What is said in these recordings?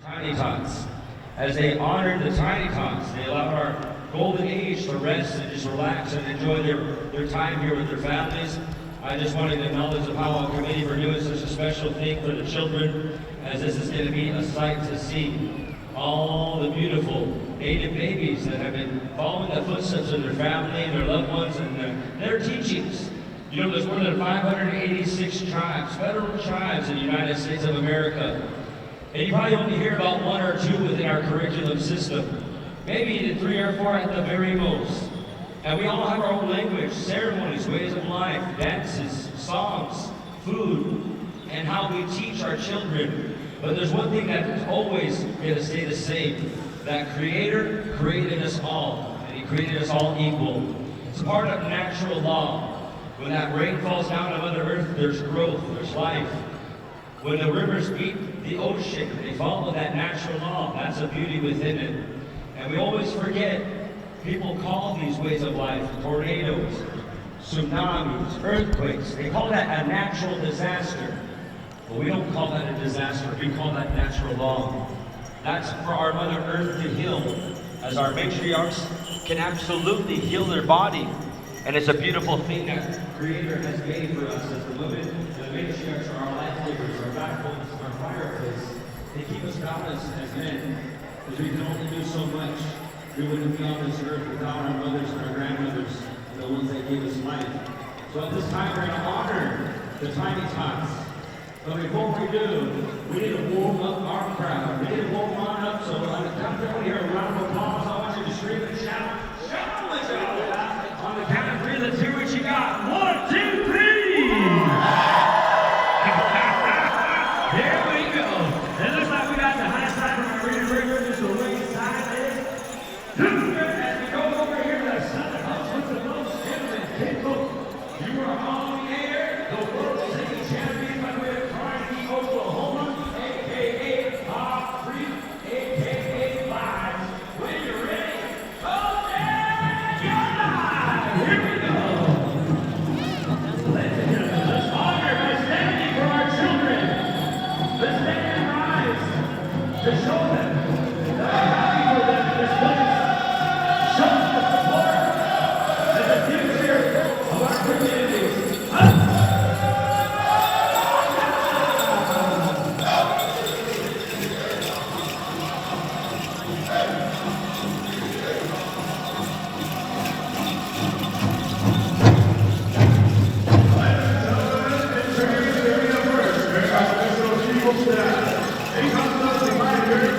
Tiny Tots. As they honored the Tiny Tots, they allowed our golden age to rest and just relax and enjoy their time here with their families. I just wanted to acknowledge the Pow Wow Committee for doing such a special thing for the children, as this is going to be a sight to see. All the beautiful native babies that have been following the footsteps of their family and their loved ones and their teachings. You know, there's more than 586 tribes, federal tribes in the United States of America. And you probably only hear about one or two within our curriculum system. Maybe 3 or 4 at the very most. And we all have our own language, ceremonies, ways of life, dances, songs, food, and how we teach our children. But there's one thing that is always going to stay the same. That Creator created us all, and He created us all equal. It's part of natural law. When that rain falls down on Mother Earth, there's growth, there's life. When the rivers meet the ocean, they follow that natural law. That's the beauty within it. And we always forget, people call these ways of life tornadoes, tsunamis, earthquakes. They call that a natural disaster. But we don't call that a disaster. We call that natural law. That's for our Mother Earth to heal, as our matriarchs can absolutely heal their body. And it's a beautiful thing that Creator has made for us as the women. The matriarchs are our lifesavers, our backbones, our fireplace. They keep us balanced as men, because we can only do so much. We wouldn't be on this earth without our mothers and our grandmothers, the ones that gave us life. So at this time, we're going to honor the Tiny Tots. But before we do, we need to warm up our crowd. We need to warm on up. So on the count down here, a round of applause. I want you to scream and shout. Shout with y'all. On the count of 3, let's hear what you got. 1, 2, 3. There we go. It looks like we got the high side of our reading river. Just the way side is. As we go over here to the southern house with the most gentlemen, people. You are on the air. The world singing champion by way of Tiny Oklahoma, a.k.a. Top Creek, a.k.a. Live. When you're ready, go there, you're live. Here we go. Ladies and gentlemen, let's honor by standing for our children. Let's stand and rise to show them that we're happy for them in this place. Show them the support and the future of our communities. He comes up to my very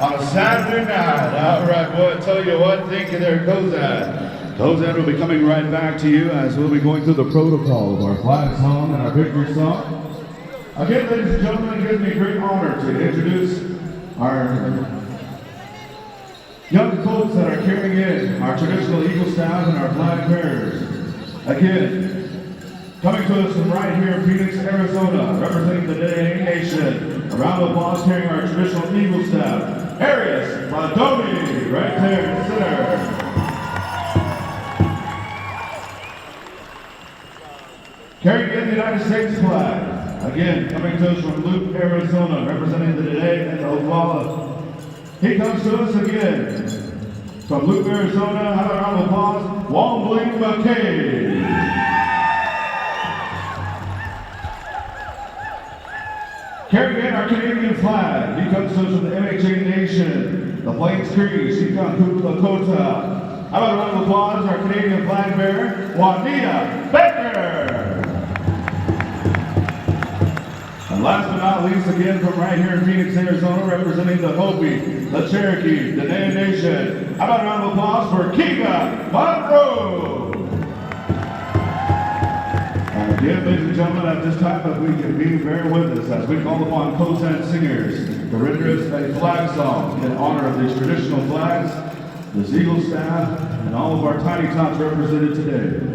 on a Saturday night. All right, boy, I tell you what, thank you there, Kozad. Kozad will be coming right back to you as we'll be going through the protocol of our flag song and our victory song. Again, ladies and gentlemen, it gives me great honor to introduce our young folks that are carrying in our traditional Eagle staff and our flag bearers. Again, coming to us from right here in Phoenix, Arizona, representing the Dene Nation. A round of applause carrying our traditional Eagle staff. Arius Badoni, right there in the center. Carrying in the United States flag. Again, coming to us from Luke, Arizona, representing the Dene and the Oglala. He comes to us again from Luke, Arizona. Have a round of applause, Wombling McKay. Carrying in our Canadian flag, he comes to us from the MHA Nation, the Plains Cree, Sikan Lakota. How about a round of applause, our Canadian flag bearer, Juanita Becker. And last but not least, again from right here in Phoenix, Arizona, representing the Hopi, the Cherokee, the Dene Nation. How about a round of applause for Kiga Monroe? And again, ladies and gentlemen, at this time, if we can be, bear with us as we call upon Kozad singers to render us a flag song in honor of these traditional flags, the Eagle staff, and all of our Tiny Tots represented today.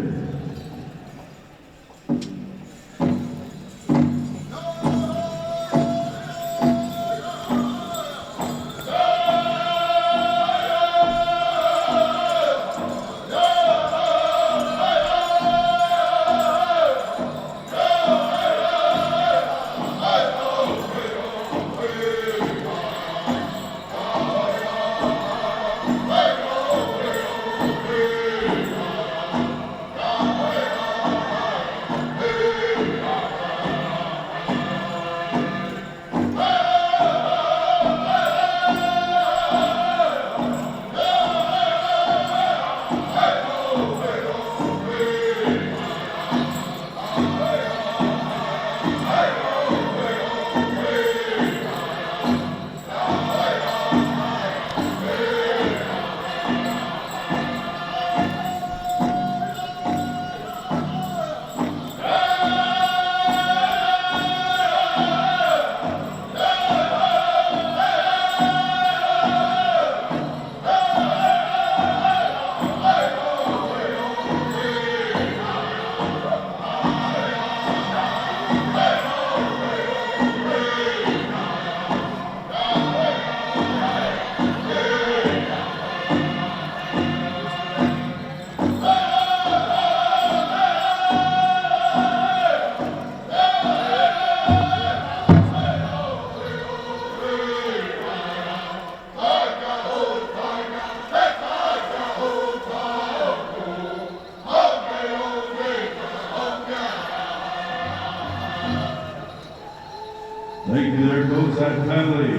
Thank you there, Kozad family.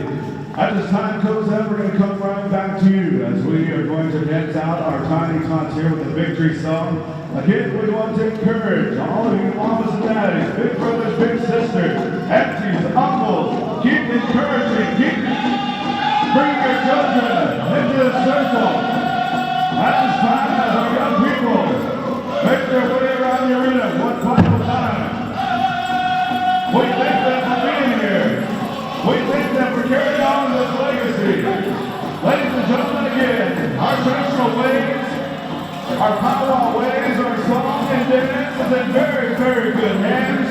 At this time, Kozad, we're going to come right back to you as we are going to dance out our Tiny Tots here with the victory song. Again, we want to encourage all of you mamas and daddies, big brothers, big sisters, aunties, uncles, keep encouraging, keep bringing your children into the circle. At this time, as our young people make their way around the arena one final time, we thank them for being here. We thank them for carrying on this legacy. Ladies and gentlemen, again, our traditional ways, our powwow ways, our song and dance is in very, very good hands.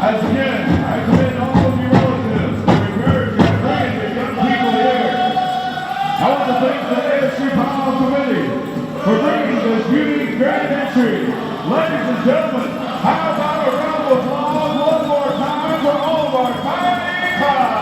As again, I commend all of you relatives to encourage you to bring the young people here. I want to thank the ASU Pow Wow Committee for bringing this unique grand entry. Ladies and gentlemen, how about a round of applause one more time for all of our Tiny Tots?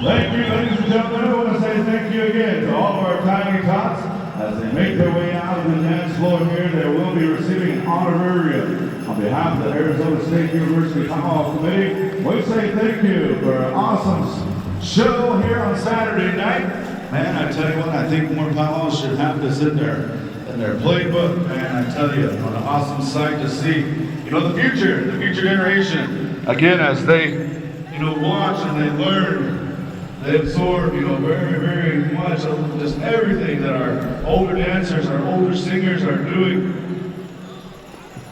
Thank you, ladies and gentlemen. I want to say thank you again to all of our Tiny Tots. As they make their way out of the dance floor here, they will be receiving an honorarium on behalf of the Arizona State University Pow Wow Committee. We say thank you for an awesome show here on Saturday night. Man, I tell you what, I think more Pow Wows should have this in their playbook. Man, I tell you, what an awesome sight to see. You know, the future generation. Again, as they, watch and they learn, they absorb, very, very much of just everything that our older dancers, our older singers are doing.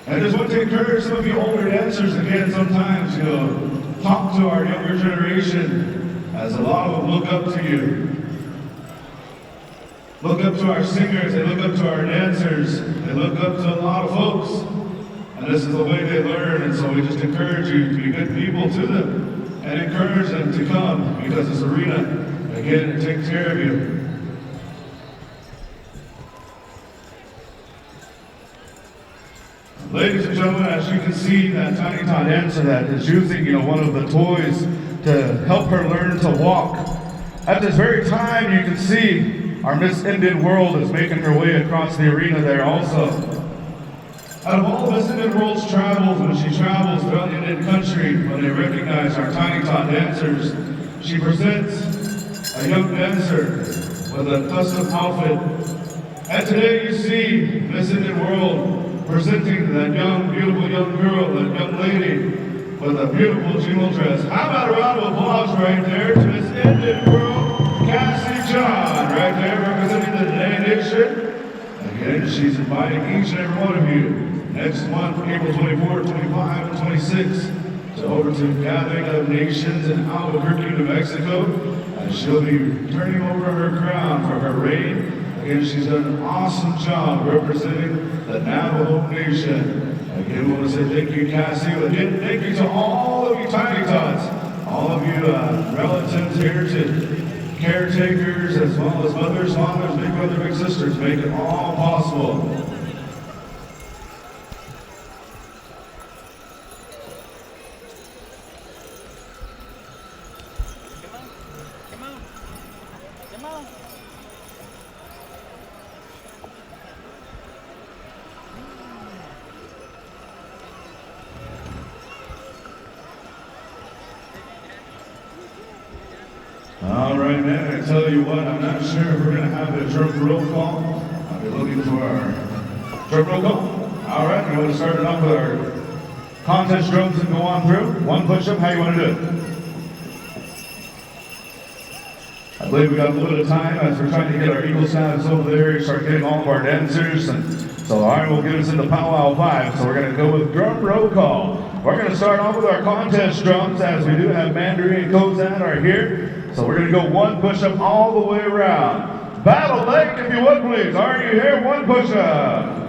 And I just want to encourage some of you older dancers again, sometimes, talk to our younger generation, as a lot of them look up to you. Look up to our singers, they look up to our dancers, they look up to a lot of folks. And this is the way they learn, and so we just encourage you to be good people to them. And encourage them to come, because this arena, again, it takes care of you. Ladies and gentlemen, as you can see, that Tiny Tot dancer that is using, one of the toys to help her learn to walk. At this very time, you can see our Miss Indian World is making her way across the arena there also. Out of all Miss Indian World's travels, when she travels throughout the Indian country, when they recognize our Tiny Tot dancers, she presents a young dancer with a custom outfit. And today you see Miss Indian World presenting that young, beautiful young girl, that young lady with a beautiful jewel dress. How about a round of applause right there to Miss Indian World, Cassie John, right there representing the Dene Nation. Again, she's inviting each and every one of you next month, April 24, 25, and 26, over to Gathering of Nations in Albuquerque, New Mexico. And she'll be turning over her crown for her reign. Again, she's done an awesome job representing the Navajo Nation. Again, we want to say thank you, Cassie. Again, thank you to all of you Tiny Tots, all of you relatives here, to caretakers, as well as mothers, fathers, big brothers, big sisters, make it all possible. All right, man, I tell you what, I'm not sure if we're going to have a drum roll call. I'll be looking for our drum roll call. All right, we're going to start it off with our contest drums and go on through. One push-up, how you want to do it? I believe we got a little bit of time as we're trying to get our Eagle Scouts over there and start getting all of our dancers. And so Aaron will get us into Pow Wow 5. So we're going to go with drum roll call. We're going to start off with our contest drums, as we do have Mandarin and Kozan are here. So we're going to go one push-up all the way around. Battle Lake, if you would please. Are you here? One push-up.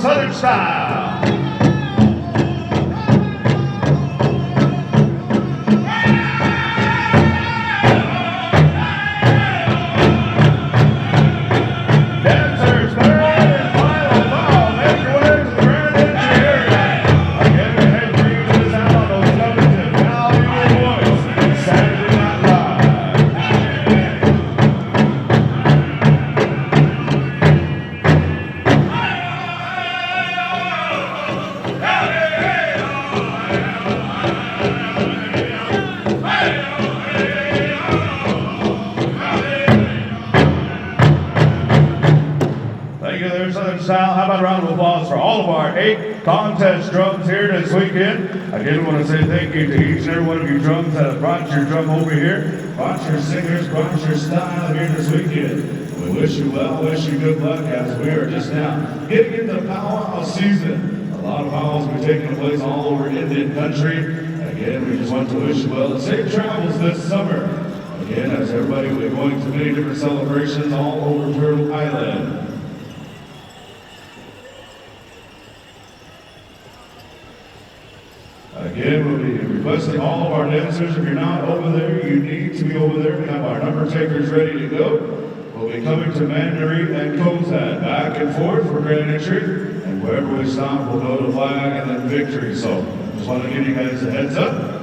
Southern Style. Dancers, third and final foul. Make your way to the Grand Entry area. Again, your head bring to the sound of those nuggets of valuable voice. Saturday Night Live. Thank you there, Southern Style. How about a round of applause for all of our 8 contest drums here this weekend? Again, I want to say thank you to each and every one of you drums that have brought your drum over here, brought your singers, brought your style here this weekend. We wish you well, wish you good luck as we are just now getting into Pow Wow season. A lot of powwows will be taking place all over Indian country. Again, we just want to wish you well and safe travels this summer. Again, as everybody will be going to many different celebrations all over Turtle Island. Again, we'll be requesting all of our dancers, if you're not over there, you need to be over there. We have our number takers ready to go. We'll be coming to Mandaree and Kozad, back and forth for Grand Entry, and wherever we stop, we'll go to Flag and then Victory. So, just want to give you guys a heads up.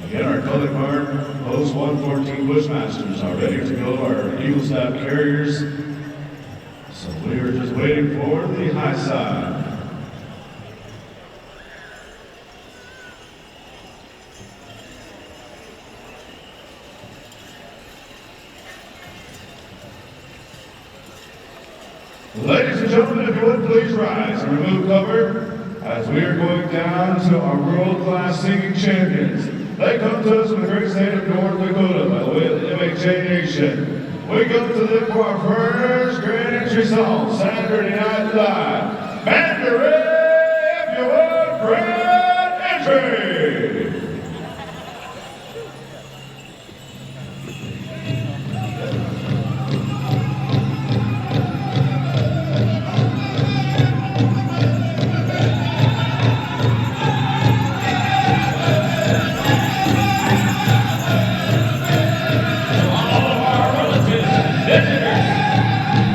Again, our color card, Post 114 Bushmasters are ready to go, our Eagle Staff carriers. So we are just waiting for the high side. Ladies and gentlemen, if you would please rise and remove cover as we are going down to our world-class singing champions. They come to us from the great state of North Dakota by the way of the MHA Nation. We go to them for our first Grand Entry song, Saturday Night Live. Mandaree, if you would, Grand Entry!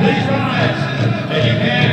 Please rise if you can.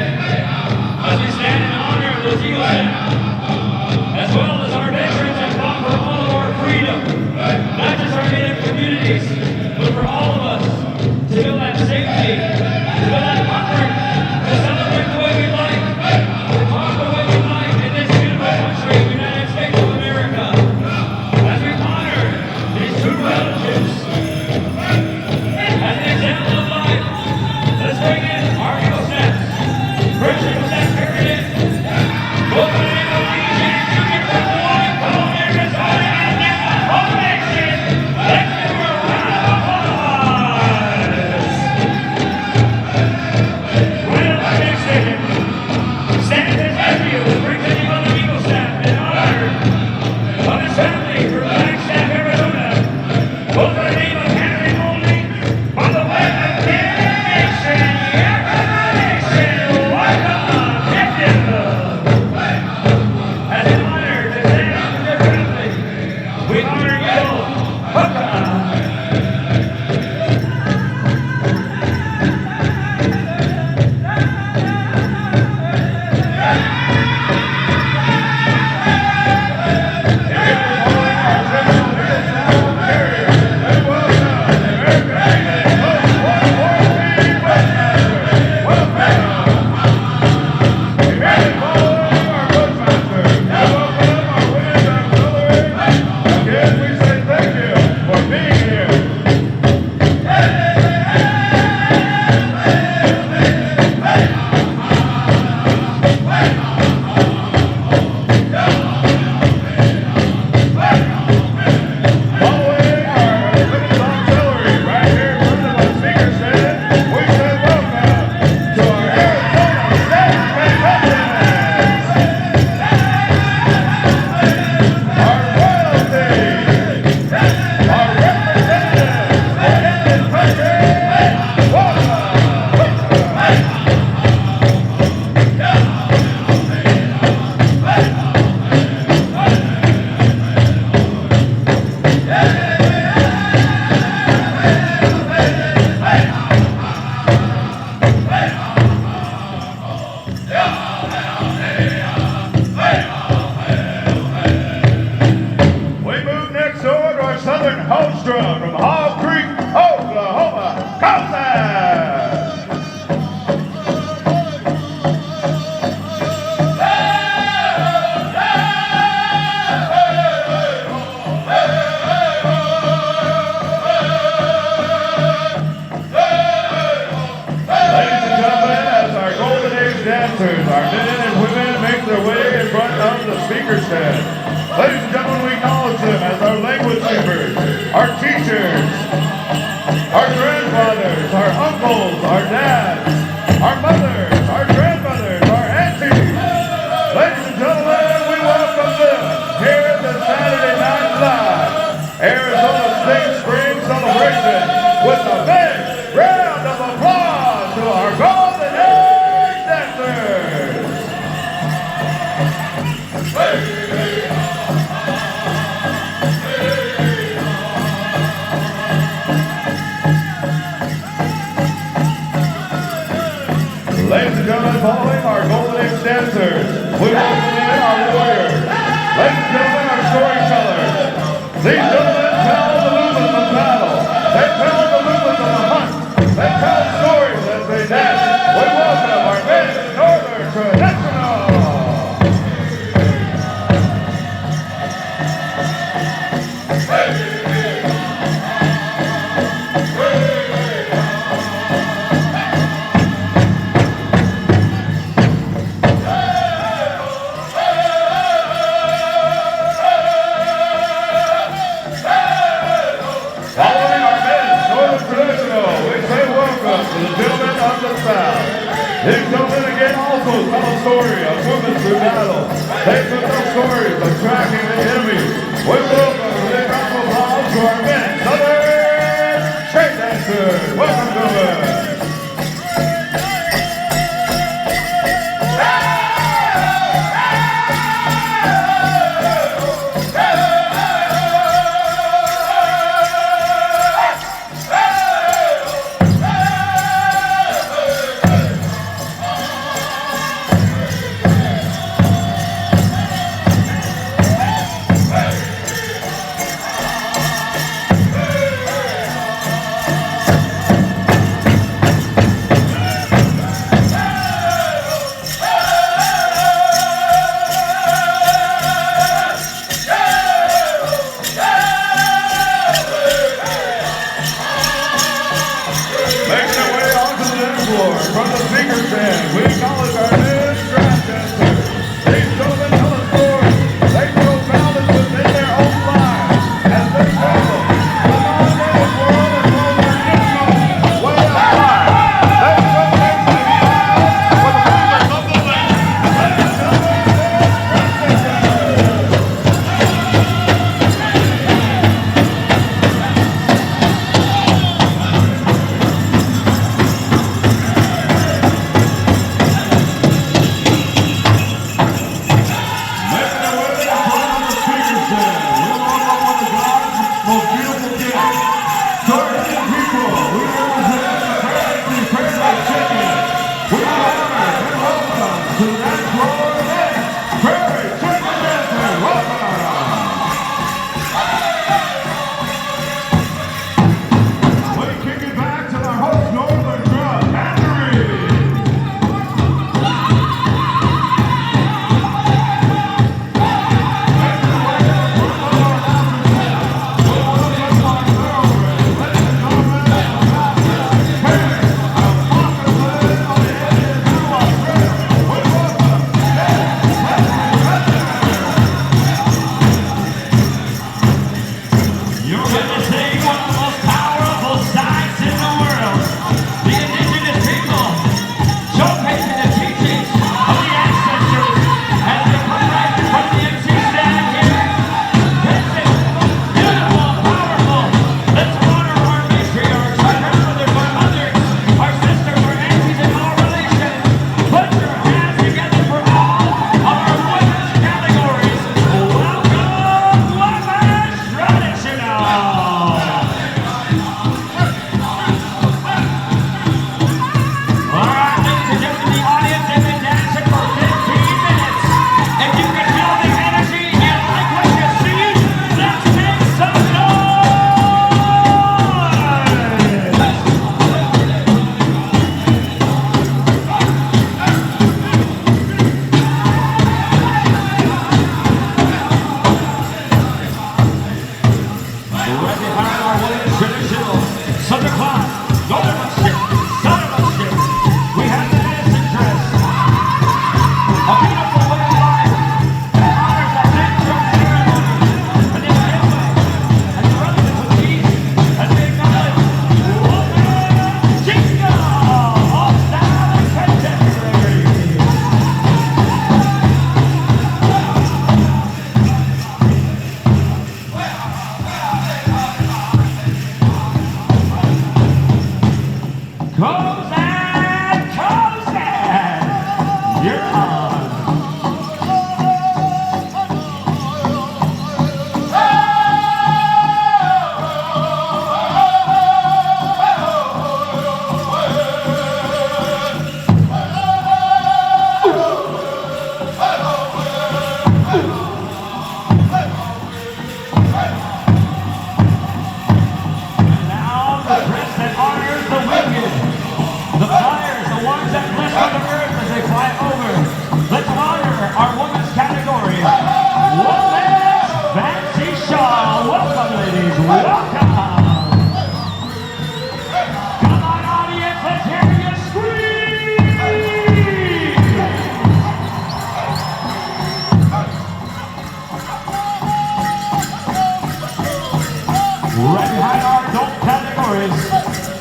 dancers, our men and women make their way in front of the speaker stand. Ladies and gentlemen, we acknowledge them as our language keepers, our teachers, our grandfathers, our uncles, our dads, our mothers, our grandmothers, our aunties. Ladies and gentlemen, we welcome them here at the Saturday Night Live Arizona State Spring Celebration with a big round of applause to our Golden Age dancers. Ladies and gentlemen, following our Golden Age dancers, we welcome in our warriors. Ladies and gentlemen, our storytellers. These gentlemen tell the movements of battle. They tell the movements of the hunt. They tell stories as they dance. We welcome our men, Northern Traditional. Following our men, Northern Traditional, we say welcome to the gentlemen of the South. These gentlemen again also tell a story of movements through battle. They took those stories of tracking the enemy. We welcome with a round of applause to our men, Southern Street Dancers. Welcome to them.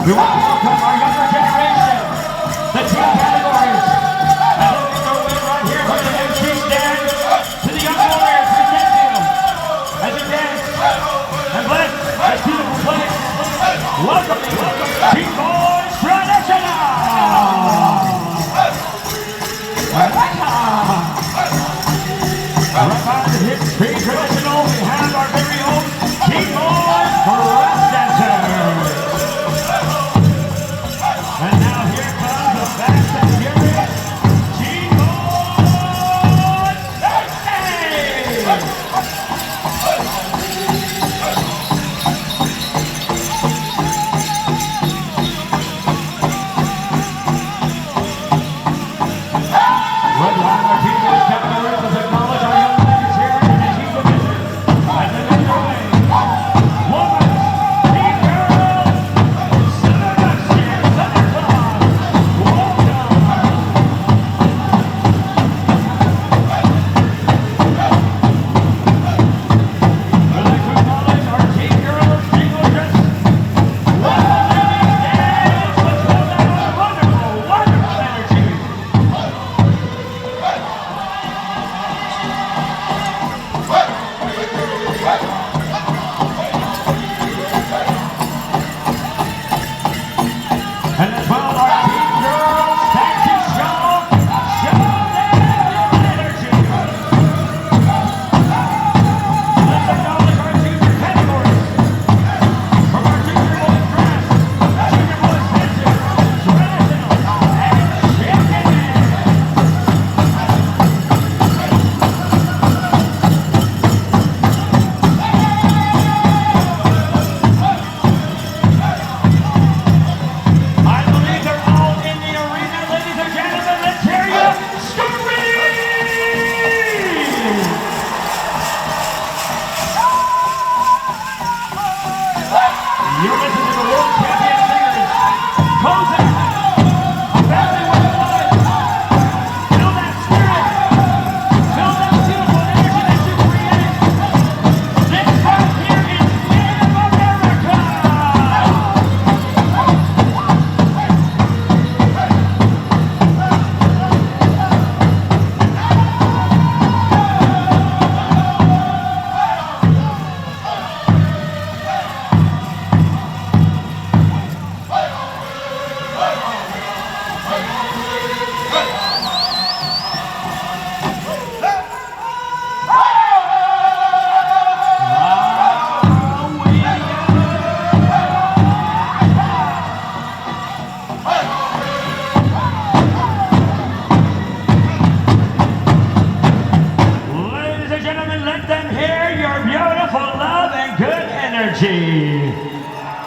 We want to welcome our younger generation, the team categories, as they make their way right here from the MC stand to the young warriors. We thank you as you dance and bless this beautiful place. Welcome, Team Boys Traditional! Right on the hip, Team Traditional, we have our very own Team Boys Grand Entry. And now here comes the fast and furious Team Boys Red line, our Team Boys categories has acknowledged our young ladies here in the Team Division as they make their way. Women's Team Girls, Searchability, welcome. We'd like to acknowledge our Team Girls, Team Gorgeous. Welcome, ladies, dance. Let's go down wonderful energy. And as well, our Team Girls, thank you, show them your energy. Let's acknowledge our junior categories. From our Junior Boys Dress, Junior Boys Dancing, Traditional, and Champion. I believe they're all in the arena, ladies and gentlemen. Let's hear you scream! You're listening to the world champion singers, Tsosie, a family worldwide. Feel that spirit. Feel that beautiful energy that you created. This right here is Native America. Ladies and gentlemen, let them hear your beautiful love and good energy.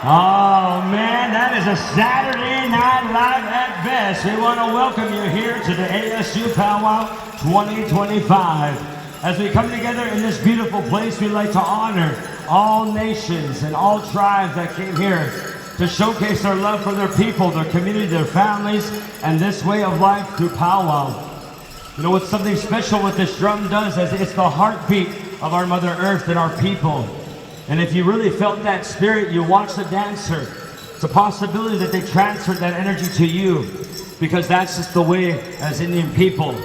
Oh man, that is a Saturday Night Live at best. We want to welcome you here to the ASU Pow Wow 2025. As we come together in this beautiful place, we'd like to honor all nations and all tribes that came here to showcase their love for their people, their community, their families, and this way of life through Pow Wow. You know what's something special what this drum does is it's the heartbeat of our Mother Earth and our people. And if you really felt that spirit, you watch the dancer. It's a possibility that they transferred that energy to you, because that's just the way as Indian people.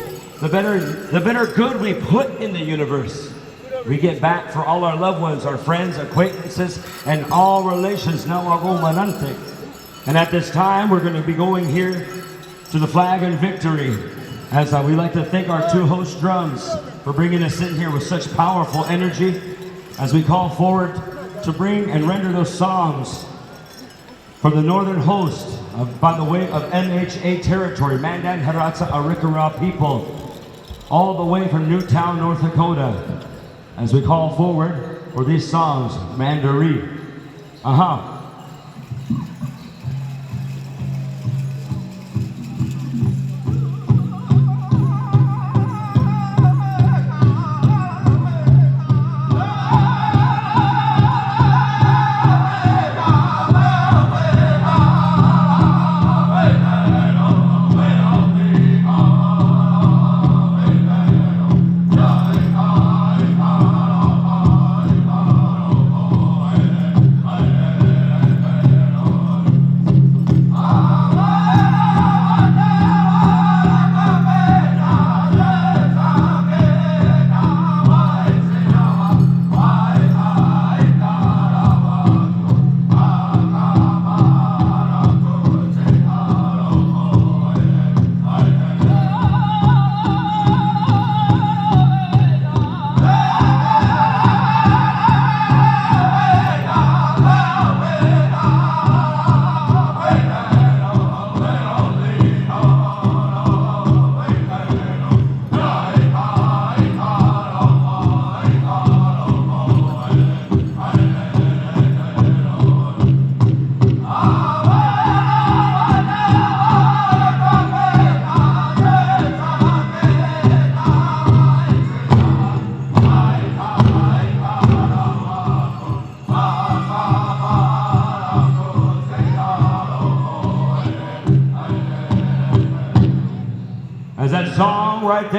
The better good we put in the universe, we get back for all our loved ones, our friends, acquaintances, and all relations. And at this time, we're going to be going here to the flag and victory. As we like to thank our two host drums for bringing us in here with such powerful energy as we call forward to bring and render those songs from the northern host by the way of MHA territory, Mandan Haratsa Arikara people, all the way from Newtown, North Dakota, as we call forward for these songs, Mandaree.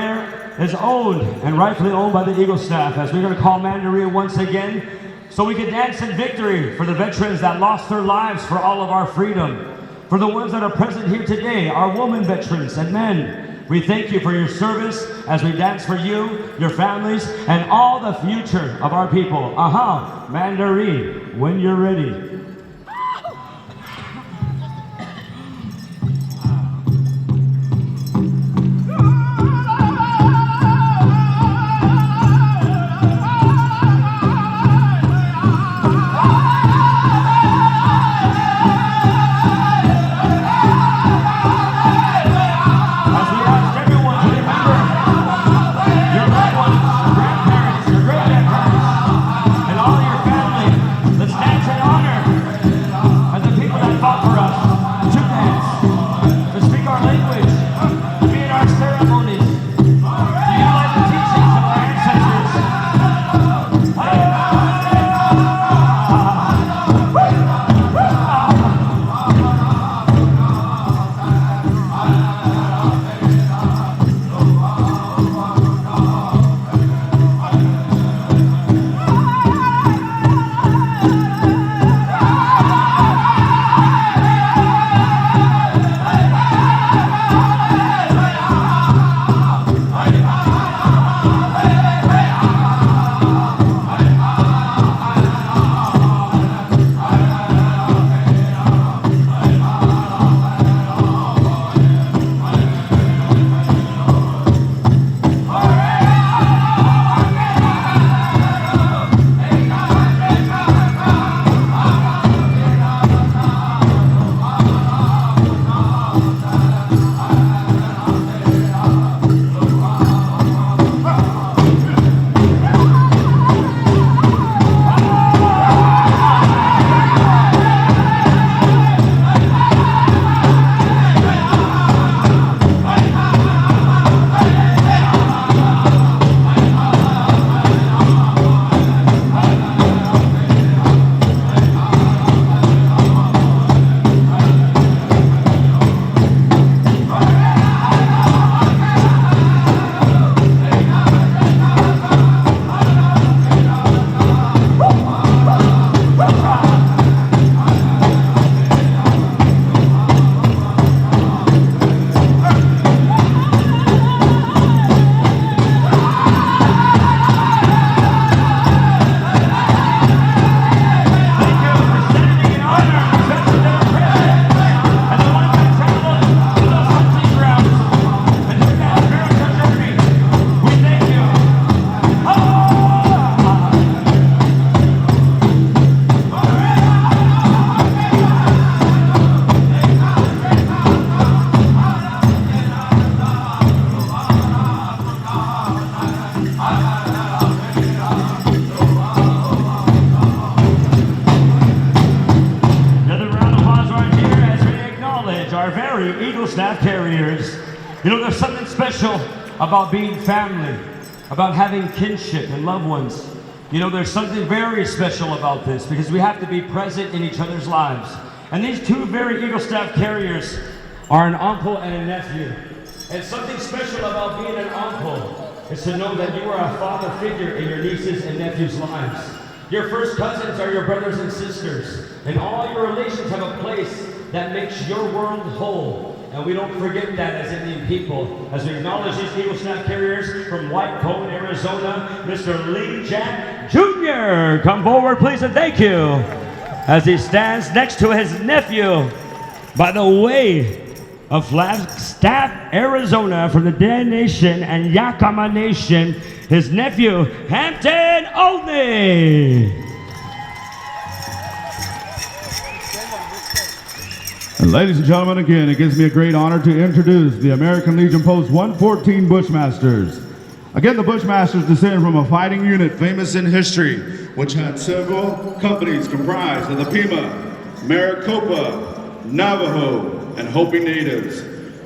there is owned and rightfully owned by the Eagle staff, as we're going to call Mandarin once again, so we can dance in victory for the veterans that lost their lives for all of our freedom. For the ones that are present here today, our women veterans and men, we thank you for your service as we dance for you, your families, and all the future of our people. Mandarin, when you're ready. Staff carriers. You know, there's something special about being family, about having kinship and loved ones. You know, there's something very special about this because we have to be present in each other's lives. And these two very Eagle Staff carriers are an uncle and a nephew. And something special about being an uncle is to know that you are a father figure in your nieces and nephews' lives. Your first cousins are your brothers and sisters, and all your relations have a place that makes your world whole. And we don't forget that as Indian people, as we acknowledge these Eagle Staff carriers from White Cone, Arizona, Mr. Lee Jack Jr. Come forward, please, and thank you, as he stands next to his nephew, by the way of Flagstaff, Arizona, from the Dan Nation and Yakama Nation, his nephew, Hampton Olney. And ladies and gentlemen, again, it gives me a great honor to introduce the American Legion Post 114 Bushmasters. Again, the Bushmasters descend from a fighting unit famous in history, which had several companies comprised of the Pima, Maricopa, Navajo, and Hopi natives.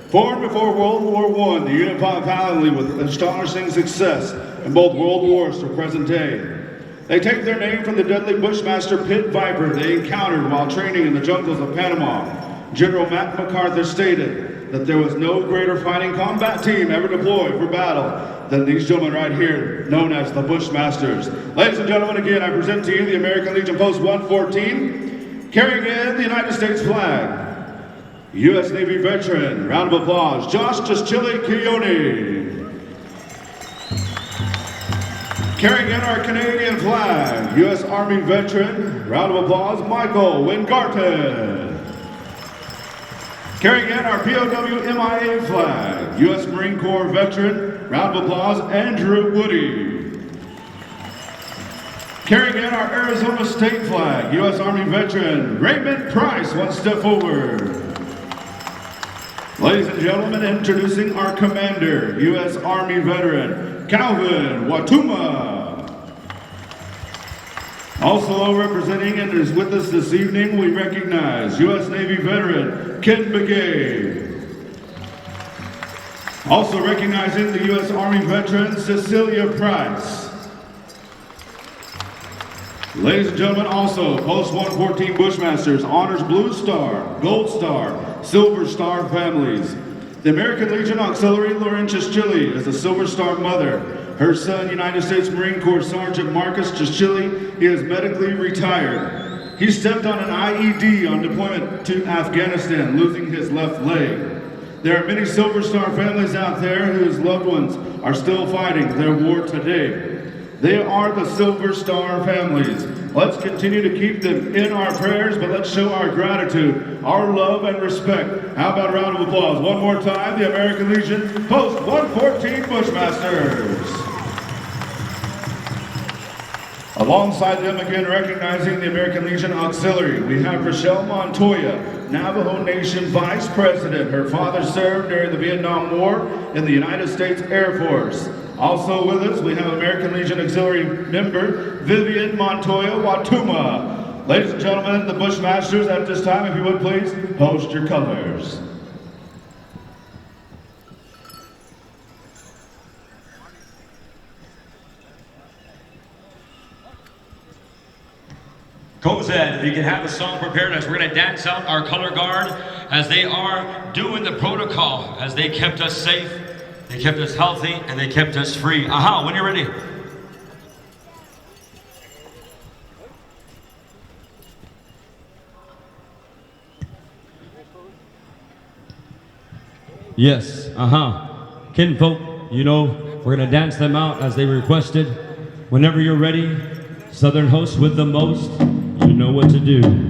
Formed before World War I, the unit fought valiantly with astonishing success in both world wars to present day. They take their name from the deadly Bushmaster pit viper they encountered while training in the jungles of Panama. General Matt MacArthur stated, that there was no greater fighting combat team ever deployed for battle than these gentlemen right here, known as the Bushmasters. Ladies and gentlemen, again, I present to you the American Legion Post 114, carrying in the United States flag. U.S. Navy veteran, round of applause, Josh Chili Keone. Carrying in our Canadian flag, U.S. Army veteran, round of applause, Michael Wingarton. Carrying in our POW MIA flag, U.S. Marine Corps veteran, round of applause, Andrew Woody. Carrying in our Arizona State flag, U.S. Army veteran, Raymond Price, one step forward. Ladies and gentlemen, introducing our commander, U.S. Army veteran, Calvin Watuma. Also representing and is with us this evening, we recognize U.S. Navy veteran, Ken Begay. Also recognizing the U.S. Army veteran, Cecilia Price. Ladies and gentlemen, also Post 114 Bushmasters, honors Blue Star, Gold Star, Silver Star families. The American Legion Auxiliary Laurentius Chile is a Silver Star mother. Her son, United States Marine Corps Sergeant Marcus Chile, is medically retired. He stepped on an IED on deployment to Afghanistan, losing his left leg. There are many Silver Star families out there whose loved ones are still fighting their war today. They are the Silver Star families. Let's continue to keep them in our prayers, but let's show our gratitude, our love and respect. How about a round of applause? One more time, the American Legion Post 114 Bushmasters. Alongside them, again, recognizing the American Legion Auxiliary, we have Rochelle Montoya, Navajo Nation Vice President. Her father served during the Vietnam War in the United States Air Force. Also with us, we have American Legion Auxiliary member, Vivian Montoya Watuma. Ladies and gentlemen, the Bushmasters, at this time, if you would please, post your colors. Cozad, if you can have the song prepared as we're going to dance out our color guard as they are doing the protocol, as they kept us safe, they kept us healthy, and they kept us free. Aha, when you're ready. Yes, Kinfolk, you know, we're going to dance them out as they requested. Whenever you're ready, Southern hosts with the most, you know what to do.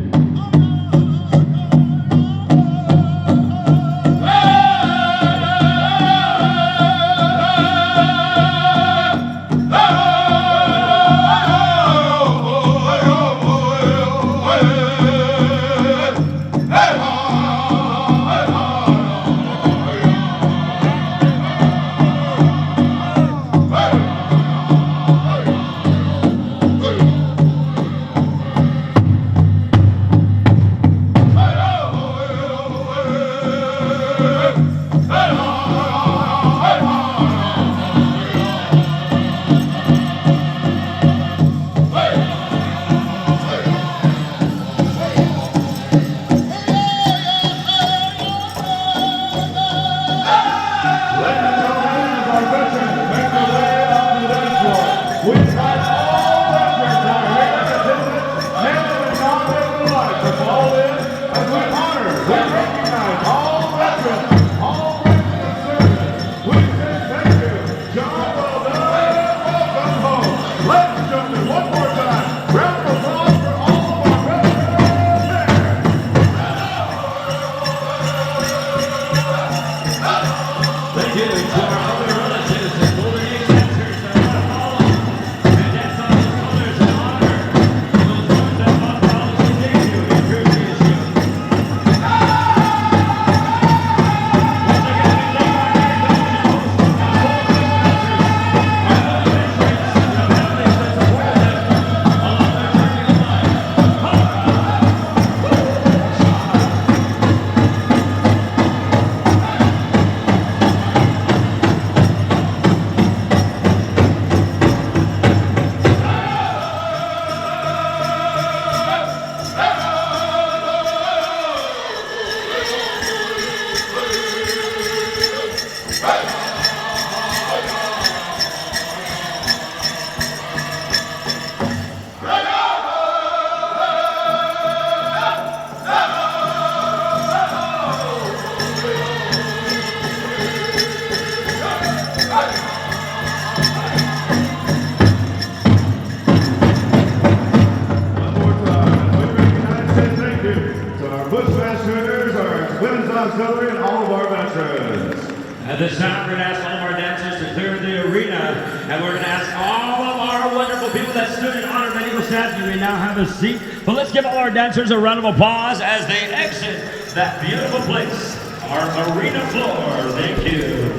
Auxiliary and all of our veterans. At this time, we're going to ask all of our dancers to clear the arena, and we're going to ask all of our wonderful people that stood in honor of medical staff, you may now have a seat. But let's give all our dancers a round of applause as they exit that beautiful place, our arena floor. Thank you.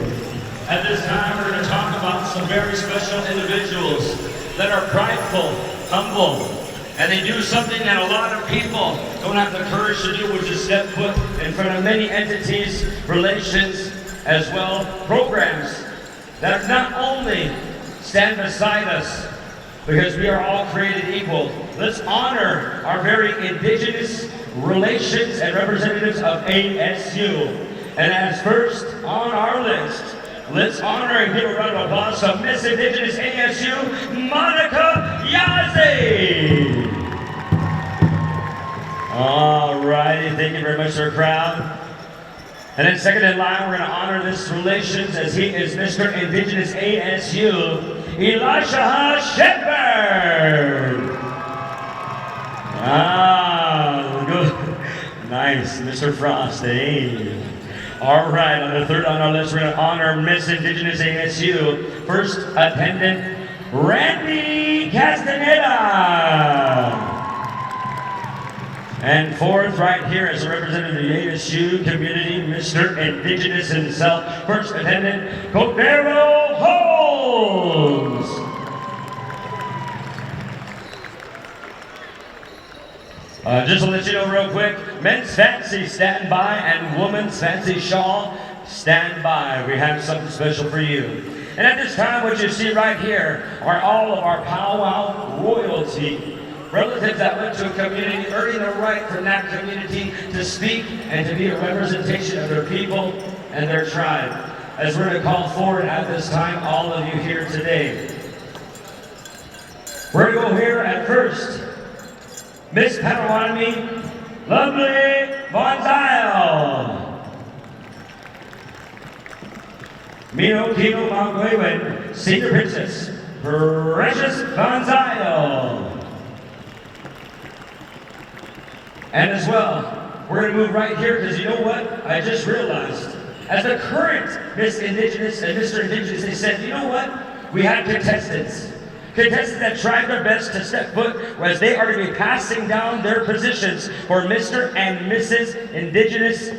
At this time, we're going to talk about some very special individuals that are prideful, humble, and they do something that a lot of people don't have the courage to do, which is step foot in front of many entities, relations, as well, programs that not only stand beside us because we are all created equal. Let's honor our very Indigenous relations and representatives of ASU. And as first on our list, let's honor and give a round of applause to Miss Indigenous ASU, Monica Yazzie. All righty, thank you very much to our crowd. And then second in line, we're going to honor this relations as he is Mr. Indigenous ASU, Elisha Shepard. Ah, good. Nice, Mr. Frost, hey. All right, on the third on our list, we're going to honor Miss Indigenous ASU, first attendant, Randy Castaneda. And fourth, right here, as a representative of the ASU community, Mr. Indigenous himself, first attendant, Cordero Holmes. Just to let you know real quick, men's fancy stand by and women's fancy shawl stand by. We have something special for you. And at this time, what you see right here are all of our Pow Wow royalty. Relatives that went to a community, earning the right from that community to speak and to be a representation of their people and their tribe. As we're going to call forward at this time, all of you here today. We're going to go here at first. Miss Panawanami, Lovely Bonzile. Mino Kino Mangwewen, Senior Princess, Precious Bonzile. And as well, we're going to move right here because you know what? I just realized, as the current Miss Indigenous and Mr. Indigenous, they said, you know what? We had contestants. Contestants that tried their best to step foot as they are going to be passing down their positions for Mr. and Mrs. Indigenous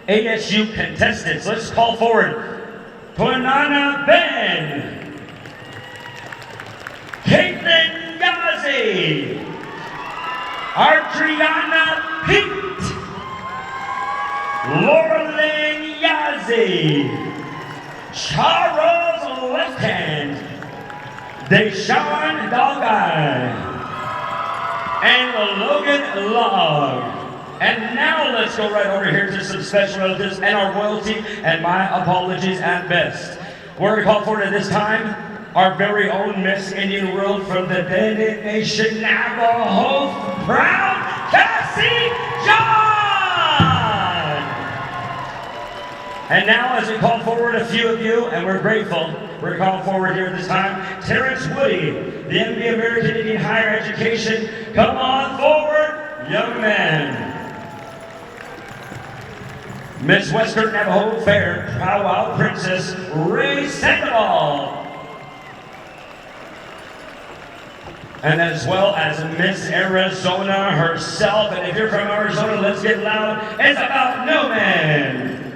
ASU contestants. Let's call forward Tonana Ben, Caitlin Yazzie, Adriana Pete, Laurelyn Yazzie, Charles Left Hand, Deshaun Dalgai, and Logan Log. And now let's go right over here to some special relatives and our royalty, and my apologies at best. We're going to call forward at this time our very own Miss Indian World from the Dene Nation Navajo, proud Cassie John! And now as we call forward a few of you, and we're grateful, we're calling forward here at this time, Terrence Woody, the MD American Indian Higher Education. Come on forward, young man. Miss Western Navajo Fair, Pow Wow Princess, Ray Sandoval. And as well as Miss Arizona herself. And if you're from Arizona, let's get loud. It's about no man.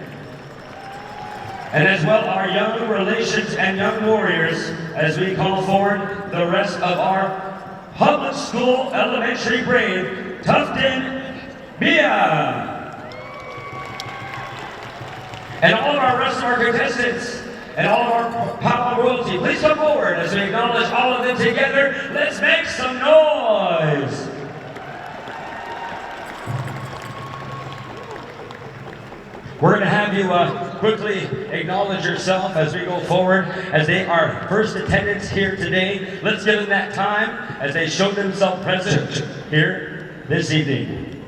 And as well, our young relations and young warriors, as we call forward the rest of our public school elementary brave, Tufton Bia. And all of our rest of our contestants, and all of our Pow Wow royalty, please come forward as we acknowledge all of them together. Let's make some noise. We're going to have you quickly acknowledge yourself as we go forward, as they are first attendants here today. Let's give them that time as they show themselves present here this evening.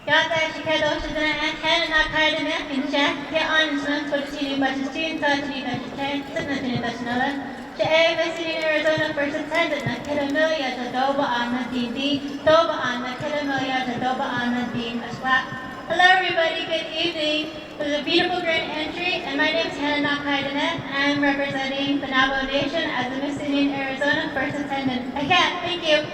Yata Shikedo Shidana and Hannah Kaidana in Jack, get on Sun for the Tini Bachistine, Tiny Vegetarian, Signature National. ASU Arizona first attended na Kidamilia to Doba Anna Dindi, Doba Anna Kidamilia to Doba Anna Dim Aswap. Hello everybody, good evening. It was a beautiful grand entry, and my name is Hannah Kaidanet, and I'm representing the Navajo Nation as the Miss Indian Arizona first attendant. Again, thank you.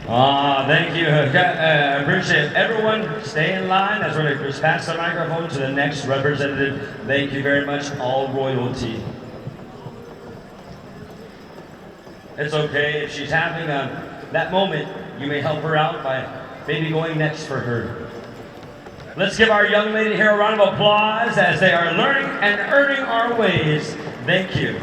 Thank you. I appreciate it. Everyone stay in line as we're going to pass the microphone to the next representative. Thank you very much, all royalty. It's okay if she's having that moment. You may help her out by maybe going next for her. Let's give our young lady here a round of applause as they are learning and earning our ways. Thank you.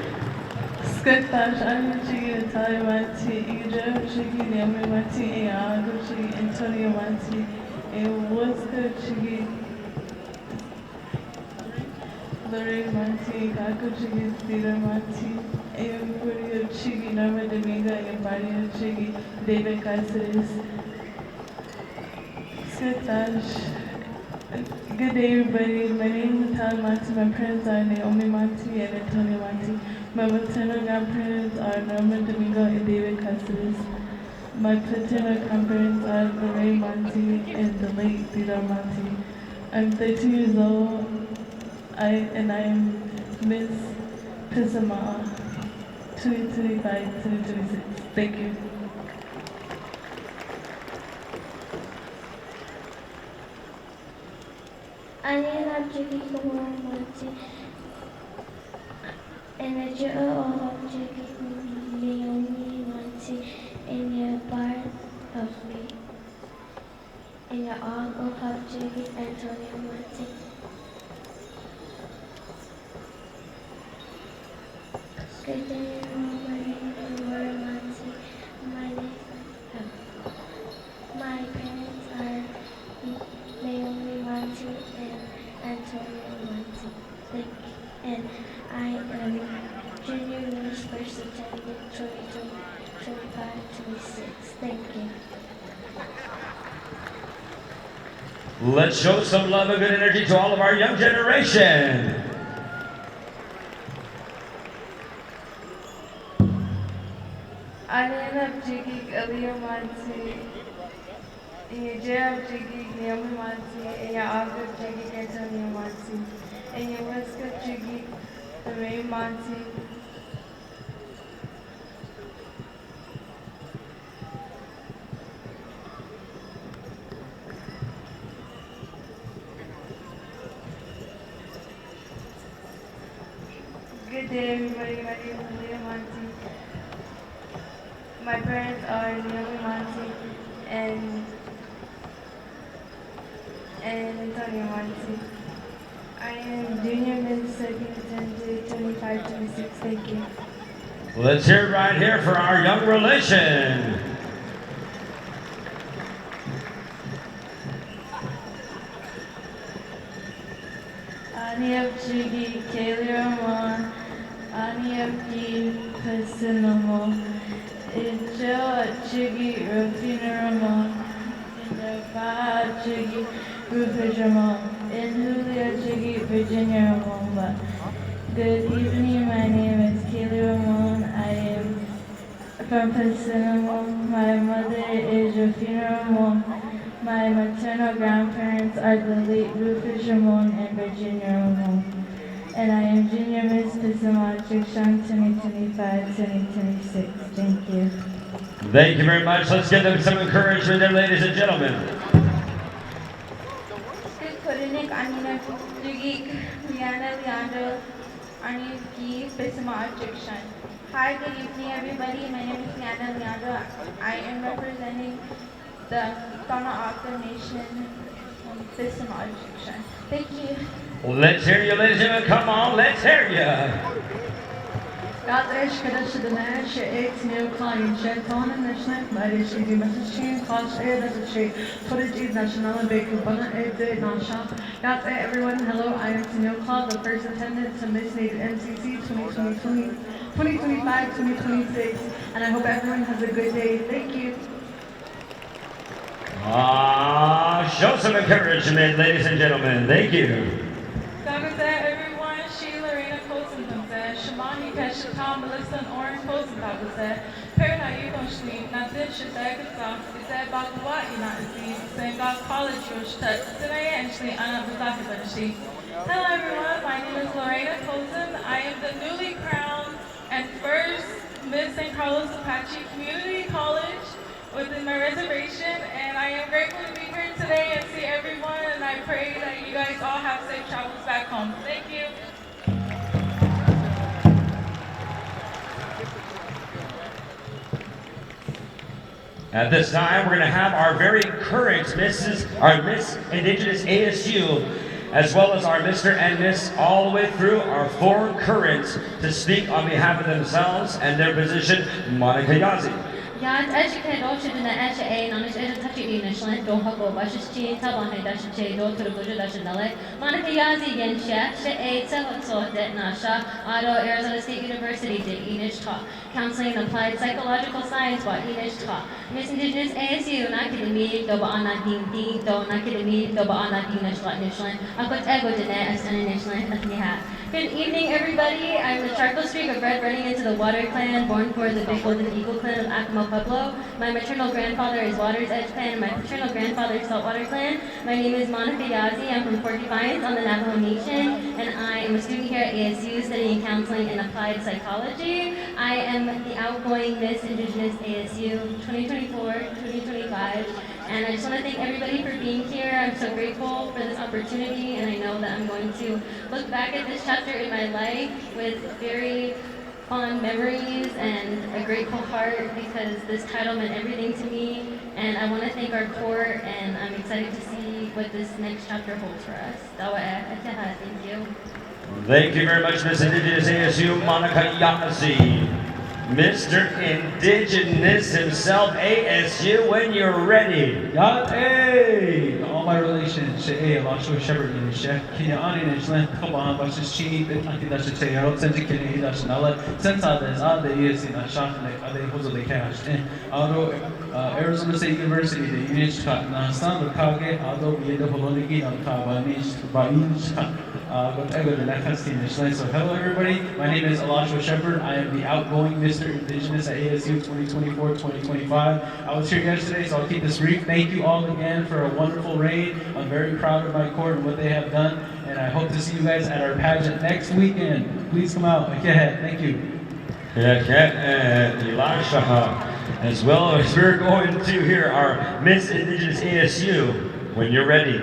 Lorraine Monti, Gaku Chigi, Theater Monti, Ayukurio Chigi, Norma Domingo, and Barrio Chigi, David Cáceres. Setash. Good day, everybody. My name is Natalia Monti. My parents are Naomi Monti and Antonio Monti. My maternal grandparents are Norma Domingo and David Cáceres. My paternal grandparents are Lorraine Monti and the late Theodore Monti. I'm 13 years old. I'm Miss Pisama 2025-2026. Thank you. Anina Jigi Kumaranti and a Joe of Jigi Leonie Monti in your part of me. In your uncle of Jigi Antonio Monti. Good day, my name is Laura Monti. My parents are Naomi Monti and Antonio Monti. Thank you. And I am junior Miss first attendant 2025-26. Thank you. Let's show some love and good energy to all of our young generation. Anina Jigi Elio Monti. In your jail Jigi Naomi Monti. In your August Jigi Antonio Monti. In your Westcott Jigi Lorraine Monti. Good day, everybody. My name is Leah Monti. My parents are Naomi Monti and Antonio Monti. I am junior Miss second attendant 25-26. Thank you. Let's hear it right here for our young relation. Ani of Jigi Kaylee Ramon, Ani of G Pasinamo, Joe Jigi Rufina Ramon, Ba Jigi Rufus Ramon, and Julia Jigi Virginia Ramon. Good evening, my name is Kaylee Ramon. I am from Pasinamo. My mother is Rufina Ramon. My maternal grandparents are the late Rufus Ramon and Virginia Ramon. And I am Junior Miss Pisamatrix 2025-2026. Thank you. Thank you very much. Let's give them some encouragement there, ladies and gentlemen. Good Kodinik Anina Jugik Liana Leandro Aniki Pisamatrix. Hi, good evening everybody. My name is Liana Leandro. I am representing the Tohono Nation Pisamatrix. Thank you. Let's hear you, ladies and gentlemen. Come on, let's hear you. God's Eshkada Shadana, she ate new client, Shanton and Nashnak, Mary, she be messaging, Kosh Air, that's a tree, footage national and bake, Bana Air, non shop. God's everyone, hello, I am Tino Claw, the first attendant to Miss Native MCC 2025-2026, and I hope everyone has a good day. Thank you. Show some encouragement, ladies and gentlemen. Thank you. Everyone, Sheila, Lorena, Colson, Shamani, Pesha, Tom, Melissa, and Oren, Colson, Parana, Yukoshni, Natin, Shazagasa, Isai Bakawa, Inati, Senga College, Yoshtat, Today, actually, Anna Buzaki. Hello, everyone. My name is Lorena Colson. I am the newly crowned and first Miss St. Carlos Apache Community College within my reservation, and I am grateful to be here today and see everyone, and I pray that you guys all have safe travels back home. Thank you. At this time, we're going to have our very current Miss Indigenous ASU, as well as our Mr. and Miss, all the way through our four currents to speak on behalf of themselves and their position, Monica Yazzie. Yad educate all children at HA, non educated initially, don't have a bash chain, Taban, dash chain, door to the Buddha dash Nale, Monica Yazzie, Yensha, She, Seven Sword, Det Nasha, Ado, Arizona State University, did Enish Talk, Counseling and Applied Psychological Science, what Enish Talk, Miss Indigenous ASU, Nakademi, Doba Anna Ding, Do Nakademi, Doba Anna Dinish, Nishland, I put Ego Dene as an Nishland, as Nihat. Good evening, everybody. I'm the Charcoal Streak of Red running into the Water Clan, born for the Big Golden Eagle Clan of Acoma Pueblo. My maternal grandfather is Water's Edge Clan, and my paternal grandfather is Saltwater Clan. My name is Monica Yazzie. I'm from Fort Defiance on the Navajo Nation, and I am a student here at ASU studying counseling and applied psychology. I am the outgoing Miss Indigenous ASU 2024-2025. And I just want to thank everybody for being here. I'm so grateful for this opportunity, and I know that I'm going to look back at this chapter in my life with very fond memories and a grateful heart, because this title meant everything to me. And I want to thank our court, and I'm excited to see what this next chapter holds for us. Thank you. Thank you very much, Miss Indigenous ASU, Monica Yazzie. Mr. Indigenous himself, ASU, when you're ready. Hey, all my relations, ASU Shepherd in Shek, Kenya Ani Nishlan, Kaban, Bashis Chi, Antidash Tayo, Senti Kenya Hidash Nala, Sensa, there's other years in a shop, like other Hozo de Cash, Ado Arizona State University, the Unish Kat, Nasan, the Kage, Ado, Yeda Holonigi, and Kabanish, Bainish, whatever the next team is. So hello everybody, my name is Elisha Shepherd. I am the outgoing Mr. Indigenous at ASU 2024-2025. I was here yesterday, so I'll keep this brief. Thank you all again for a wonderful raid. I'm very proud of my court and what they have done, and I hope to see you guys at our pageant next weekend. Please come out. Thank you. Elisha, as well as we're going to hear our Miss Indigenous ASU when you're ready.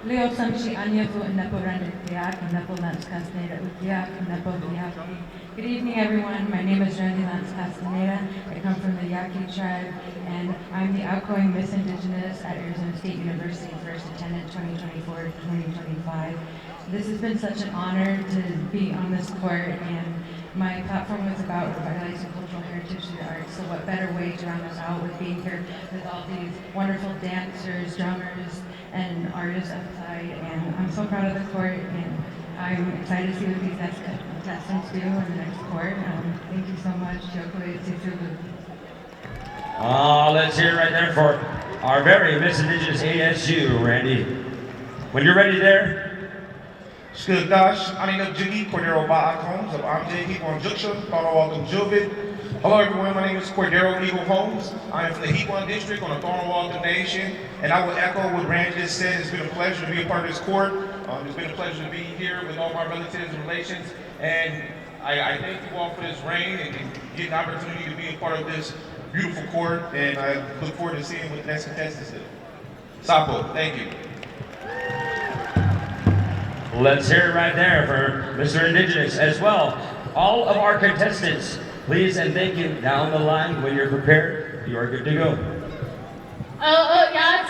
Leo Samshi Anyafu and Nepo Randiak and Nepo Lance Castaneda Udiak and Nepo Yaki. Good evening, everyone. My name is Randy Lance Castaneda. I come from the Yaqui tribe, and I'm the outgoing Miss Indigenous at Arizona State University, first attendant 2024-2025. This has been such an honor to be on this court, and my platform was about revitalizing cultural heritage through the arts. So what better way to round us out with being here with all these wonderful dancers, drummers, and artists outside. And I'm so proud of the court, and I'm excited to see what these next contestants do in the next court. Thank you so much, Joko. Let's hear it right there for our very Miss Indigenous ASU, Randy. When you're ready there. Skildash, Anina Jiggy, Cordero Holmes of Amjay Hewan Juksha, Thornwalk Jovid. Hello everyone, my name is Cordero Eagle Holmes. I am from the Hewan District on the Thornwalk Nation, and I will echo what Randy just said. It's been a pleasure to be a part of this court. It's been a pleasure to be here with all my relatives and relations, and I thank you all for this reign and getting the opportunity to be a part of this beautiful court, and I look forward to seeing what the next contestants do. Sapo, thank you. Let's hear it right there for Mr. Indigenous as well. All of our contestants, please and thank you. Down the line, when you're prepared, you are good to go. Ja,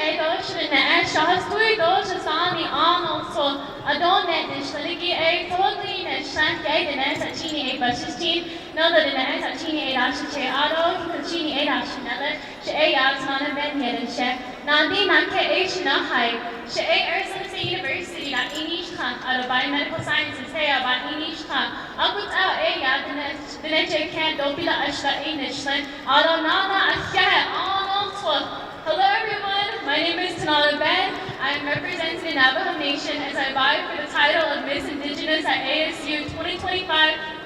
ik doos in de echt als twee dozen staan die aan zo. Adon net is dat ik totally net staan kijken en net tien bus 16. Nou dat de net tien als je ado, tien als je net. Je als man ben hier en check. Nou die maak je na hij. Je Arizona State University dat English gaan. Ado biomedical sciences hey about English gaan. Ook het ja de net je can't don't be dat als dat English. Ado na als je aan Hello everyone, my name is Tanala Ben. I'm representing the Navajo Nation as I vie for the title of Miss Indigenous at ASU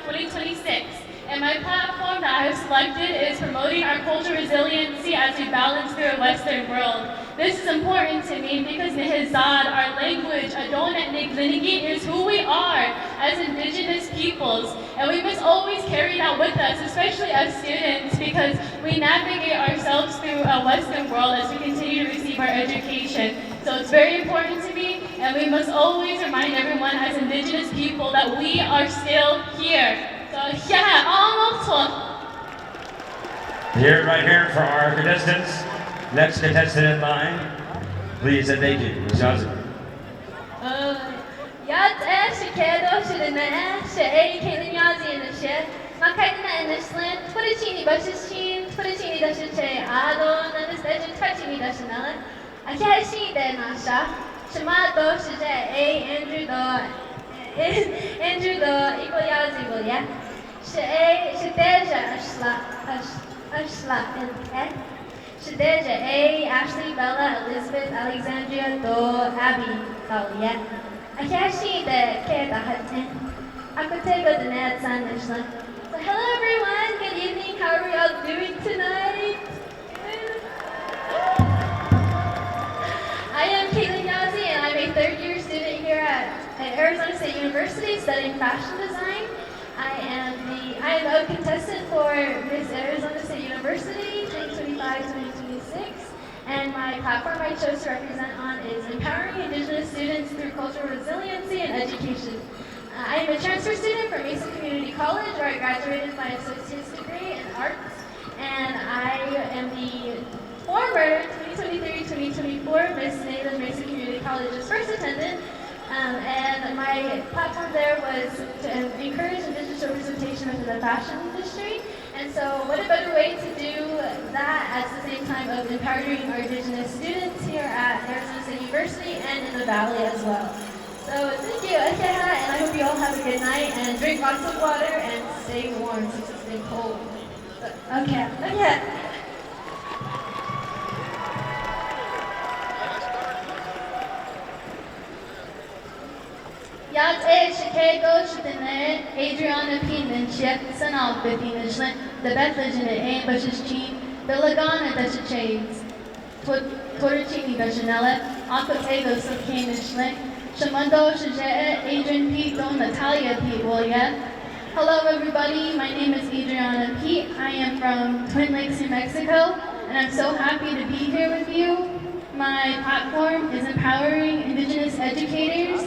2025-2026. And my platform that I have selected is promoting our cultural resiliency as we balance through a Western world. This is important to me because Nihizad, our language, Adon and Niglinigi, is who we are as Indigenous peoples. And we must always carry that with us, especially as students, because we navigate ourselves through a Western world as we continue to receive our education. So it's very important to me, and we must always remind everyone as Indigenous people that we are still here. So yeah, almost. Here, right here for our contestants. Next contestant in line, please and thank you, Ms. Tsosie. Yat Shikedo Shidana, Shay Kaylin Yazi in the shed, Makaina in the slant, Twitchini Bashashin, Twitchini Dashache, Adon, and the station Twitchini Dashanella. I can't see that Nasha. Shamato Shije, Andrew the Equal Yazi will, yeah? Shay Shideja Ashla and Ed. Shideja A. Ashley Bella Elizabeth Alexandria Do Abby Talia. I can't see the Keta Hudson. I could take the net sun and so hello everyone, good evening, how are we all doing tonight? I am Caitlin Yazzie and I'm a third year student here at Arizona State University studying fashion design. I am a contestant for Miss Arizona State University 2025-2026, and my platform I chose to represent on is empowering Indigenous students through cultural resiliency and education. I am a transfer student from Mesa Community College, where I graduated my associate's degree in arts, and I am the former 2023-2024 Miss Native Mesa Community College's first attendant. And my platform there was to encourage Indigenous representation within the fashion industry. And so what a better way to do that at the same time of empowering our Indigenous students here at Arizona State University and in the Valley as well. So thank you, Akeha, and I hope you all have a good night and drink lots of water and stay warm since it's been cold. Okay. Yat Chicago Shitine, Adriana Pinan, Chef, Sanal Bitinishlan, the Bethlehem and Bushes Chin, Billagana Dashades, Torchini Bashanella, Akotego Sokanishlan, Shamando Shajet, Adrian Pete, Natalia Pete William. Hello everybody, my name is Adriana Pete. I am from Twin Lakes, New Mexico, and I'm so happy to be here with you. My platform is empowering Indigenous educators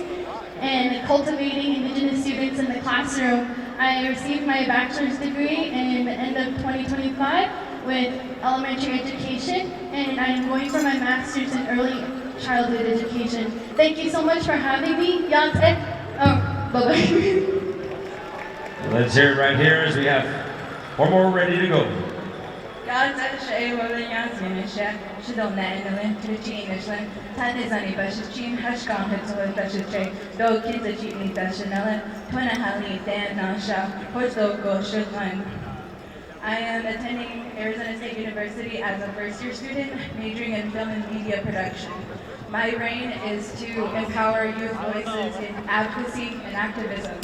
and cultivating Indigenous students in the classroom. I received my bachelor's degree in the end of 2025 with elementary education, and I am going for my master's in early childhood education. Thank you so much for having me. Bye-bye. Let's hear it right here as we have one more ready to go. I am attending Arizona State University as a first-year student, majoring in film and media production. My reign is to empower youth voices in advocacy and activism.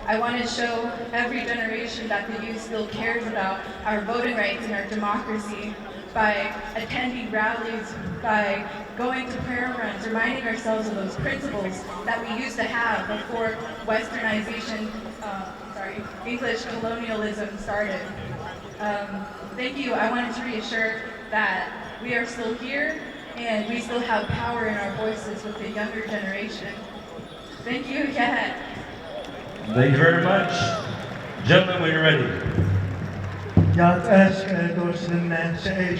I want to show every generation that the youth still cares about our voting rights and our democracy by attending rallies, by going to prayer runs, reminding ourselves of those principles that we used to have before Westernization, English colonialism started. Thank you. I wanted to reassure that we are still here and we still have power in our voices with the younger generation. Thank you again. Thank you very much. Gentlemen, when you're ready. Yat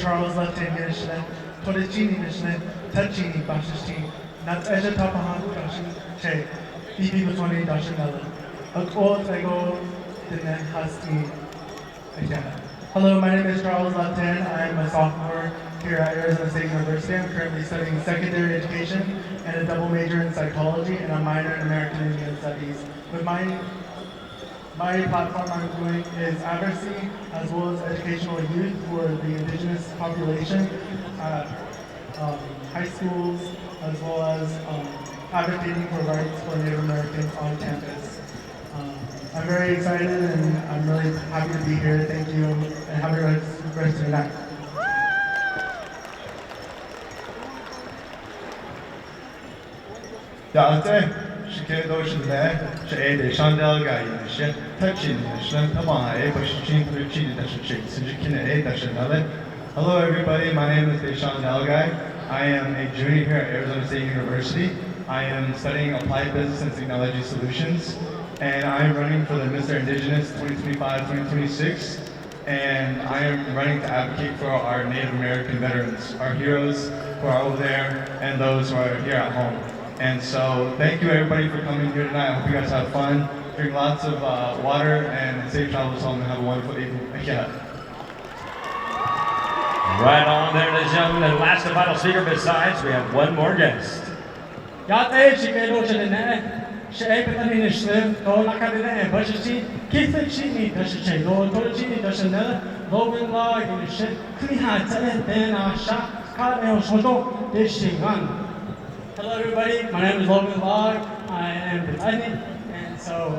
Charles Latin Nishlan, Torchini Nishlan, Tachini Bashashin, Nat Eja Tapahan Che, Bibi Butoni Dashanella, Akol Tego Dinan Hasti. Hello, my name is Charles Latin. I'm a sophomore here at Arizona State University. I'm currently studying secondary education and a double major in psychology and a minor in American Indian Studies. With my platform I'm doing is advocacy as well as educational youth for the Indigenous population. high schools, as well as advocating for rights for Native Americans on campus. I'm very excited and I'm really happy to be here. Thank you and have a great rest of your night. Dante, she can't go to the she ate a chandel guy, she touching, she come on, I was cheating to cheat that she chicks, and she can't eat that she another. Hello, everybody. My name is Deshaun Delguy. I am a junior here at Arizona State University. I am studying Applied Business and Technology Solutions, and I am running for the Mr. Indigenous 2025-2026. And I am running to advocate for our Native American veterans, our heroes who are over there, and those who are here at home. And so, thank you everybody for coming here tonight. I hope you guys have fun, drink lots of water, and safe travels home, and have a wonderful evening. Yeah. Right on there, ladies and gentlemen. And last and final speaker besides, we have one more guest. Hello everybody, my name is Logan Log. I am the ethnic, and so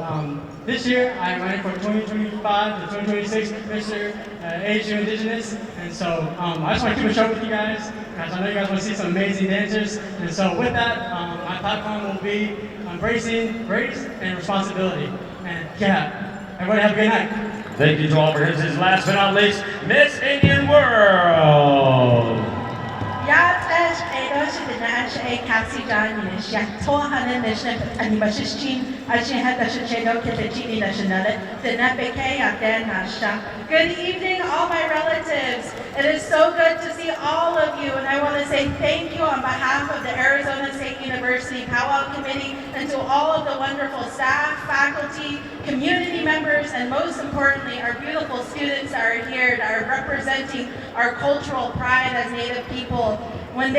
this year I am running for 2025 to 2026 Mr. ASU Indigenous, and so I just want to keep a show with you guys, because I know you guys want to see some amazing dancers, and so with that, my platform will be embracing race and responsibility, and yeah, everybody have a good night. Thank you to all for his last but not least, Miss Indian World. Yatesh Edosh Dinash A Cassie Danish, Yaktohan Nation, and Bashichin, Ashihat Ashachedo Kitachini National, the Napeke Yaden Nasha. Good evening, all my relatives. It is so good to see all of you, and I want to say thank you on behalf of the Arizona State University Pow Wow Committee and to all of the wonderful staff, faculty, community members, and most importantly, our beautiful students that are here that are representing our cultural pride as Native people. When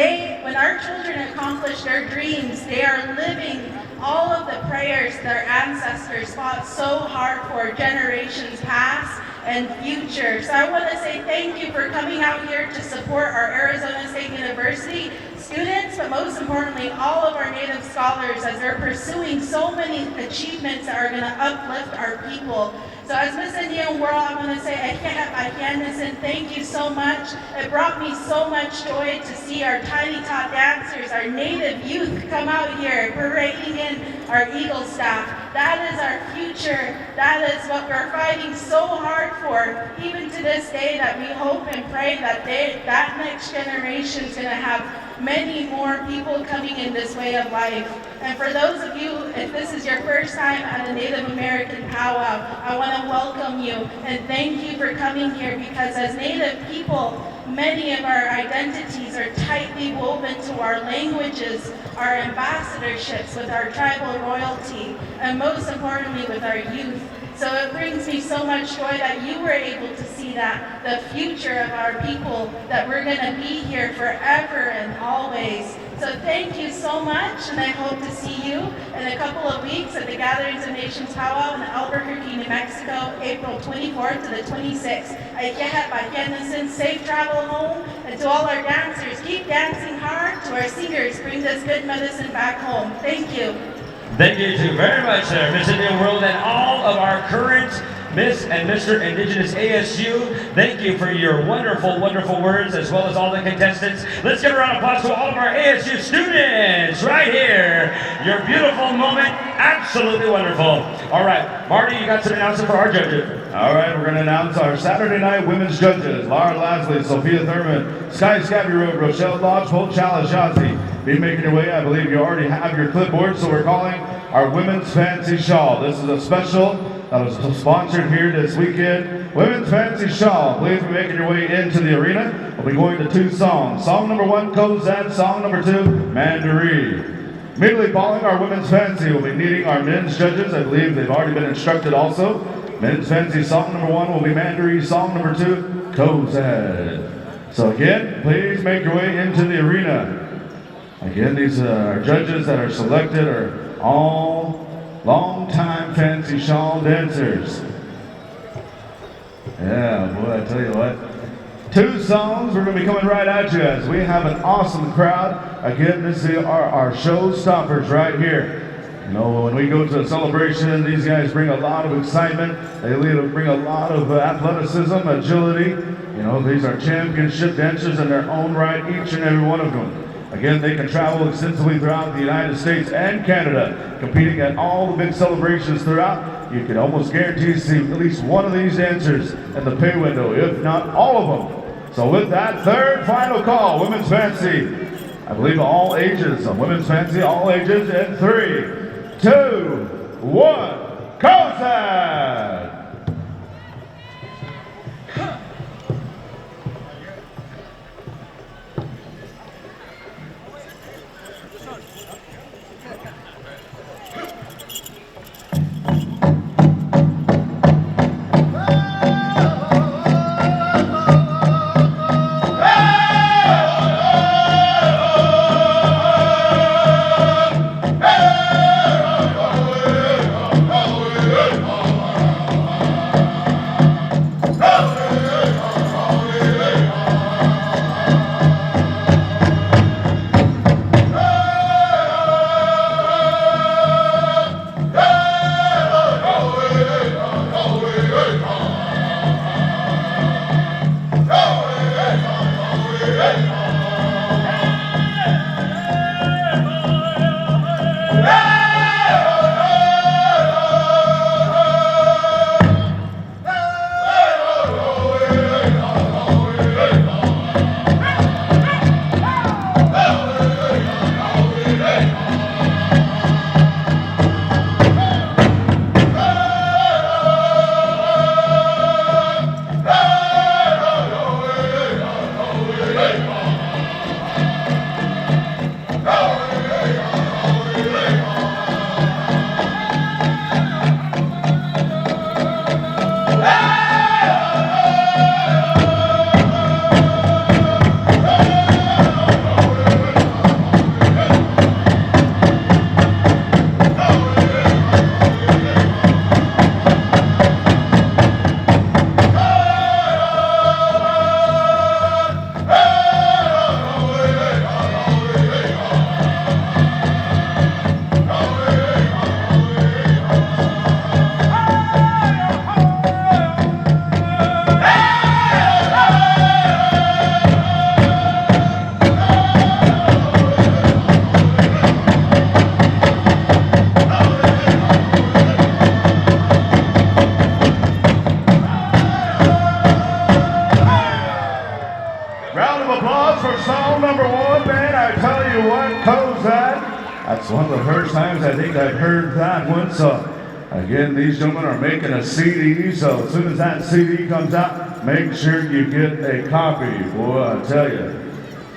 our children accomplish their dreams, they are living all of the prayers their ancestors fought so hard for generations past and future. So I want to say thank you for coming out here to support our Arizona State University students, but most importantly, all of our Native scholars as they're pursuing so many achievements that are going to uplift our people. So as Miss Indian World, I want to say, thank you so much. It brought me so much joy to see our Tiny Tot dancers, our Native youth come out here parading in our Eagle staff. That is our future. That is what we're fighting so hard for, even to this day, that we hope and pray that that next generation is going to have many more people coming in this way of life. And for those of you, if this is your first time at a Native American Pow Wow, I want to welcome you and thank you for coming here, because as Native people, many of our identities are tightly woven to our languages, our ambassadorships with our tribal royalty, and most importantly with our youth. So it brings me so much joy that you were able to see that, the future of our people, that we're going to be here forever and always. So thank you so much, and I hope to see you in a couple of weeks at the Gatherings of Nations Pow Wow in Albuquerque, New Mexico, April 24th to the 26th. Safe travel home, and to all our dancers, keep dancing hard. To our singers, bring this good medicine back home. Thank you. Thank you too very much there, Miss Indian World, and all of our current Miss and Mr. Indigenous ASU. Thank you for your wonderful, wonderful words, as well as all the contestants. Let's give a round of applause to all of our ASU students right here. Your beautiful moment, absolutely wonderful. All right, Marty, you got some announcement for our judges. All right, we're going to announce our Saturday night women's judges. Laura Lasley, Sophia Thurman, Sky Scabby Road, Rochelle Lodgepole, Chalice Yazzie. Be making your way. I believe you already have your clipboard, so we're calling our Women's Fancy Shawl. This is a special that was sponsored here this weekend. Women's Fancy Shawl. Please be making your way into the arena. We'll be going to 2 songs. Song number 1, Kozad. Song number 2, Mandaree. Immediately following our Women's Fancy, we'll be needing our men's judges. I believe they've already been instructed also. Men's Fancy song number 1 will be Mandaree. Song number 2, Kozad. So again, please make your way into the arena. Again, these are judges that are selected are all long-time Fancy Shawl dancers. Yeah, boy, I tell you what. 2 songs. We're going to be coming right at you as we have an awesome crowd. Again, this is our showstoppers right here. You know, when we go to a celebration, these guys bring a lot of excitement. They bring a lot of athleticism, agility. You know, these are championship dancers in their own right, each and every one of them. Again, they can travel extensively throughout the United States and Canada, competing at all the big celebrations throughout. You can almost guarantee to see at least one of these dancers in the pay window, if not all of them. So with that, third final call, Women's Fancy. I believe all ages, Women's Fancy, all ages, in 3, 2, 1, Kozad! That's one of the first times I think I've heard that one. So again, these gentlemen are making a CD. So as soon as that CD comes out, make sure you get a copy. Boy, I tell you,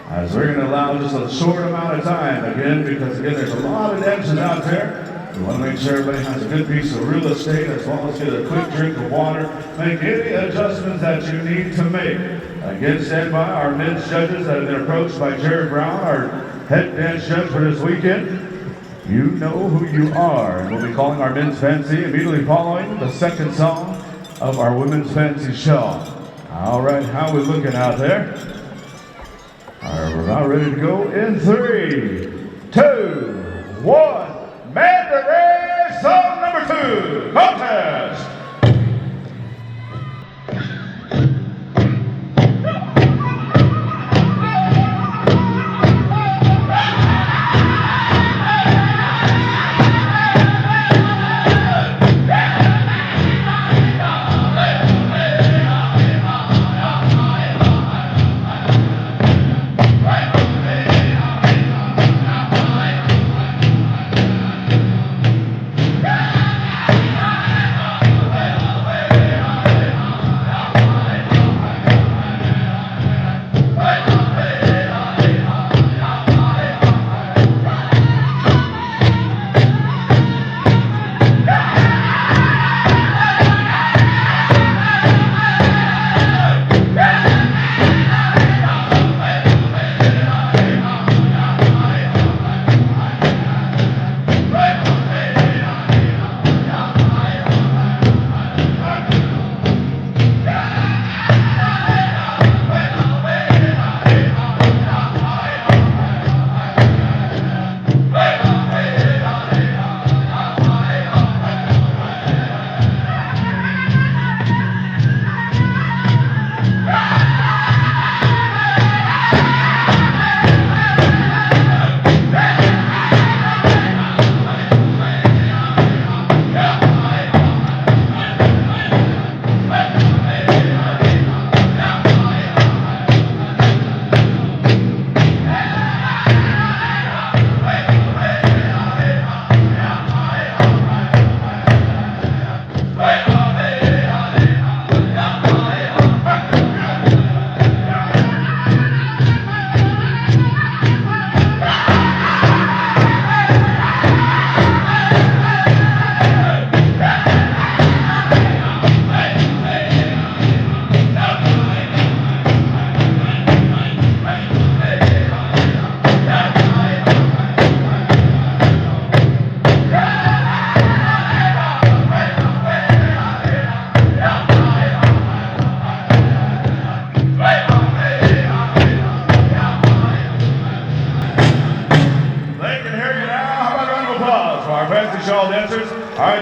as we're going to allow just a short amount of time again, because again, there's a lot of dancers out there. We want to make sure everybody has a good piece of real estate as well as get a quick drink of water. Make any adjustments that you need to make. Again, stand by our men's judges that have been approached by Jared Brown, our head dance judge for this weekend. You know who you are. And we'll be calling our men's fancy immediately following the second song of our women's fancy show. All right, how are we looking out there? All right, we're about ready to go in 3, 2, 1. Mandalay song number 2, contest.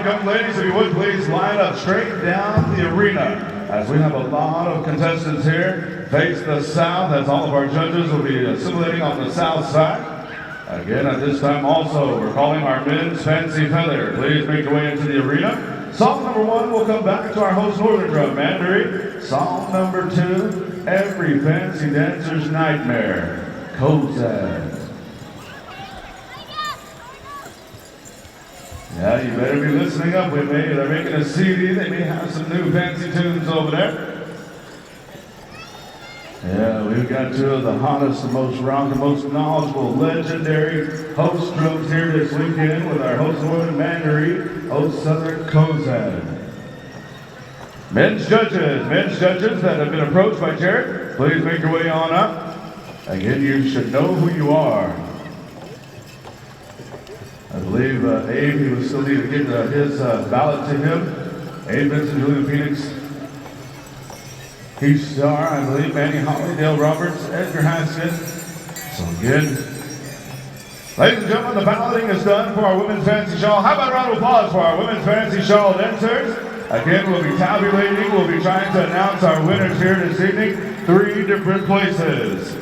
right, young ladies, if you would please line up straight down the arena, as we have a lot of contestants here. Face the south, as all of our judges will be assimilating on the south side. Again, at this time also, we're calling our men's fancy feather. Please make your way into the arena. Song number 1 will come back to our host Northern Drum, Mandarin. Song number 2, Every Fancy Dancer's Nightmare, Kozad. Yeah, you better be listening up with me. They're making a CD. They may have some new fancy tunes over there. Yeah, we've got 2 of the hottest, the most rock, the most knowledgeable, legendary host drums here this weekend with our host Northern Mandarin, host Southern Kozad. Men's judges that have been approached by Jared, please make your way on up. Again, you should know who you are. I believe Abe, he was still need to get his ballot to him. Abe Benson, Julian Phoenix, Keith Starr, I believe, Manny Holly, Dale Roberts, Edgar Haskett. So good. Ladies and gentlemen, the balloting is done for our Women's Fancy Shawl. How about a round of applause for our Women's Fancy Shawl dancers? Again, we'll be tabulating. We'll be trying to announce our winners here this evening. 3 different places.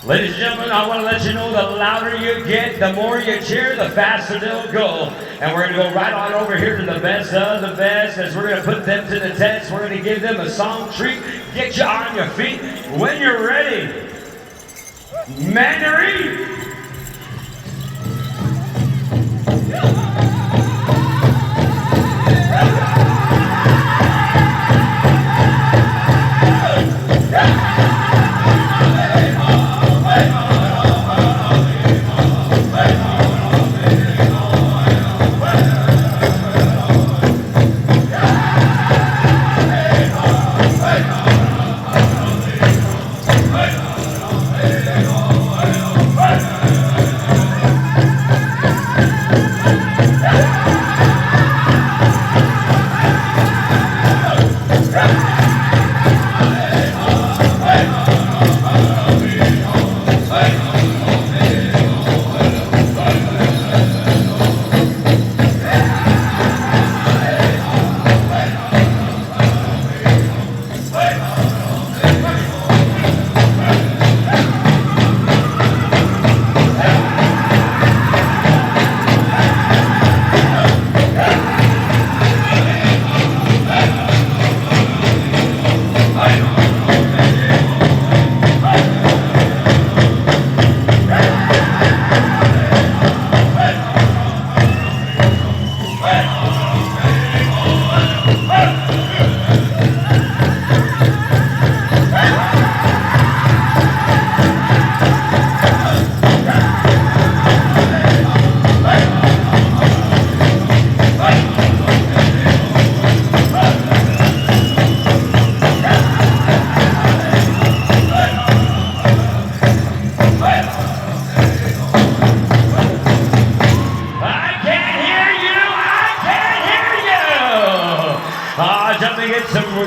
Ladies and gentlemen, I want to let you know the louder you get, the more you cheer, the faster they'll go. And we're going to go right on over here to the best of the best as we're going to put them to the test. We're going to give them a song treat, get you on your feet. When you're ready, Mandarin.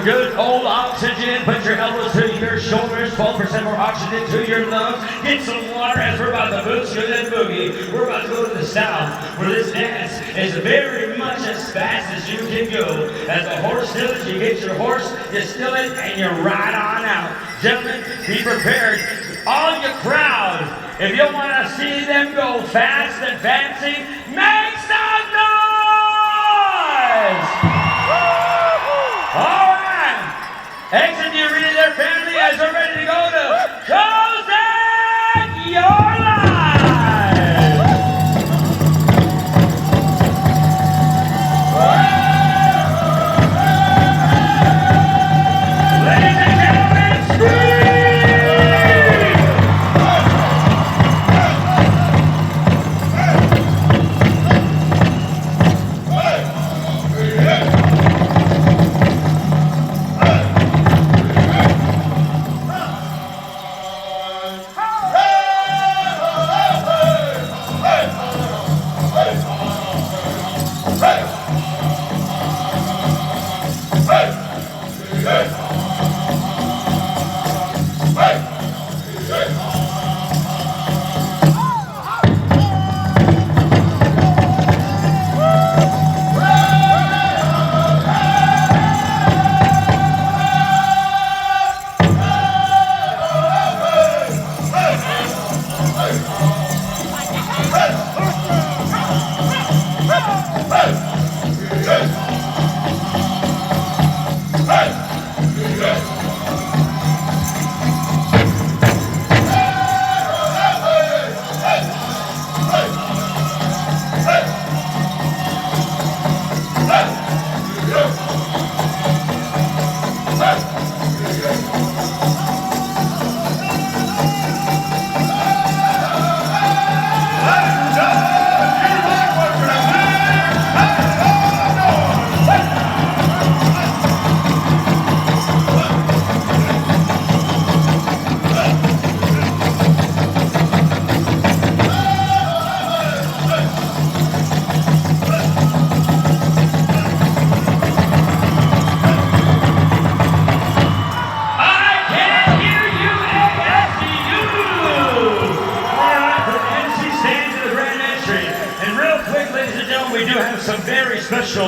Good old oxygen. Put your elbows to your shoulders. 12% more oxygen to your lungs. Get some water as we're about to boost you and boogie. We're about to go to the south where this dance is very much as fast as you can go. As the horse stills, you get your horse, you still it, and you ride on out. Gentlemen, be prepared. All you crowd, if you want to see them go fast and fancy, make some noise! All right. Exit the arena there, family, as we're ready to go to Kozad Your Life! Ladies and gentlemen, scream!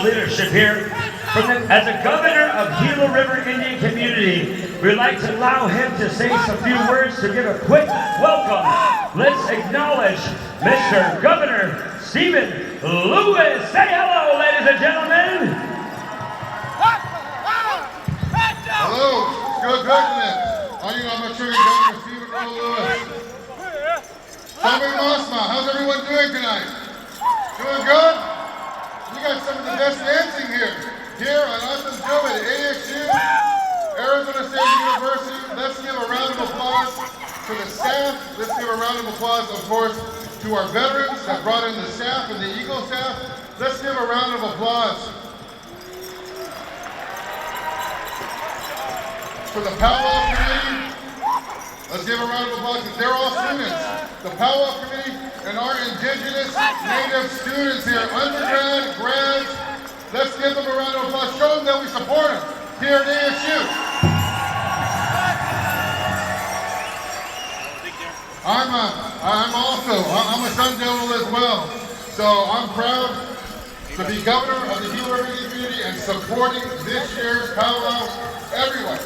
Leadership here. As a governor of Gila River Indian community, we'd like to allow him to say some few words to give a quick welcome. Let's acknowledge Mr. Governor Stephen Lewis. Say hello, ladies and gentlemen. Hello, good government. I'm a true Governor Stephen Lewis. How's everyone doing tonight? Doing good? We got some of the best dancing here. Here on Awesome Job at ASU, Arizona State University. Let's give a round of applause to the staff. Let's give a round of applause, of course, to our veterans that brought in the staff and the Eagle staff. Let's give a round of applause for the Pow Wow committee. Let's give a round of applause because they're all students. The Pow Wow committee and our Indigenous Native students here, undergrad, grads. Let's give them a round of applause. Show them that we support them here at ASU. I'm a Sun Devil as well. So I'm proud to be governor of the Gila River Indian community and supporting this year's Pow Wow. Everyone,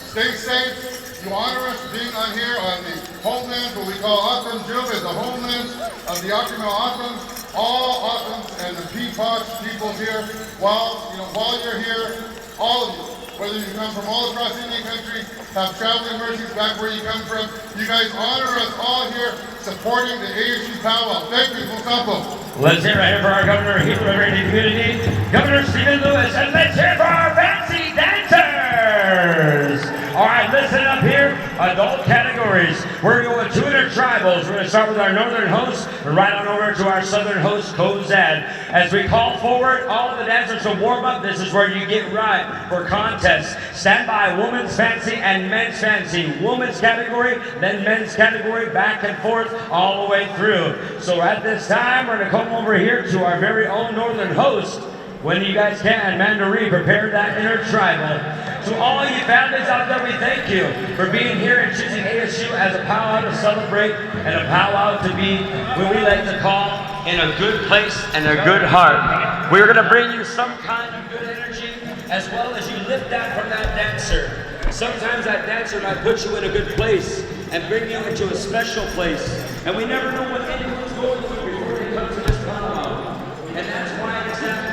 stay safe. You honor us being on here on the homeland, what we call Atum Jub, is the homeland of the Atum Atum, all Atums and the Peapox peoples here. While you're here, all of you, whether you come from all across Indian country, have traveling mercies back where you come from, you guys honor us all here supporting the ASU Pow Wow. Thank you, Musampo. Let's hear it here for our governor of Gila River Indian community, Governor Stephen Lewis, and let's hear it for our fancy dancers. All right, listen up here. Adult categories. We're going to Intertribals. We're going to start with our northern host and right on over to our southern host, Kozad. As we call forward all of the dancers to warm up, this is where you get right for contests. Stand by, women's fancy and men's fancy. Women's category, then men's category, back and forth all the way through. So at this time, we're going to come over here to our very own northern host. When you guys can, Mandarin, prepare that Intertribal. To all you families out there, we thank you for being here and choosing ASU as a powwow to celebrate and a powwow to be what we like to call in a good place and a good heart. We're going to bring you some kind of good energy as well as you lift that from that dancer. Sometimes that dancer might put you in a good place and bring you into a special place. And we never know what anyone's going through before they come to this powwow. And that's why it's happening.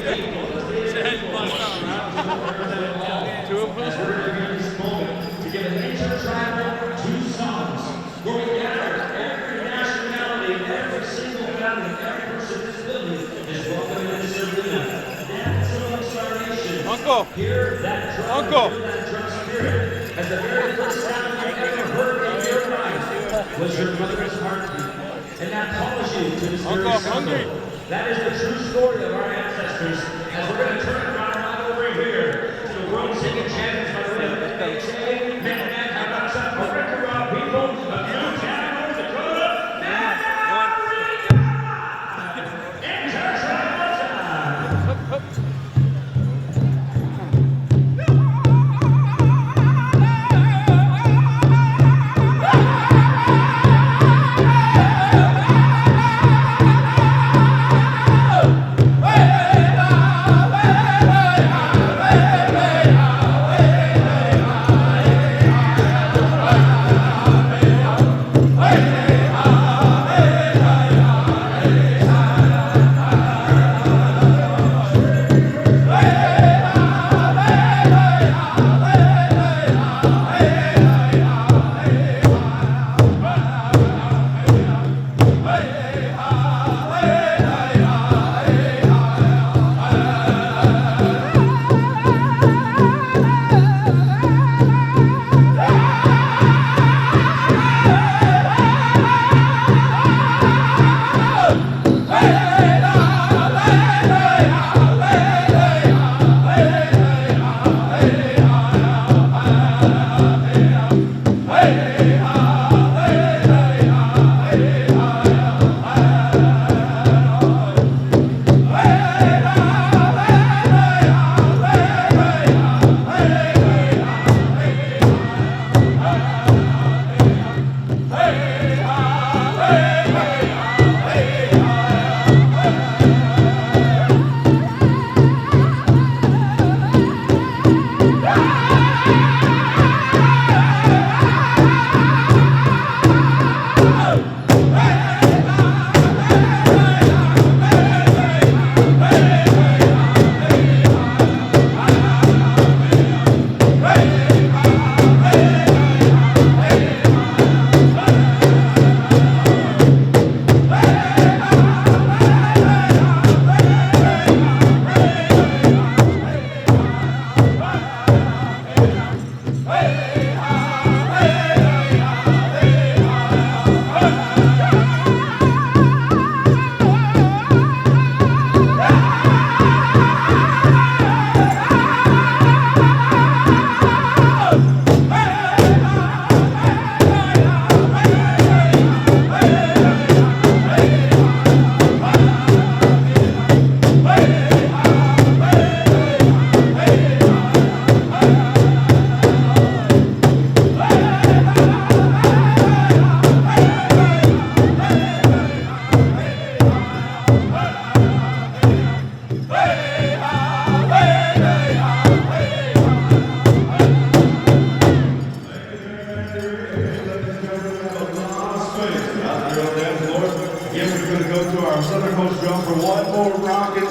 As we're going to be in this moment to give an Intertribal 2 songs where we gather every nationality, every single family, every person in this building is welcome in this arena. Dance amongst our nation. Uncle! Hear that drum, Uncle! Hear that drum spirit. As the very first sound you ever heard in your life was your mother's heartbeat. And that calls you to this very sound. That is the true story of our ancestors. As we're going to turn it right over here to the world singing champions by the way of HA, Man, Habasa, Orekara, people of Newtown, North Dakota, Intertribal time.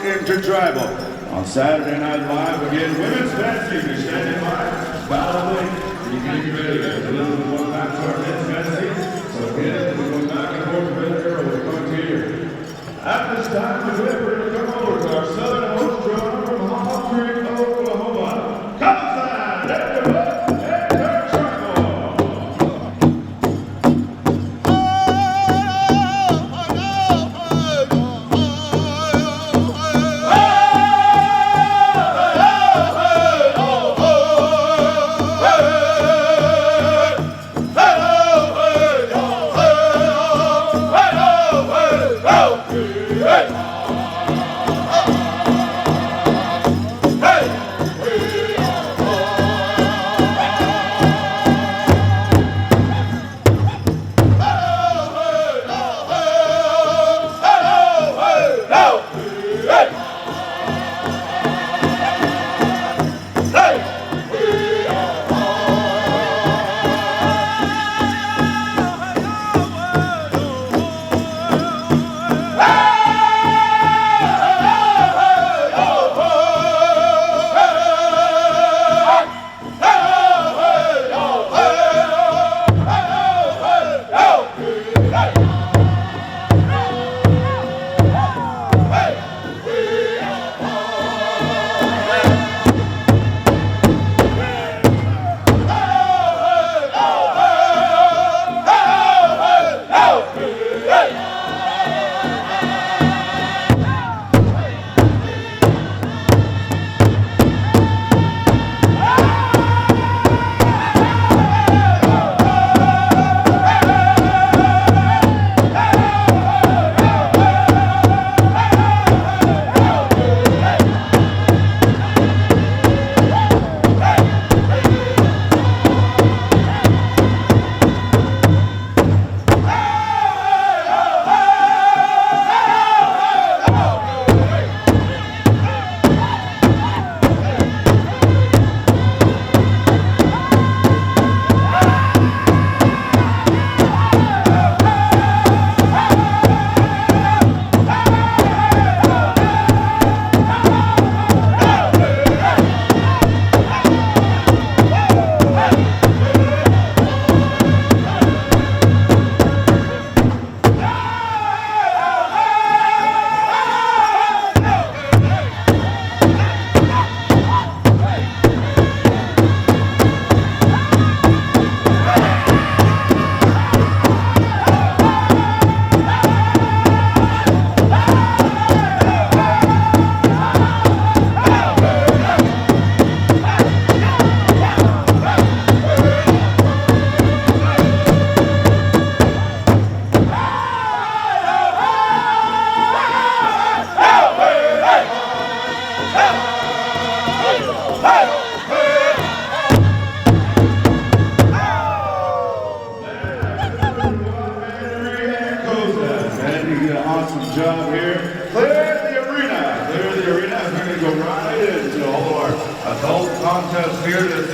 Intertribal. On Saturday Night Live, again, women's fancy. You're standing by. Following. You can get ready. There's a little bit more back to our men's fancy. So again, we're going back and forth with the arrow. We're going to hear. At this time, we're going to come over to our southernmost drummer from Hall Creek, Oklahoma. Come inside, everyone. Oh!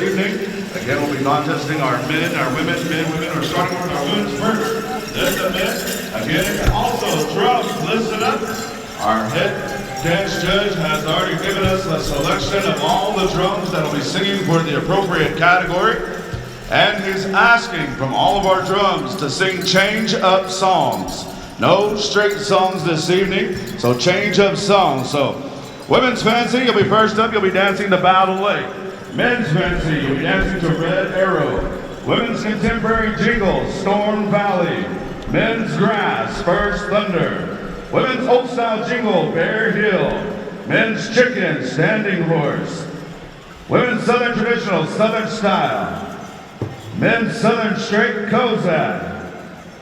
evening. Again, we'll be contesting our men, our women, women. We're starting with our women's first. Then the men. Again, also drums, listen up. Our head dance judge has already given us a selection of all the drums that will be singing for the appropriate category. And he's asking from all of our drums to sing change up songs. No straight songs this evening, so change up songs. So, women's fancy, you'll be first up, you'll be dancing to Battle Lake. Men's fancy, you'll be dancing to Red Arrow. Women's contemporary jingle, Storm Valley. Men's grass, First Thunder. Women's old style jingle, Bear Hill. Men's chicken, Standing Horse. Women's southern traditional, Southern Style. Men's southern straight, Kozak.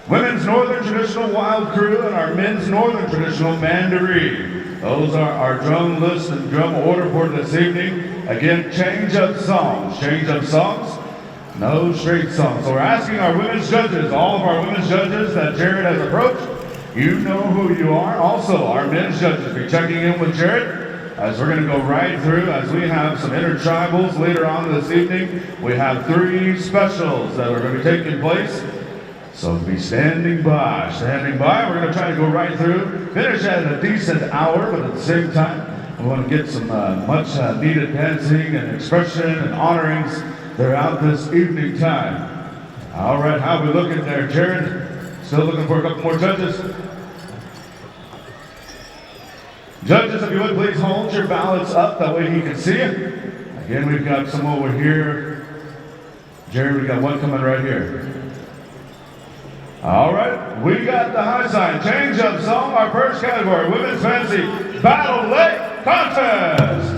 Women's northern traditional, Wild Crew, and our men's northern traditional, Mandaree. Those are our drum list and drum order for this evening. Again, change up songs. Change up songs. No straight songs. So we're asking our women's judges, all of our women's judges that Jared has approached, you know who you are. Also, our men's judges be checking in with Jared as we're going to go right through as we have some intertribals later on this evening. We have 3 specials that are going to be taking place. So be standing by, standing by. We're going to try to go right through, finish at a decent hour, but at the same time, we want to get some much needed dancing and expression and honorings throughout this evening time. All right, how are we looking there, Jared? Still looking for a couple more judges? Judges, if you would please hold your ballots up, that way he can see it. Again, we've got some over here. Jared, we got one coming right here. All right, we got the high sign. Change up song, our first category, Women's Fancy Battle Lake Contest.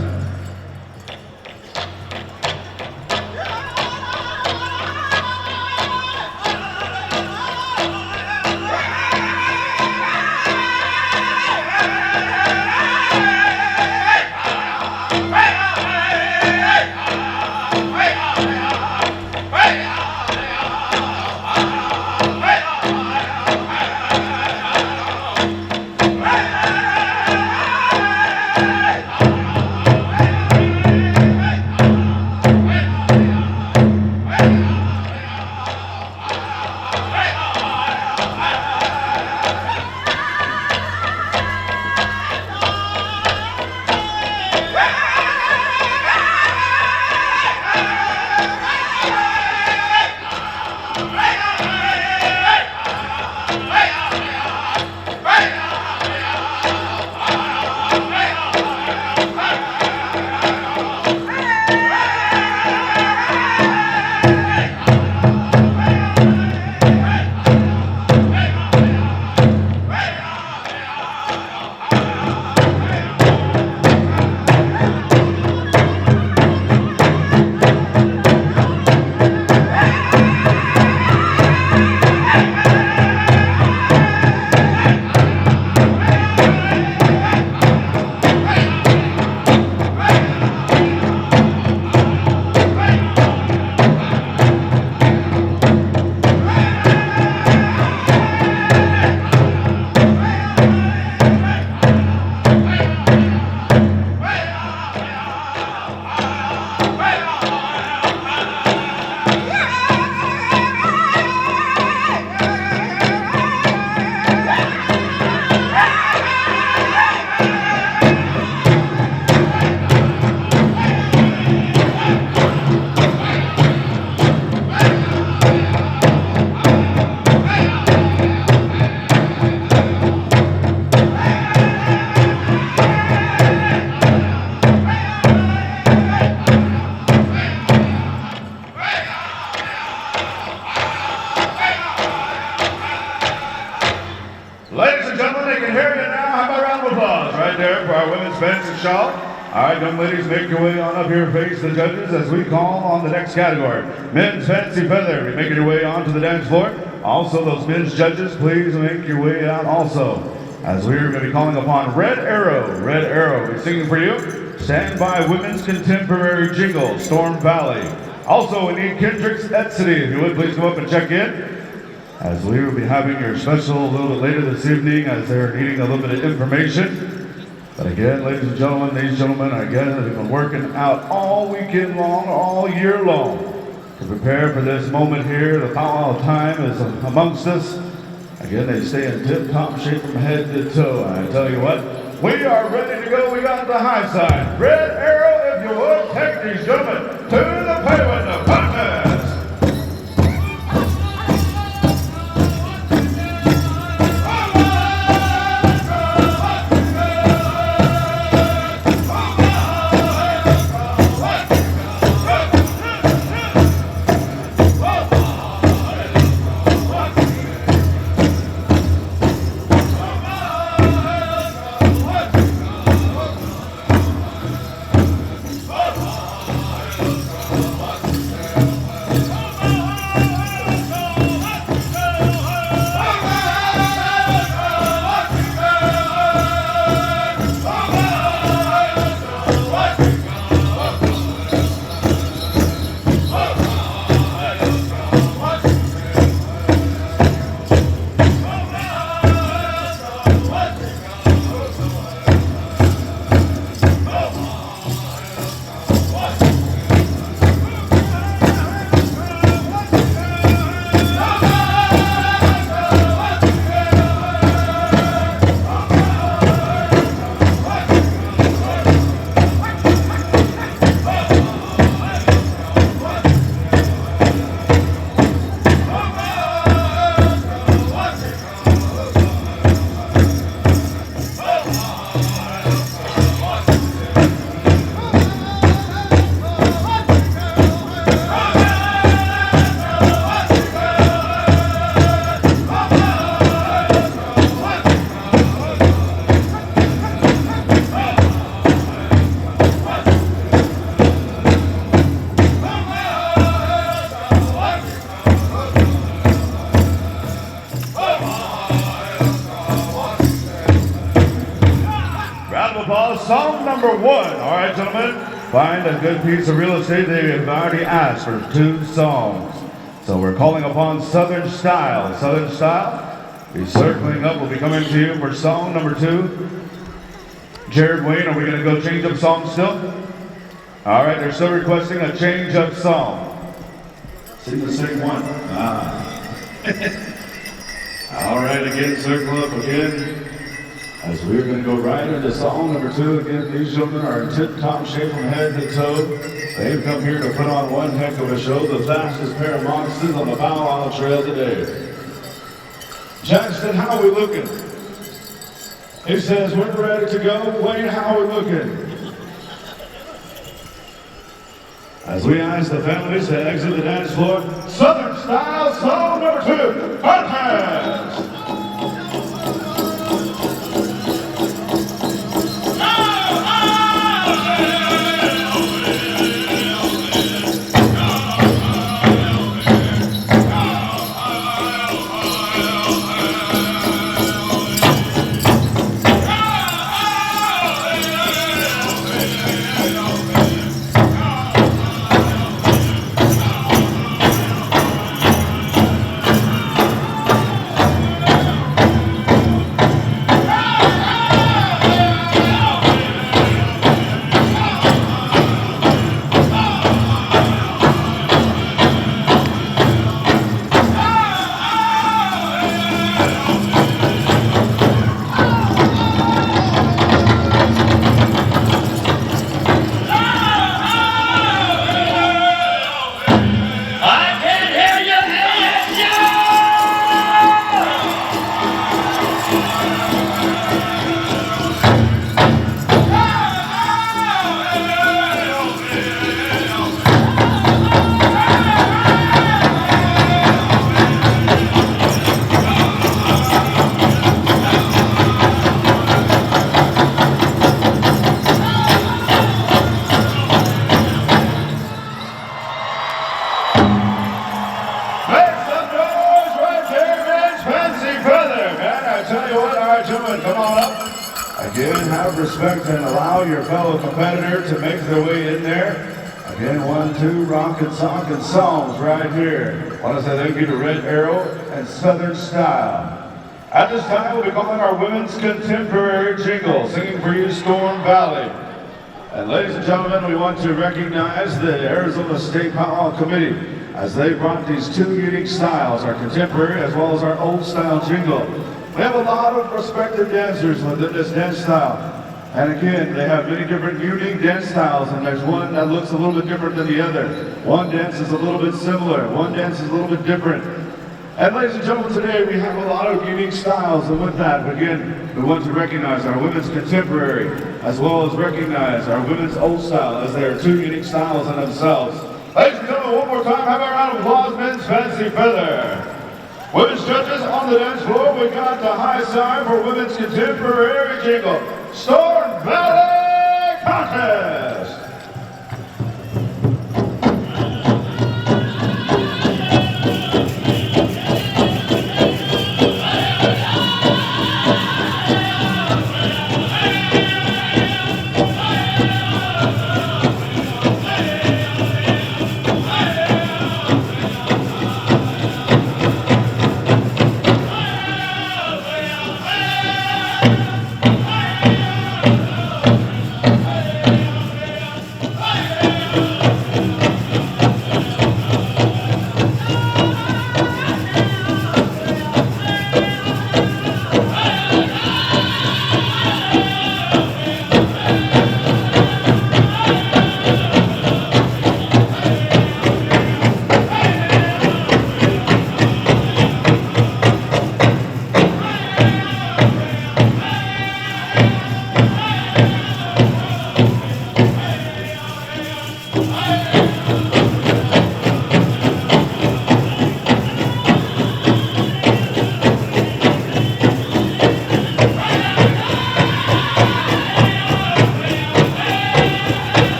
All right, young ladies, make your way on up here, face the judges as we call on the next category. Men's Fancy Feather, be making your way onto the dance floor. Also, those men's judges, please make your way out also. As we're going to be calling upon Red Arrow. Red Arrow, we're singing for you. Stand by Women's Contemporary Jingle, Storm Valley. Also, we need Kendrick's Etsy. If you would, please come up and check in. As we will be having your special a little bit later this evening as they're needing a little bit of information. But again, ladies and gentlemen, again, they've been working out all weekend long, all year long to prepare for this moment here. The powwow time is amongst us. Again, they stay in tip-top shape from head to toe. And I tell you what, we are ready to go. We got the high side. Red Arrow, if you would, take these gentlemen to the pavement of contest. Song number one. All right, gentlemen, find a good piece of real estate. They have already asked for 2 songs. So we're calling upon Southern Style. Southern Style, be circling up. We'll be coming to you for song number 2. Jared Wayne, are we going to go change up song still? All right, they're still requesting a change up song. Sing the same one. All right, again, circle up again. As we're going to go right into song number 2. Again, these gentlemen are in tip-top shape from head to toe. They've come here to put on one heck of a show, the fastest pair of moccasins on the Pow Wow Trail today. Jackson, how are we looking? He says, we're ready to go. Wayne, how are we looking? As we ask the families to exit the dance floor, Southern Style, song number 2, Contest! Respect and allow your fellow competitor to make their way in there. Again, 1, 2, rockin' sockin' songs right here. I want to say thank you to Red Arrow and Southern Style. At this time, we'll be calling our women's contemporary jingle, singing for you Storm Valley. And ladies and gentlemen, we want to recognize the Arizona State Pow Wow Committee as they brought these two unique styles, our contemporary as well as our old style jingle. We have a lot of respected dancers within this dance style. And again, they have many different unique dance styles, and there's one that looks a little bit different than the other. One dance is a little bit similar, one dance is a little bit different. And ladies and gentlemen, today we have a lot of unique styles, and with that, again, we want to recognize our women's contemporary, as well as recognize our women's old style, as they are two unique styles in themselves. Ladies and gentlemen, one more time, have a round of applause, men's Fancy Feather. Women's judges on the dance floor, we got the high sign for women's contemporary jingle, Storm Valley Contest.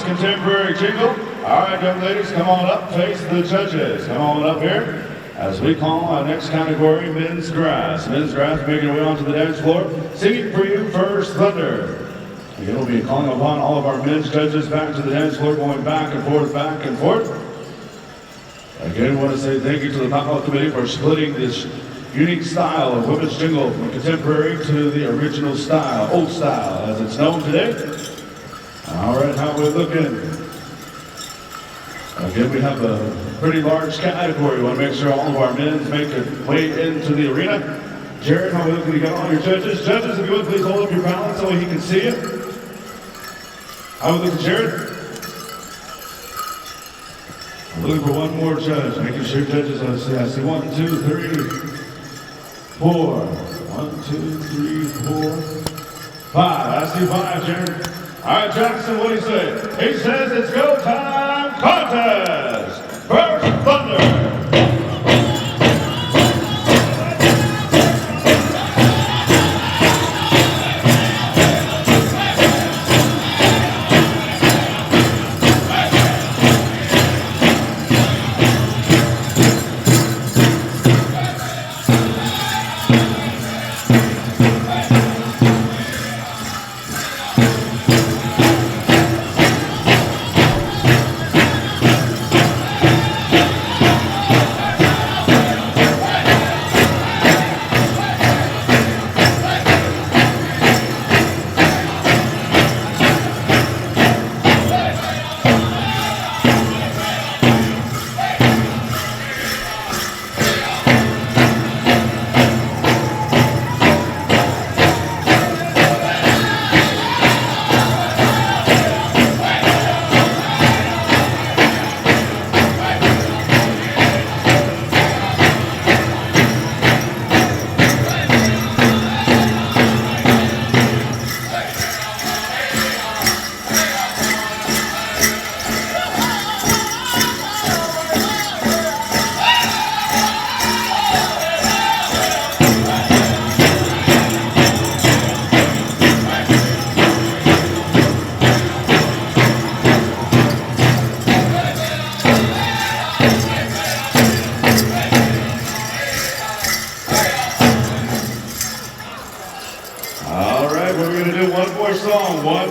Contemporary jingle. All right, young ladies, come on up, face the judges. Come on up here as we call our next category, Men's Grass. Men's Grass making their way onto the dance floor, singing for you First Thunder. Again, we'll be calling upon all of our men's judges back to the dance floor, going back and forth, back and forth. Again, I want to say thank you to the Pow Wow Committee for splitting this unique style of women's jingle from contemporary to the original style, old style, as it's known today. All right, how we're looking. Again, we have a pretty large category. We want to make sure all of our men make their way into the arena. Jared, how we looking? You got all your judges? Judges, if you would, please hold up your balance so he can see you. How we looking, Jared? I'm looking for one more judge. Making sure judges, I see 1, 2, 3, 4. 1, 2, 3, 4, 5. I see 5, Jared. All right, Jackson, what do you say? He says it's go time contest. First Thunder.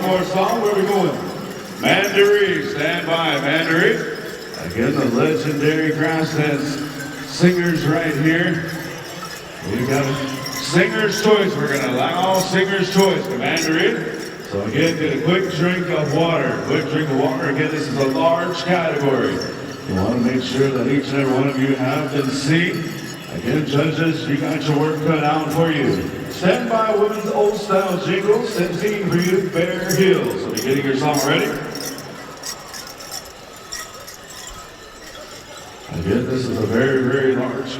more song. Where are we going? Mandaree, stand by, Mandaree. Again, the legendary grass dance singers right here. We've got singer's choice. We're going to allow singer's choice. Mandaree. So again, get a quick drink of water. Quick drink of water. Again, this is a large category. You want to make sure that each and every one of you have been seen. Again, judges, you got your work cut out for you. Stand by, women's old style jingles. 17 for you, Bear Hills. So be getting your song ready. Again, this is a very, very large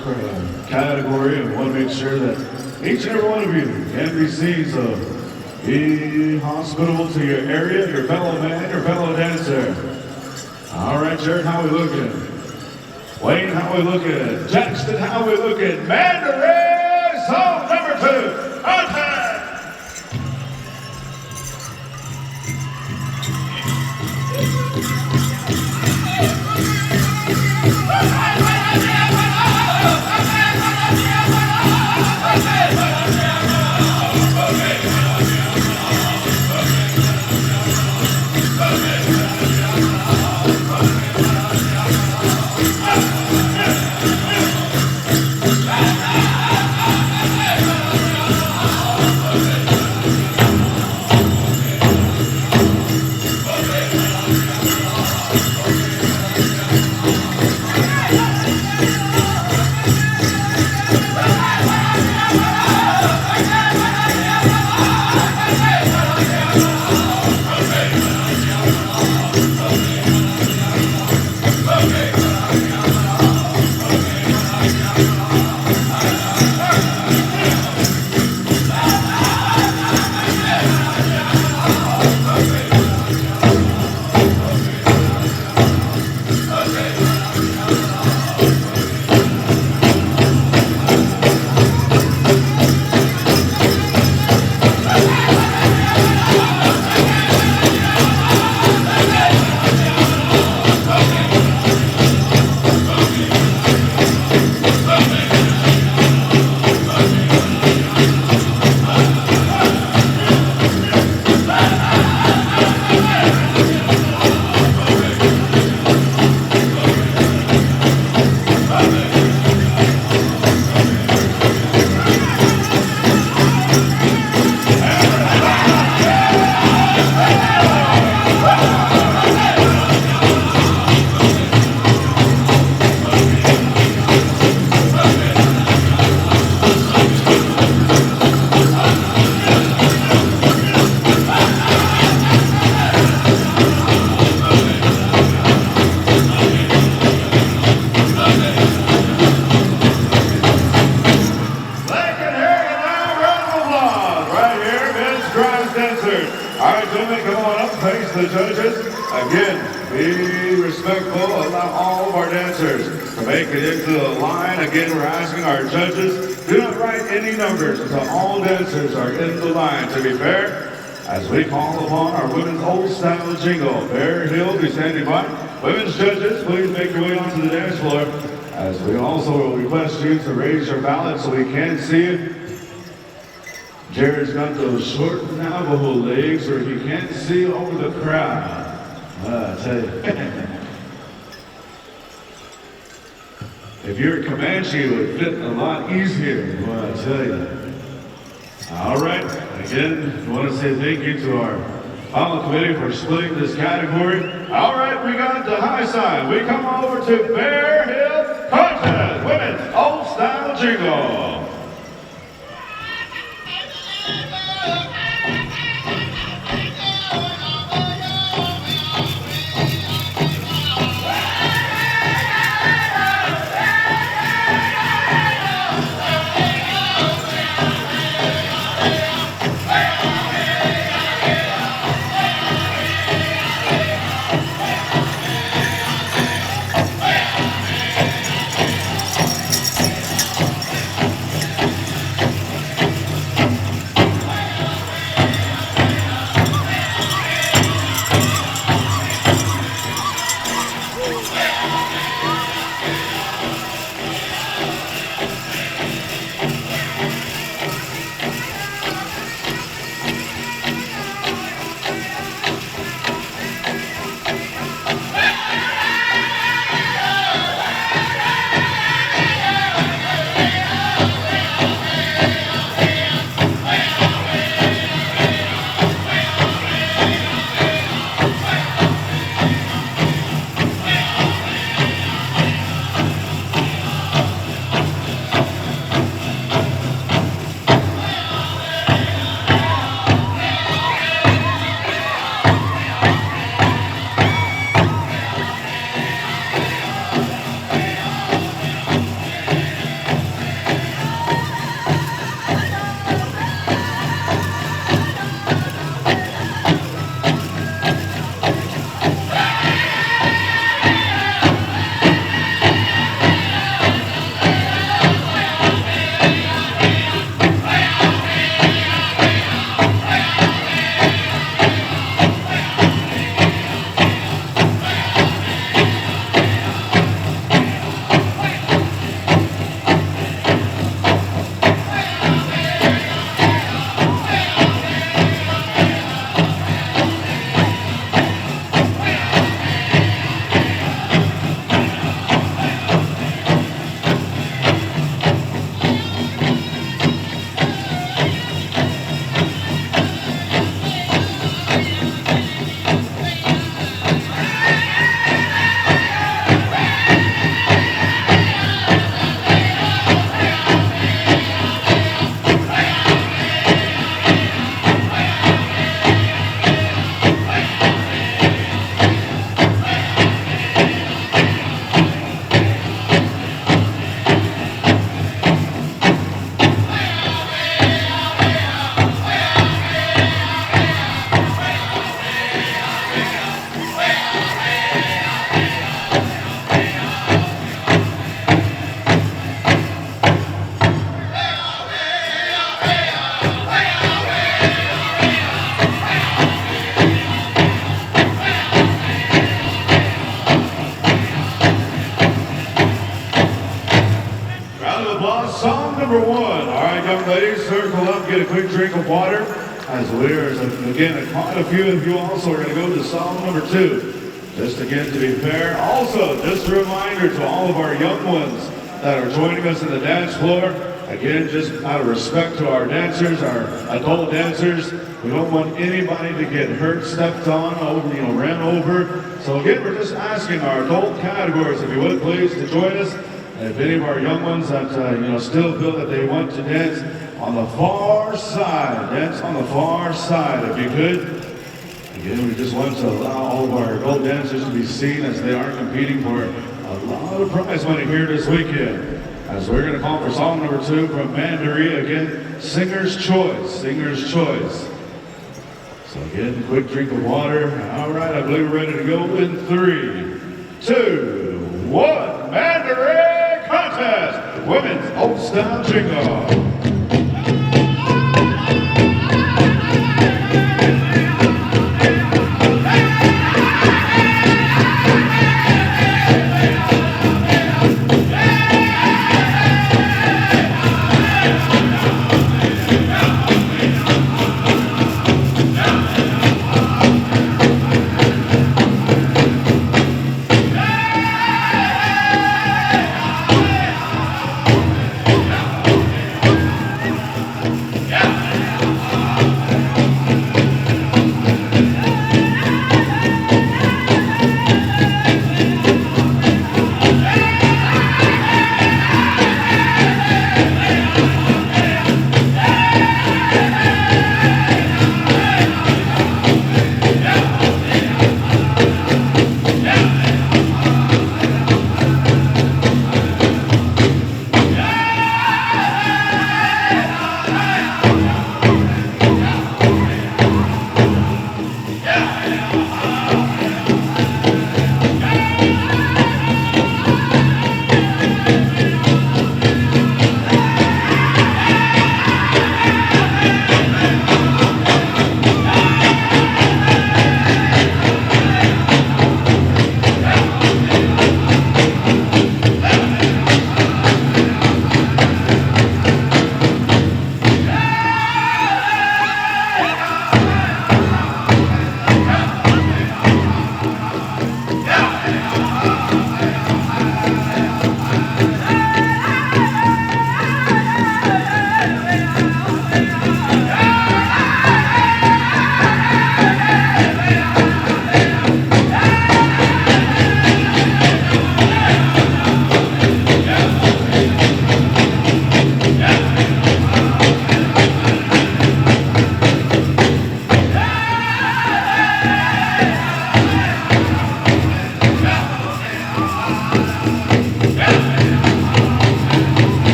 category, and we want to make sure that each and every one of you can be seen. So be hospitable to your area, your fellow man, your fellow dancer. All right, Jared, how we looking? Wayne, how we looking? Jackson, how we looking? Mandaree, song number 2. Okay. The judges, again, be respectful, allow all of our dancers to make it into the line. Again, we're asking our judges, do not write any numbers until all dancers are in the line. To be fair, as we call upon our women's old style jingle, Bear Hill, be standing by. Women's judges, please make your way onto the dance floor, as we also will request you to raise your ballot so we can see it. Jared's got those short Navajo legs where he can't see over the crowd. I tell you. If you're a Comanche, it would fit a lot easier, I tell you. All right, again, I want to say thank you to our final committee for splitting this category. All right, we got the high side. We come over to Bear Hill Contest, women's old style jingle. get a quick drink of water. As we're, again, quite a few of you also are going to go to song number 2. Just again, to be fair, also just a reminder to all of our young ones that are joining us in the dance floor. Again, just out of respect to our dancers, our adult dancers, we don't want anybody to get hurt, stepped on, ran over. So again, we're just asking our adult categories, if you would please, to join us. And if any of our young ones that still feel that they want to dance on the far side, dance on the far side, if you could. Again, we just want to allow all of our adult dancers to be seen as they are competing for a lot of prize money here this weekend. As we're going to call for song number 2 from Mandarin, again, Singer's Choice, Singer's Choice. So again, quick drink of water. All right, I believe we're ready to go in 3, 2, 1. Mandarin Contest, Women's Old Style Jingle.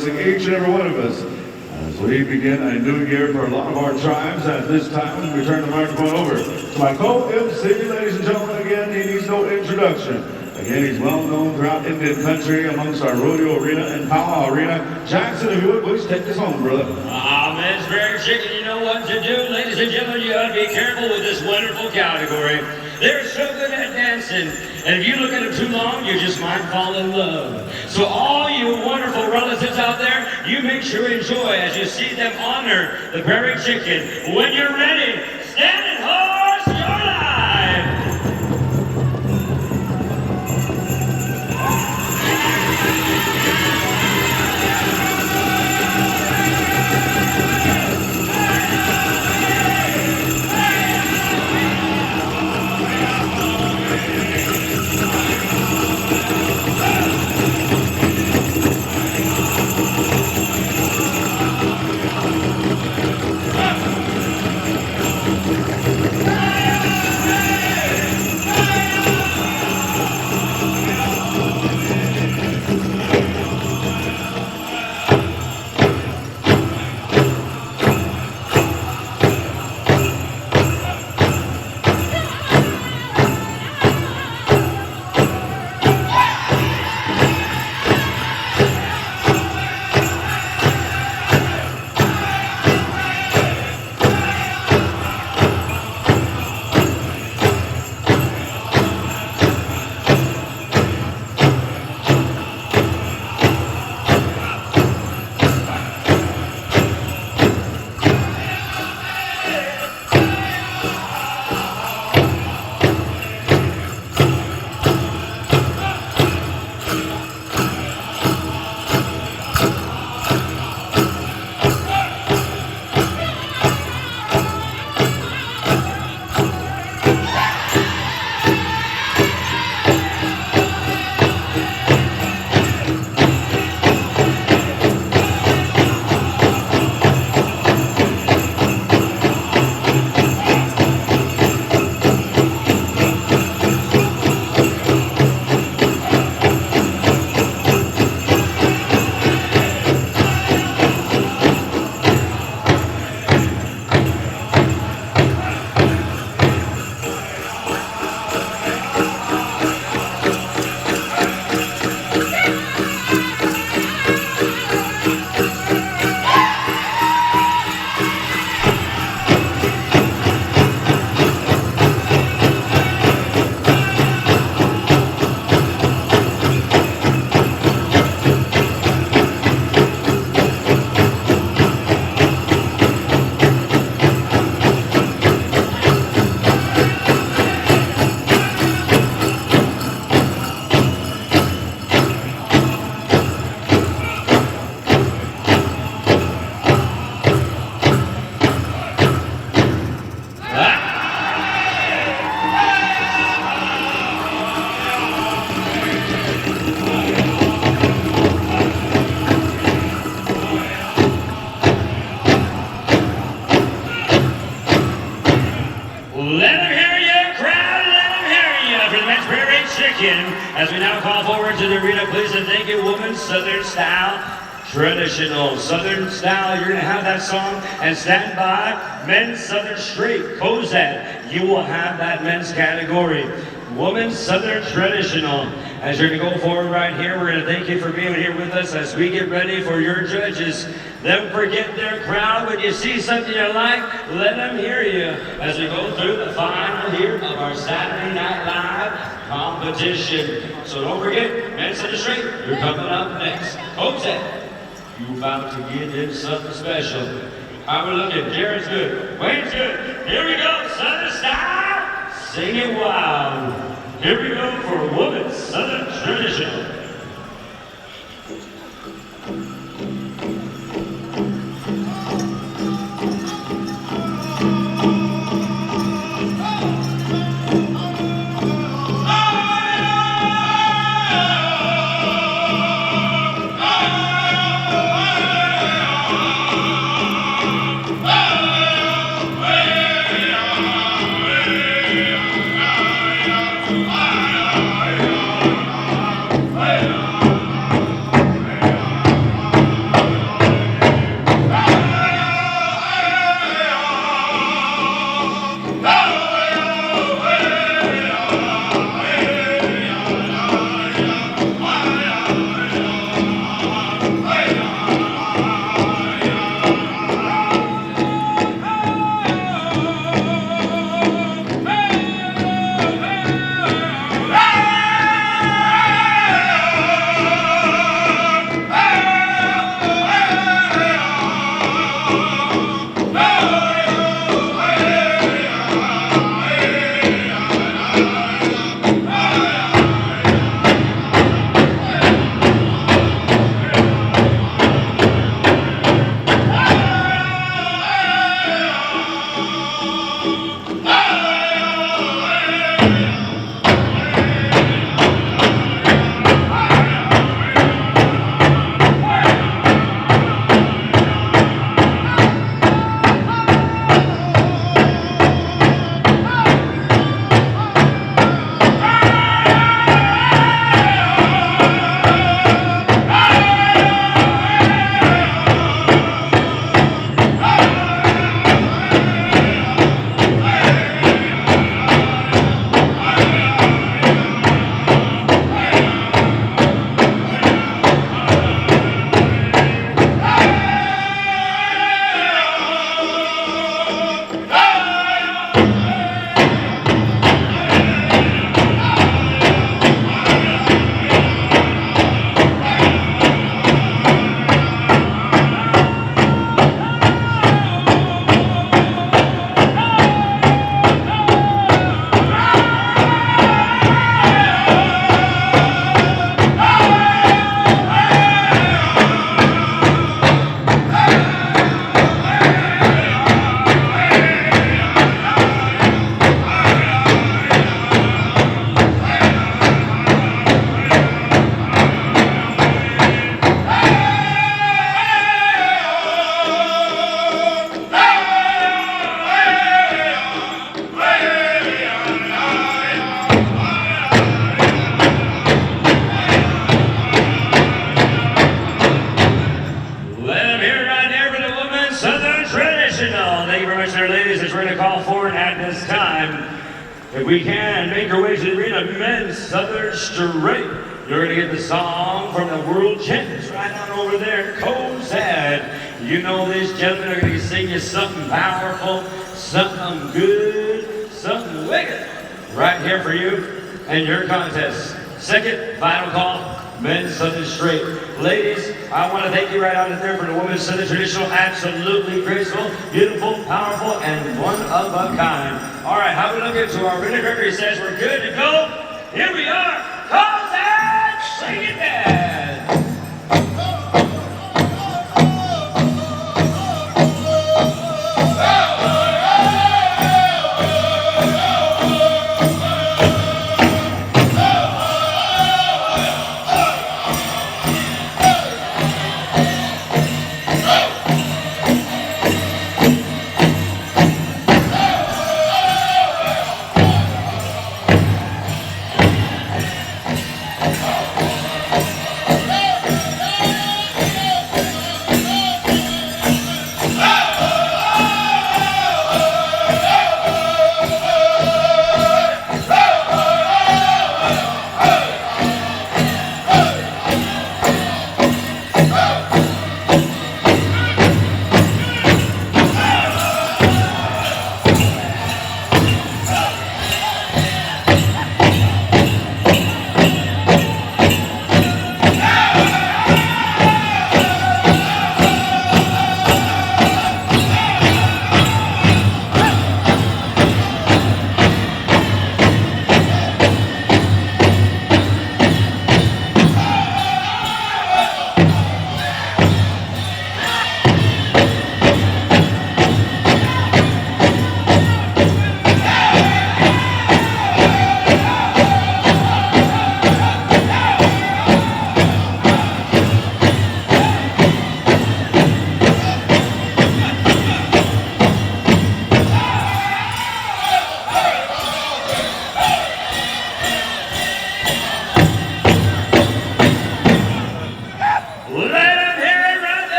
Each and every one of us. As we begin a new year for a lot of our tribes, at this time we turn the microphone over to my co-MC, ladies and gentlemen. Again, he needs no introduction. Again, he's well known throughout Indian country amongst our rodeo arena and powwow arena. Jackson, if you would, please take this home, brother. Men's Very Chicken, you know what to do. Ladies and gentlemen, you gotta be careful with this wonderful category. They're so good at dancing, and if you look at them too long, you just might fall in love. So all you wonderful relatives out there, you make sure to enjoy as you see them honor the Prairie Chicken. When you're ready, stand and horse your life! question. As we now call forward to the arena, please and thank you, woman, Southern style. Traditional Southern style, you're gonna have that song, and stand by. Men's Southern straight, Kozad, you will have that men's category. Women's Southern traditional. As you're gonna go forward right here, we're gonna thank you for being here with us as we get ready for your judges. Don't forget their crowd. When you see something you like, let them hear you. As we go through the final here of our Saturday Night Live competition. So don't forget, Men's Southern straight, you're coming up next. Kozad. You about to get in something special. How we looking? Jared's good. Wayne's good. Here we go, Southern style. Sing it wild. Here we go for women's Southern traditional. If we can, make our way to the arena, Men's Southern Straight. You're gonna get the song from the world champions right on over there, Kozad. You know these gentlemen are gonna sing you something powerful, something good, something wicked. Right here for you and your contest. Second, final call, Men's Southern Straight. Ladies, I want to thank you right out there for the Women's Southern Traditional. Absolutely graceful, beautiful, powerful, and one of a kind. All right, how we looking? So our winner Gregory says we're good to go. Here we are. Kozad, sing it back.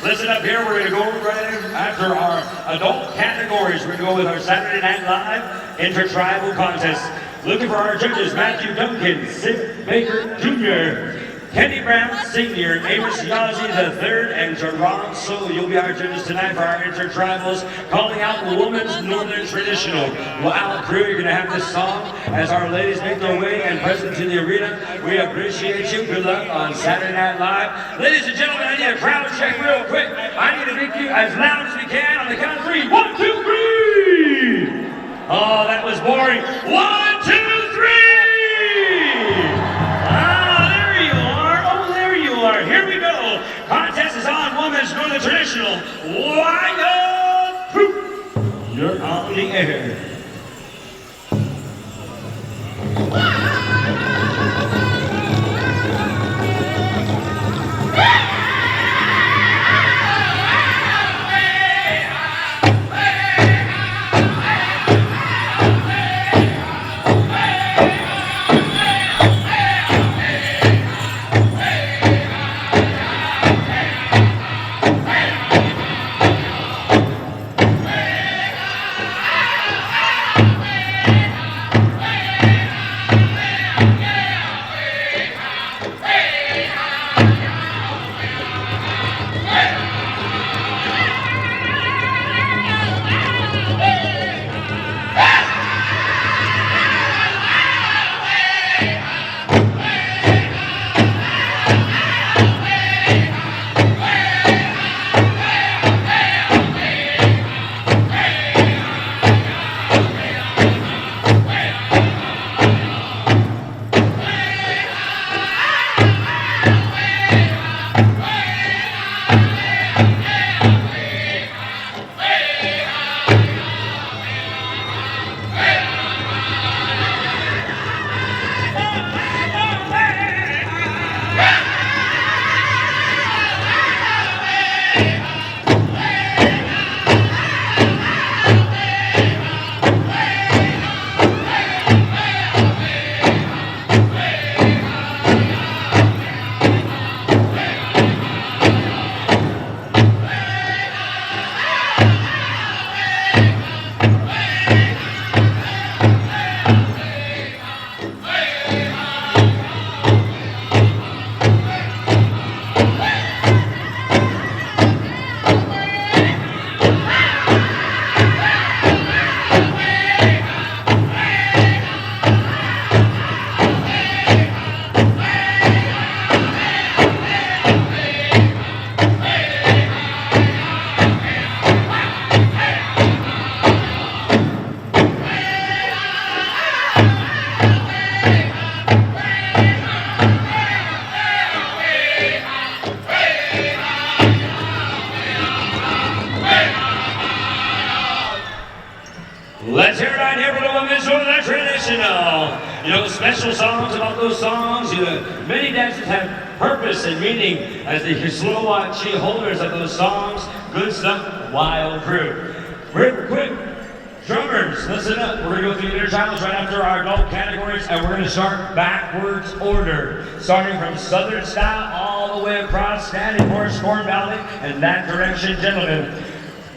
Listen up here, we're going to go right after our adult categories. We're going to go with our Saturday Night Live Intertribal contest. Looking for our judges, Matthew Duncan, Sid Baker Jr., Kenny Brown Sr., Amos Yazzie III, and Aaron Tsosie. You'll be our judges tonight for our Intertribals, calling out the Women's Northern Traditional. Wow, crew, you're going to have this song as our ladies make their way and present to the arena. We appreciate you. Good luck on Saturday Night Live. Ladies and gentlemen, I need a crowd check real quick. I need to make you as loud as we can on the count of 3. 1, 2, 3! Oh, that was boring. 1, 2, 3! Here we go. Contest is on Women's Northern Traditional. Wind up! You're on the air. Let's hear it right here for the Women's Northern Traditional. You know, special songs about those songs. Many dances have purpose and meaning as the slow watch holders of those songs. Good stuff, wild crew. Real quick, drummers, listen up. We're going to go through the Intertribals right after our adult categories, and we're going to start backwards order. Starting from Southern style all the way across, standing horse, Corn Valley, and that direction, gentlemen.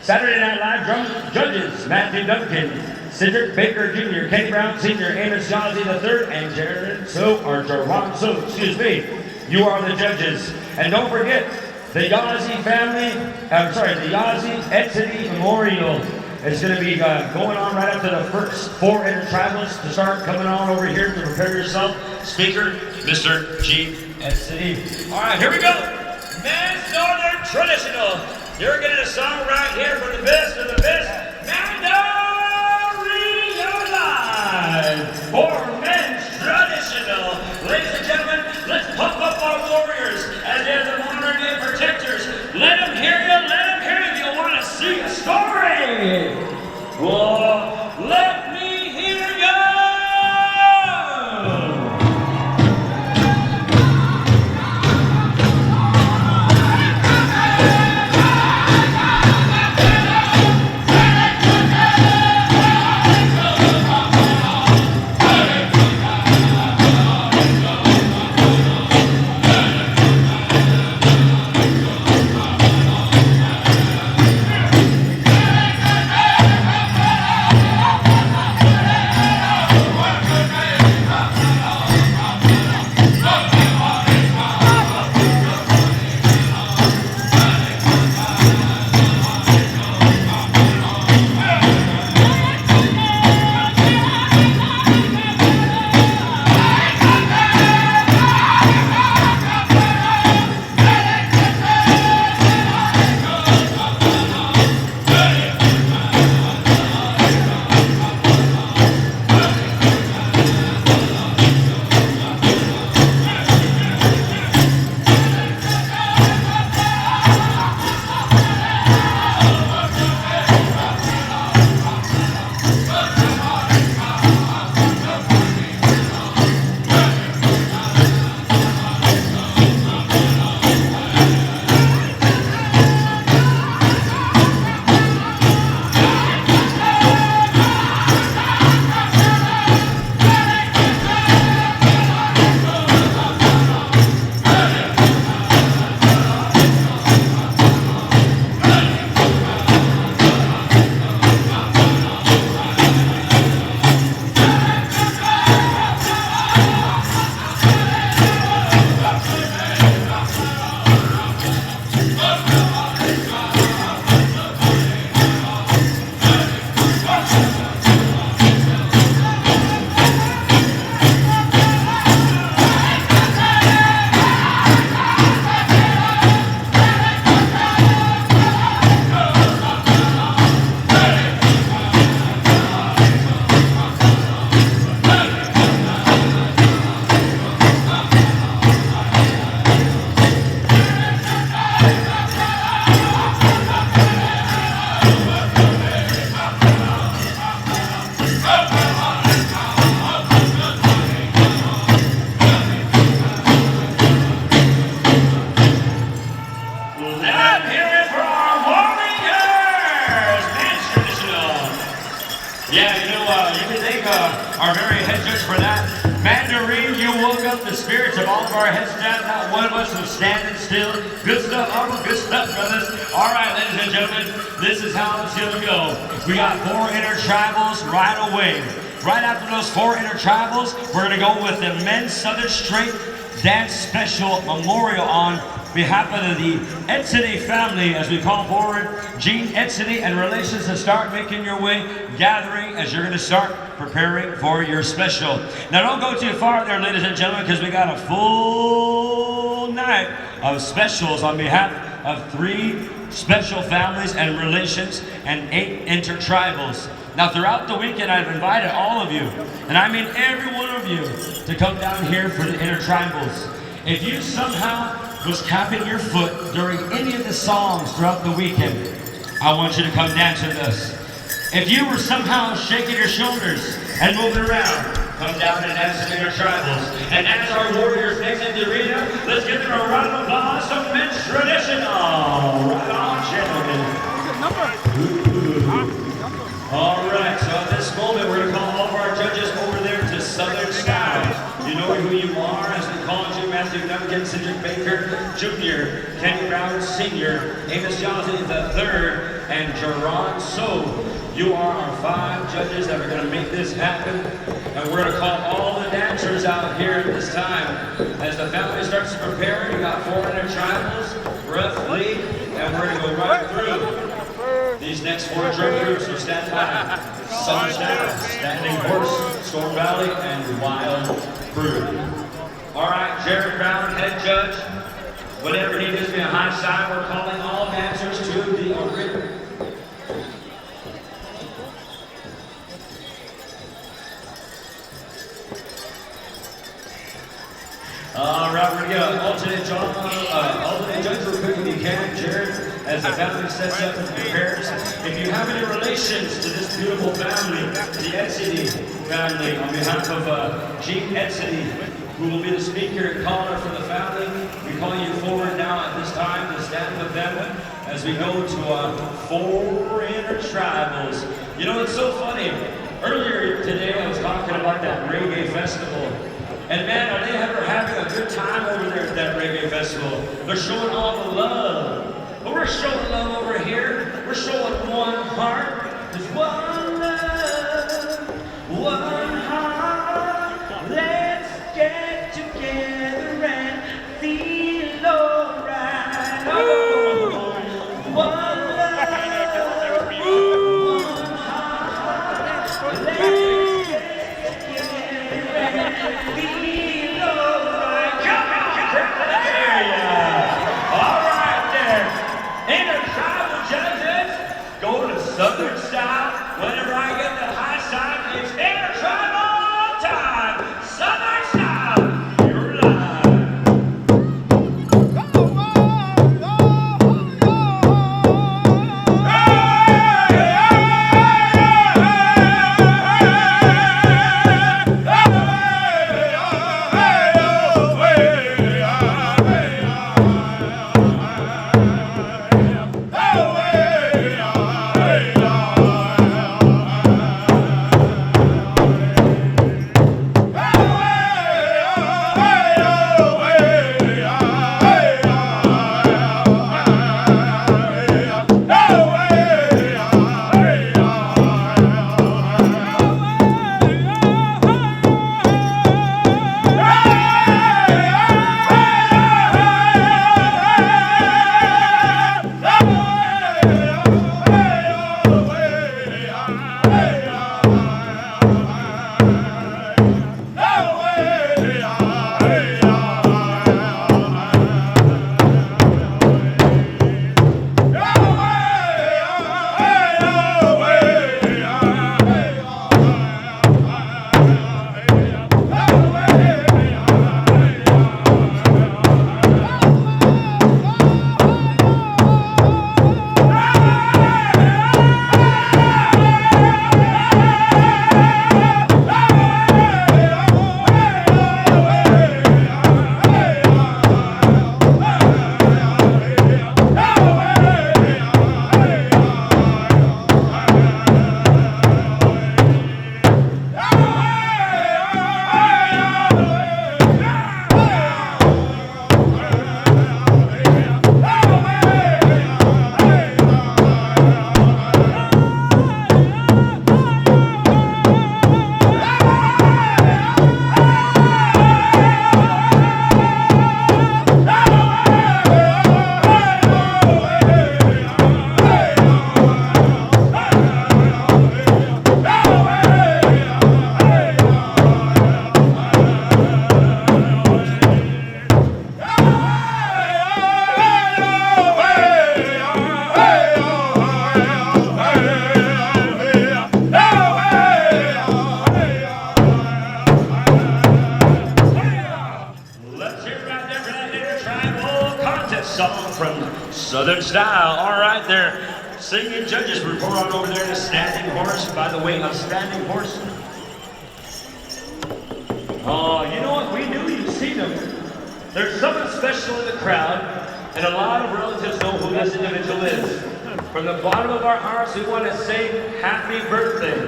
Saturday Night Live drum judges, Matthew Duncan, Sid Baker Jr., Kenny Brown Sr., Amos Yazzie III, and Aaron Tsosie, excuse me. You are the judges. And don't forget, the Yazzie family, the Yazzie Entity Memorial is going to be going on right after the first 4 Intertribals to start coming on over here to prepare yourself. Speaker, Mr. Chief Entity. All right, here we go. Men's Northern Traditional. You're getting a song right here for the best of the best. Now realize for Men's Traditional. Ladies and gentlemen, let's pump up our warriors as they're the modern day protectors. Let them hear you, let them hear you. You want to see a story? Well, let me hear you. thank our very head judge for that. Mandarin, you woke up the spirits of all of our heads down. Not one of us was standing still. Good stuff, Uncle. Good stuff, brothers. All right, ladies and gentlemen, this is how it's going to go. We got 4 intertribals right away. Right after those 4 intertribals, we're going to go with the Men's Southern Straight Dance Special Memorial on behalf of the Tsosie family, as we call forward Gene Tsosie and relations to start making your way, gathering as you're going to start preparing for your special. Now don't go too far there, ladies and gentlemen, because we got a full night of specials on behalf of 3 special families and relations and 8 intertribals. Now throughout the weekend I've invited all of you, and I mean every one of you, to come down here for the intertribals. If you somehow was tapping your foot during any of the songs throughout the weekend, I want you to come dance with us. If you were somehow shaking your shoulders and moving around, come down and dance with intertribals. And as our warriors exit the arena, let's give them a round of applause to Men's Traditional. Right on, gentlemen. All right, so at this moment, we're going to call all of our judges over there to Southern Style. You know who you are, as we call you, Matthew Duncan, Cedric Baker Jr., Kenny Brown Sr., Amos Johnson III, and Aaron Tsosie. You are our 5 judges that are going to make this happen. And we're going to call all the dancers out here at this time. As the family starts to prepare, we got 4 intertribals, breath, lead, and we're going to go right through these next 4 drum groups. So stand by. Southern Style, Standing Horse, Storm Valley, and Wild Crew. All right, Jared Brown, head judge. Whenever he gives me a high sign, we're calling all dancers to the arena. All right, we're going to get an alternate judge real quick if you can, Jared, as the family sets up and prepares. If you have any relations to this beautiful family, the Tsosie family, on behalf of Gene Tsosie, who will be the speaker and caller for the family, we call you forward now at this time to stand with them as we go to 4 intertribals. You know, it's so funny. Earlier today, I was talking about that reggae festival. And man, are they ever having a good time over there at that reggae festival? They're showing all the love. But we're showing love over here. We're showing one heart. There's one love, one heart. Let's get together and feel alright. Oh, one love, one heart. Let's get together and feel. Southern Style, song from Southern Style. All right, there. Singing judges, report on over there to Standing Horse by the way of Standing Horse. Oh, you know what? We knew you'd seen them. There's something special in the crowd, and a lot of relatives know who this individual is. From the bottom of our hearts, we want to say happy birthday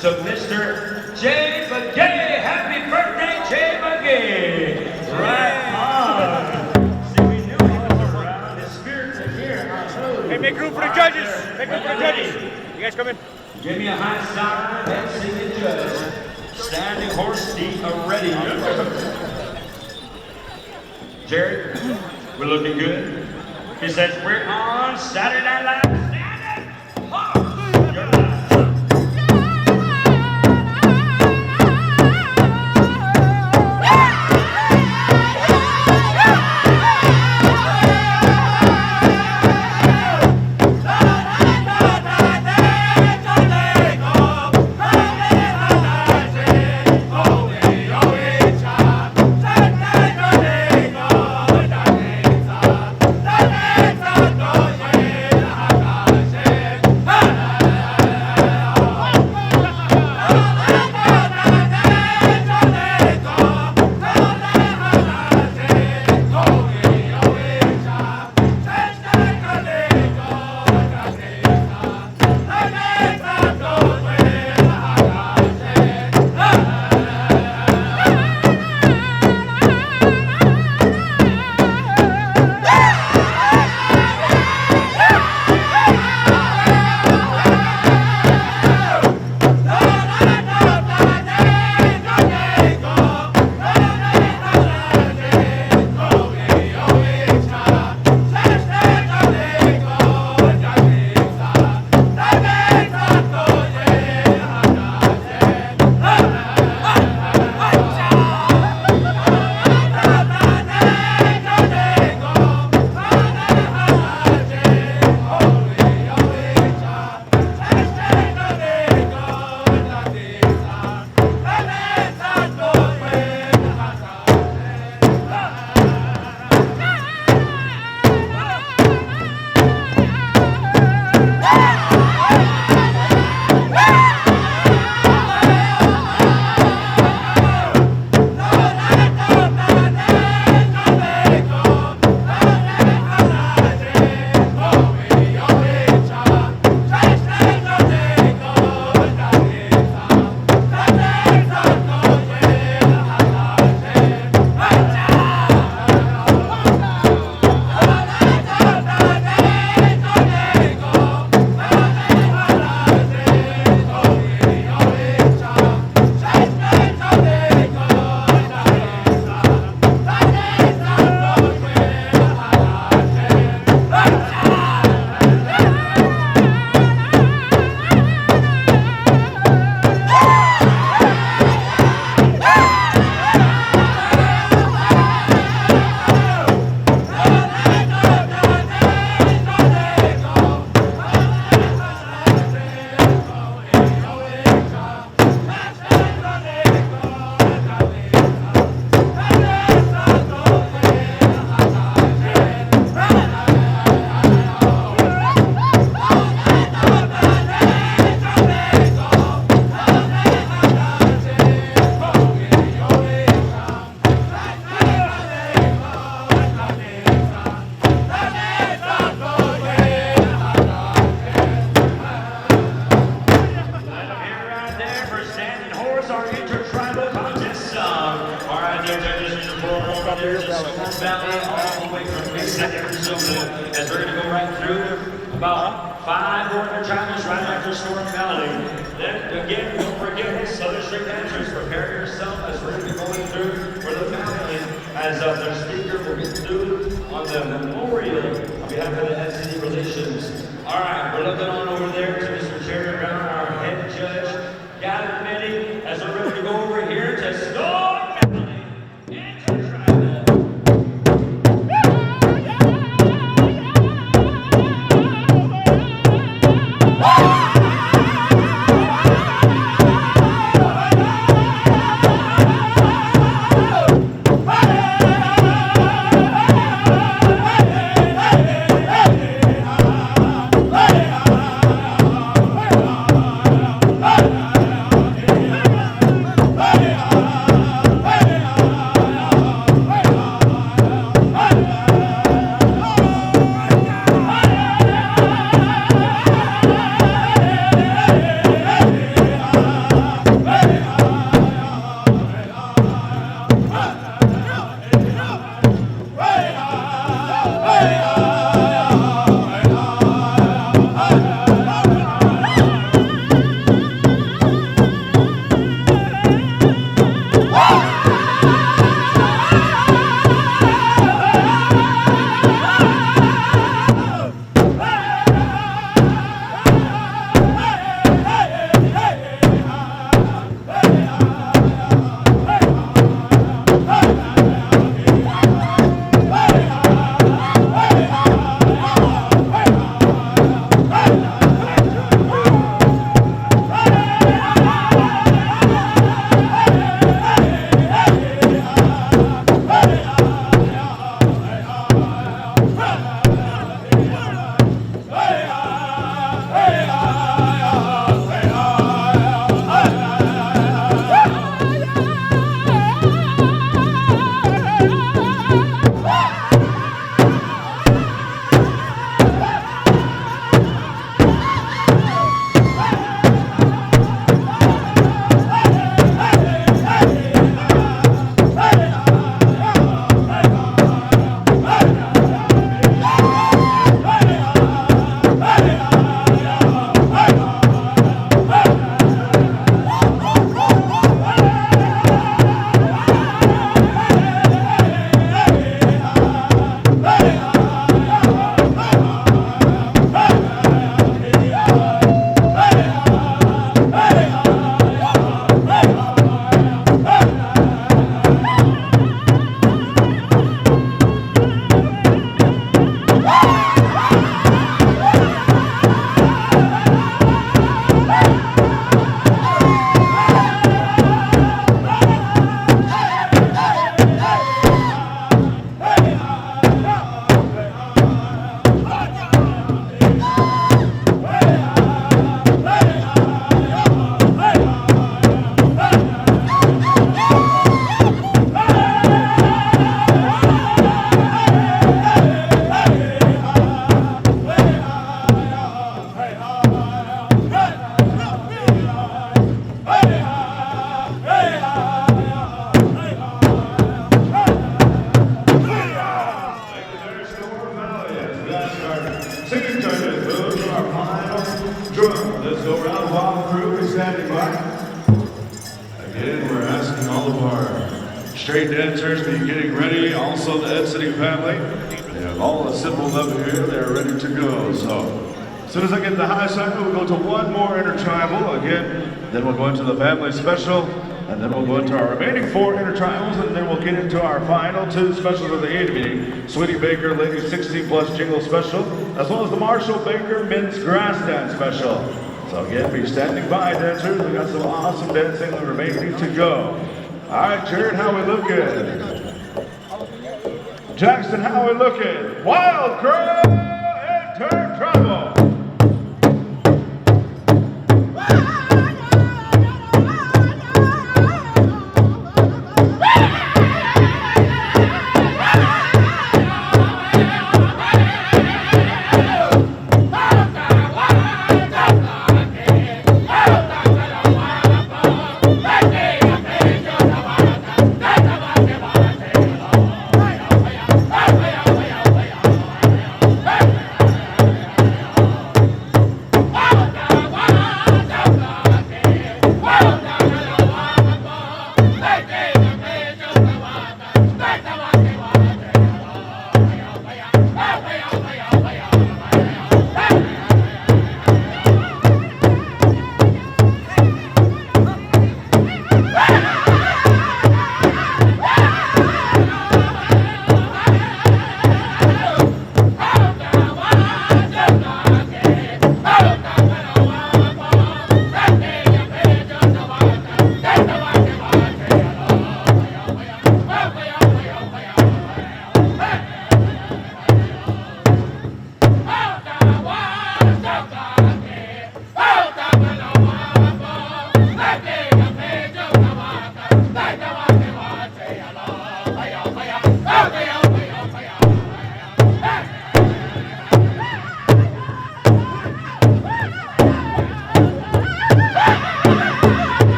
to Mr. Jay McGay. Happy birthday, Jay McGay. Right on. See, we knew he was around. His spirits are here. Hey, make room for the judges. Make room for the judges. You guys come in. Give me a high sign and singing judge. Standing Horse seat ready. Jared, we're looking good. He says, we're on Saturday Night Live. Standing Horse. You're live. Our Intertribal contest song. All right, there, judges, there's a storm valley all the way from Mesa, Arizona, as we're going to go right through about 5 more Intertribals right after Storm Valley. Then again, don't forget Southern Street dancers. Prepare yourself as we're going to be going through for the family, as their speaker will get through on the memorial on behalf of the SCD Relations. All right, we're looking on over there to Mr. Jerry Brown, our head judge. Gather committee as we're ready to go over here to Storm Valley Intertribal. Straight dancers be getting ready. Also the Ed City family. They have all assembled up here. They're ready to go. So as soon as I get the high cycle, we'll go to one more intertribal again. Then we'll go into the family special. And then we'll go into our remaining 4 intertribals, and then we'll get into our final 2 specials of the evening. Sweetie Baker Ladies 16 Plus Jingle Special, as well as the Marshall Baker Men's Grass Dance Special. So again, be standing by, dancers. We got some awesome dancing remaining to go. All right, Jared, how we looking? Jackson, how we looking? Wild Crow Intertribal.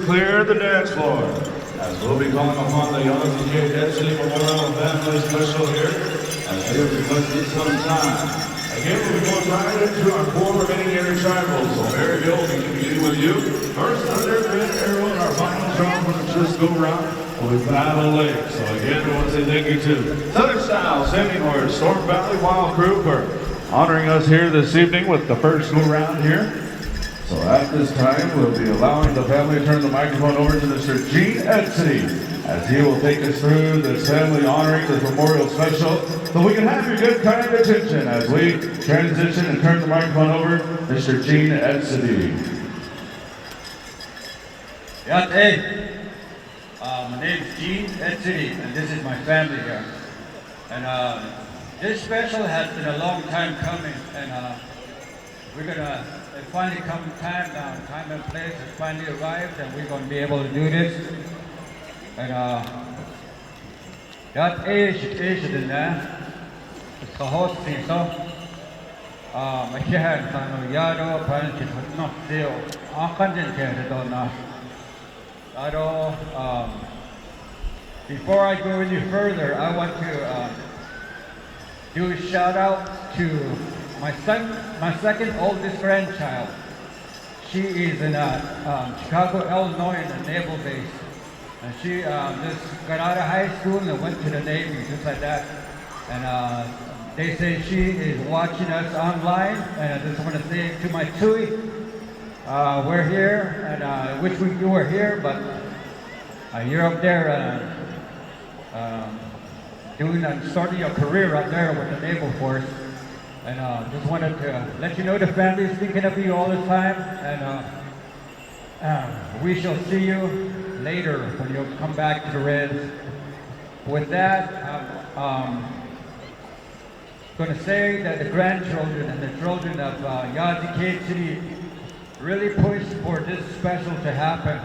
clear the dance floor, as we'll be calling upon the Aaron Tsosie Memorial Family Special here, as they have requested some time. Again, we'll be going right into our 4 remaining Intertribals. So Mary Hill will be competing with you. First, Thunder, fifth, Arrow, and our final drum for the first go-round with Battle Lake. So again, we want to say thank you to Southern Style, Semi-North, Storm Valley Wild Crew for honoring us here this evening with the first go-round here. So at this time, we'll be allowing the family to turn the microphone over to Mr. Gene Tsosie, as he will take us through this family honoring, this memorial special, so we can have your good kind attention as we transition and turn the microphone over to Mr. Gene Tsosie. My name is Gene Tsosie, and this is my family here. And this special has been a long time coming, and we're gonna finally come time and place has finally arrived, and we're gonna be able to do this. And that age in there, it's the host thing, so my kid, Yado, apparently, not still, I can't get it on that. Before I go any further, I want to do a shout out to my second oldest grandchild. She is in Chicago, Illinois, in the Naval Base. And she just got out of high school and went to the Navy, just like that. And they say she is watching us online. And I just want to say to my Tui, we're here, and I wish you were here, but you're up there starting your career up there with the Naval Force. And just wanted to let you know the family is thinking of you all the time. And we shall see you later when you come back to the Reds. With that, I'm going to say that the grandchildren and the children of Yazi Cave City really pushed for this special to happen.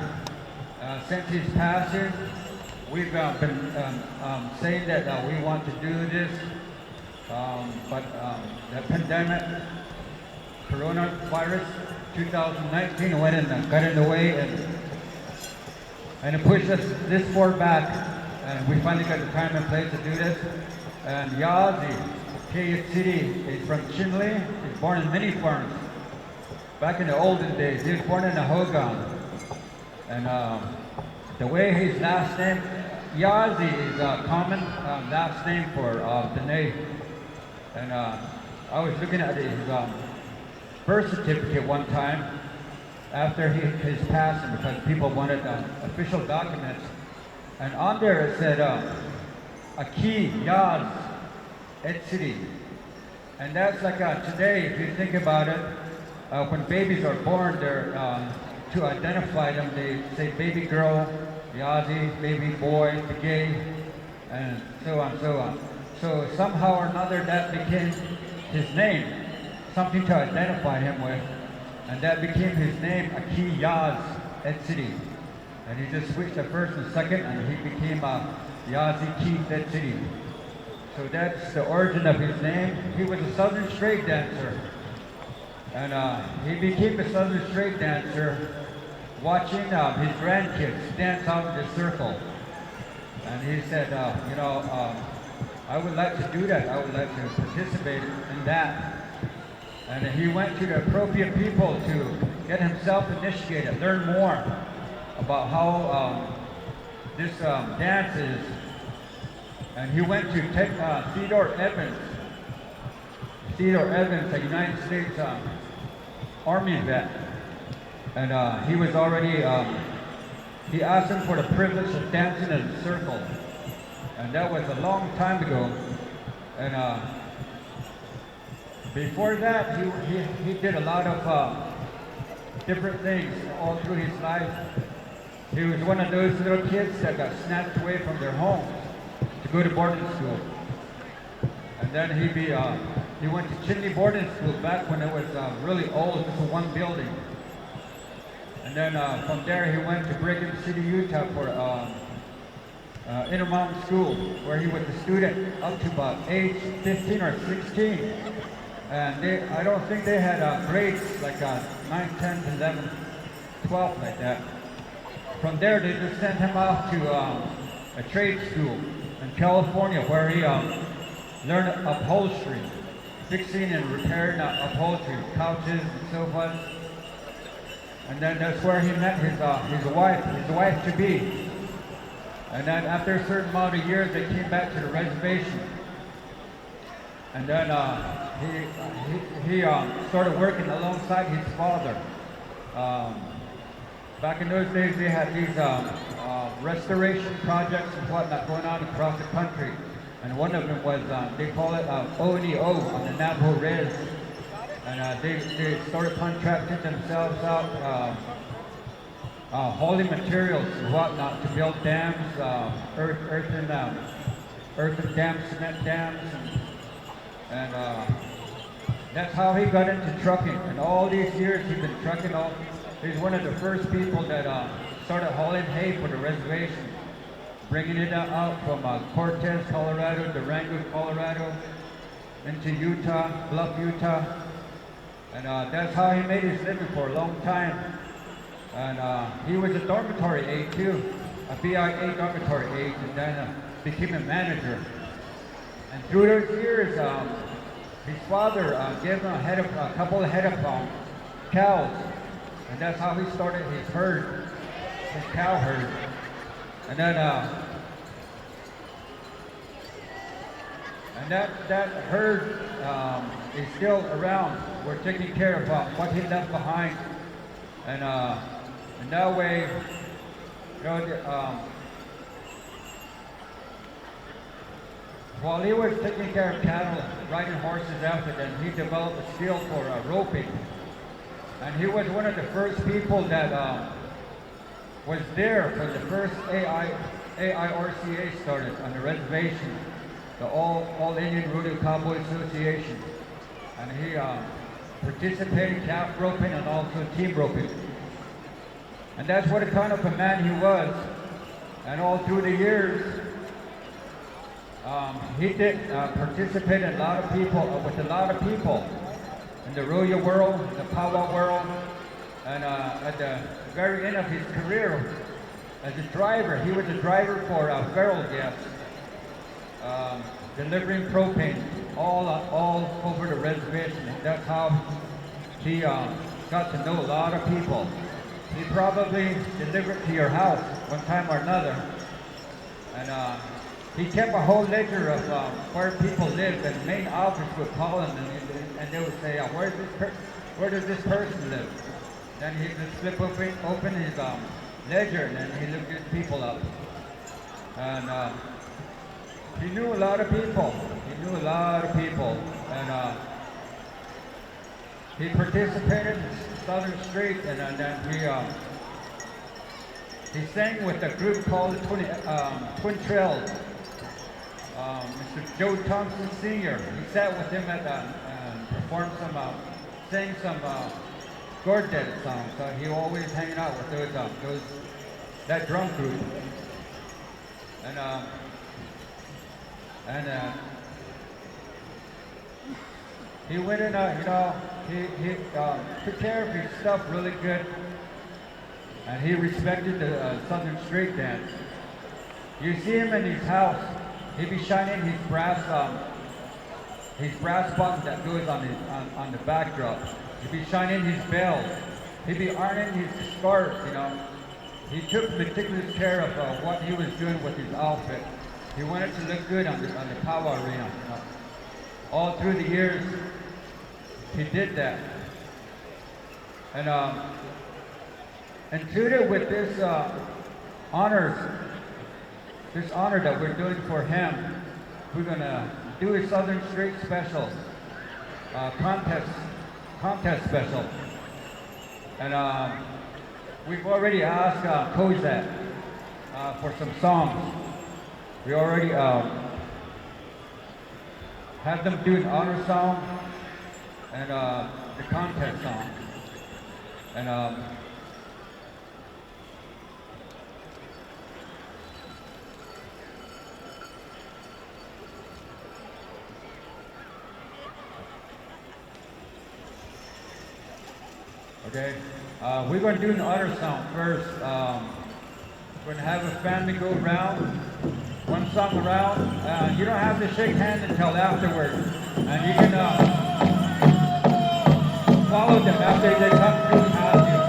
Since his passing, we've been saying that we want to do this, but the pandemic, coronavirus 2019 went and got in the way, and it pushed us this far back, and we finally got the time and place to do this. And Yazi, Cave City, is from Chinle. He's born in many farms. Back in the olden days, he was born in a Hogan. And the way his last name, Yazi, is a common last name for Dene. And I was looking at his birth certificate one time after his passing, because people wanted official documents. And on there it said, Aki Yaz Tsosie. And that's like today, if you think about it, when babies are born, they're, to identify them, they say baby girl, Yazi, baby boy, Gay, and so on, so on. So somehow or another that became his name, something to identify him with. And that became his name, Aki Yaz Tsosie. And he just switched the first and second, and he became Yazi Ki Tsosie. So that's the origin of his name. He was a Southern straight dancer. And he became a Southern straight dancer watching his grandkids dance out in the circle. And he said, I would like to do that. I would like to participate in that. And he went to the appropriate people to get himself initiated, learn more about how this dance is. And he went to Theodore Evans. Theodore Evans, a United States Army vet. And he was already, he asked him for the privilege of dancing in a circle. And that was a long time ago. And before that, he did a lot of different things all through his life. He was one of those little kids that got snatched away from their homes to go to boarding school. And then he went to Chinle boarding school back when it was really old, just one building. And then from there he went to Brigham City, Utah for Intermountain School, where he was a student up to about age 15 or 16. And I don't think they had grades like 9, 10, 11, 12 like that. from there, they just sent him off to a trade school in California where he learned upholstery, fixing and repairing upholstery, couches and sofas. And then that's where he met his wife to be. And then after a certain amount of years, they came back to the reservation. And then he started working alongside his father. Back in those days, they had these restoration projects and whatnot going on across the country. And one of them was, they call it O&E-O on the Navajo Res. And they started contracting themselves out, hauling materials and whatnot to build dams, earth and dams, cement dams. And that's how he got into trucking. And all these years he's been trucking. He's one of the first people that started hauling hay for the reservation, bringing it out from Cortez, Colorado, Durango, Colorado, into Utah, Bluff, Utah. And that's how he made his living for a long time. And he was a dormitory aide too, a BIA dormitory aide, and then became a manager. And through those years, his father gave him a couple of head of cows, and that's how he started his herd, his cow herd. And then, that herd is still around. We're taking care of what he left behind, and that way, you know, while he was taking care of cattle, riding horses after them, he developed a skill for roping. And he was one of the first people that was there when the first AIRCA started on the reservation, the All Indian Rodeo Cowboy Association. And he participated in calf roping and also team roping. And that's what kind of a man he was. And all through the years, he did participate in with a lot of people in the rodeo world, the Pow Wow world, and at the very end of his career as a driver, he was a driver for feral guests, delivering propane all over the reservation. And that's how he got to know a lot of people. He probably delivered to your house one time or another, and he kept a whole ledger of where people lived, and the main office would call him, and they would say, where does this person live? Then he'd just flip open his ledger, and then he looked his people up. And he knew a lot of people. And he participated in Southern Street, and then he sang with a group called the Twin Trails. Mr. Joe Thompson Sr. He sat with him and performed sang some Gord Dead songs. So he always hanging out with that drum group. And he went in, he took care of his stuff really good, and he respected the Southern Street dance. You see him in his house. He'd be shining his brass button that goes on the backdrop. He'd be shining his bells. He'd be ironing his scarves. He took meticulous care of what he was doing with his outfit. He wanted to look good on the Pow Wow arena. All through the years, he did that. And treated with this honor that we're doing for him, we're gonna do a Southern Street special, contest special. And we've already asked Kozak for some songs. We already have them do an honor song and the contest song. And okay, we're going to do an honor song first. We're gonna have a family go around, one song around. You don't have to shake hands until afterwards, and you can follow them after they come through past you.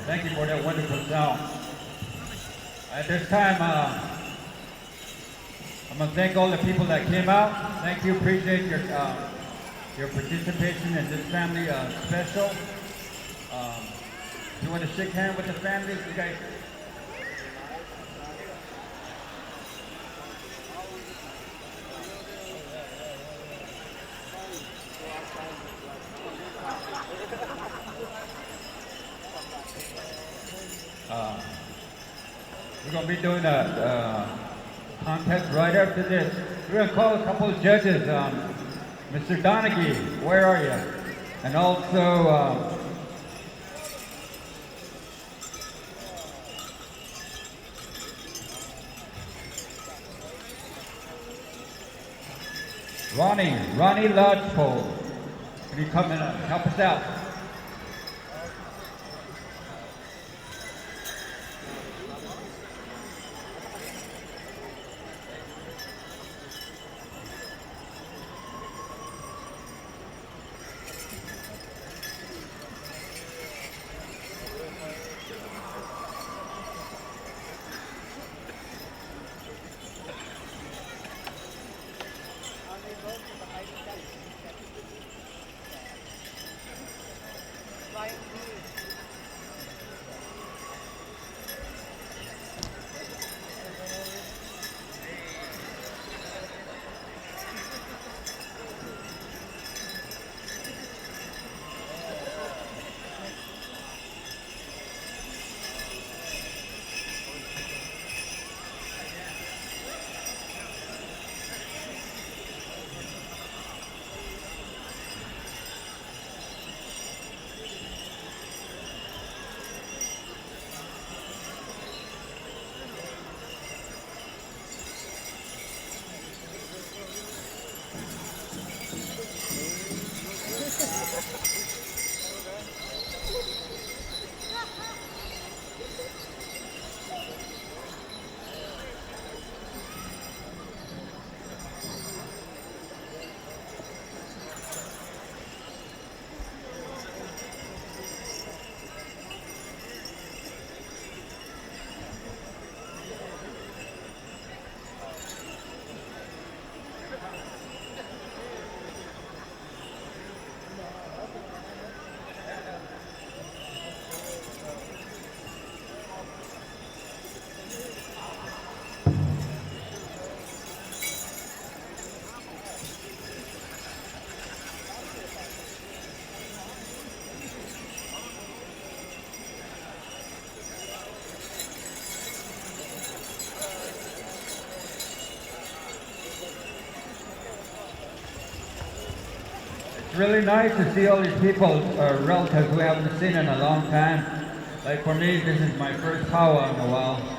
Thank you for that wonderful song. At this time, I'm going to thank all the people that came out. Thank you. Appreciate your participation in this family special. If you want to shake hands with the families, you guys. going to be doing a contest right after this. We're going to call a couple of judges. Mr. Donaghy, where are you? And also Ronnie Lodgepole. Can you come and help us out? It's really nice to see all these people, relatives we haven't seen in a long time. Like for me, this is my first powwow in a while.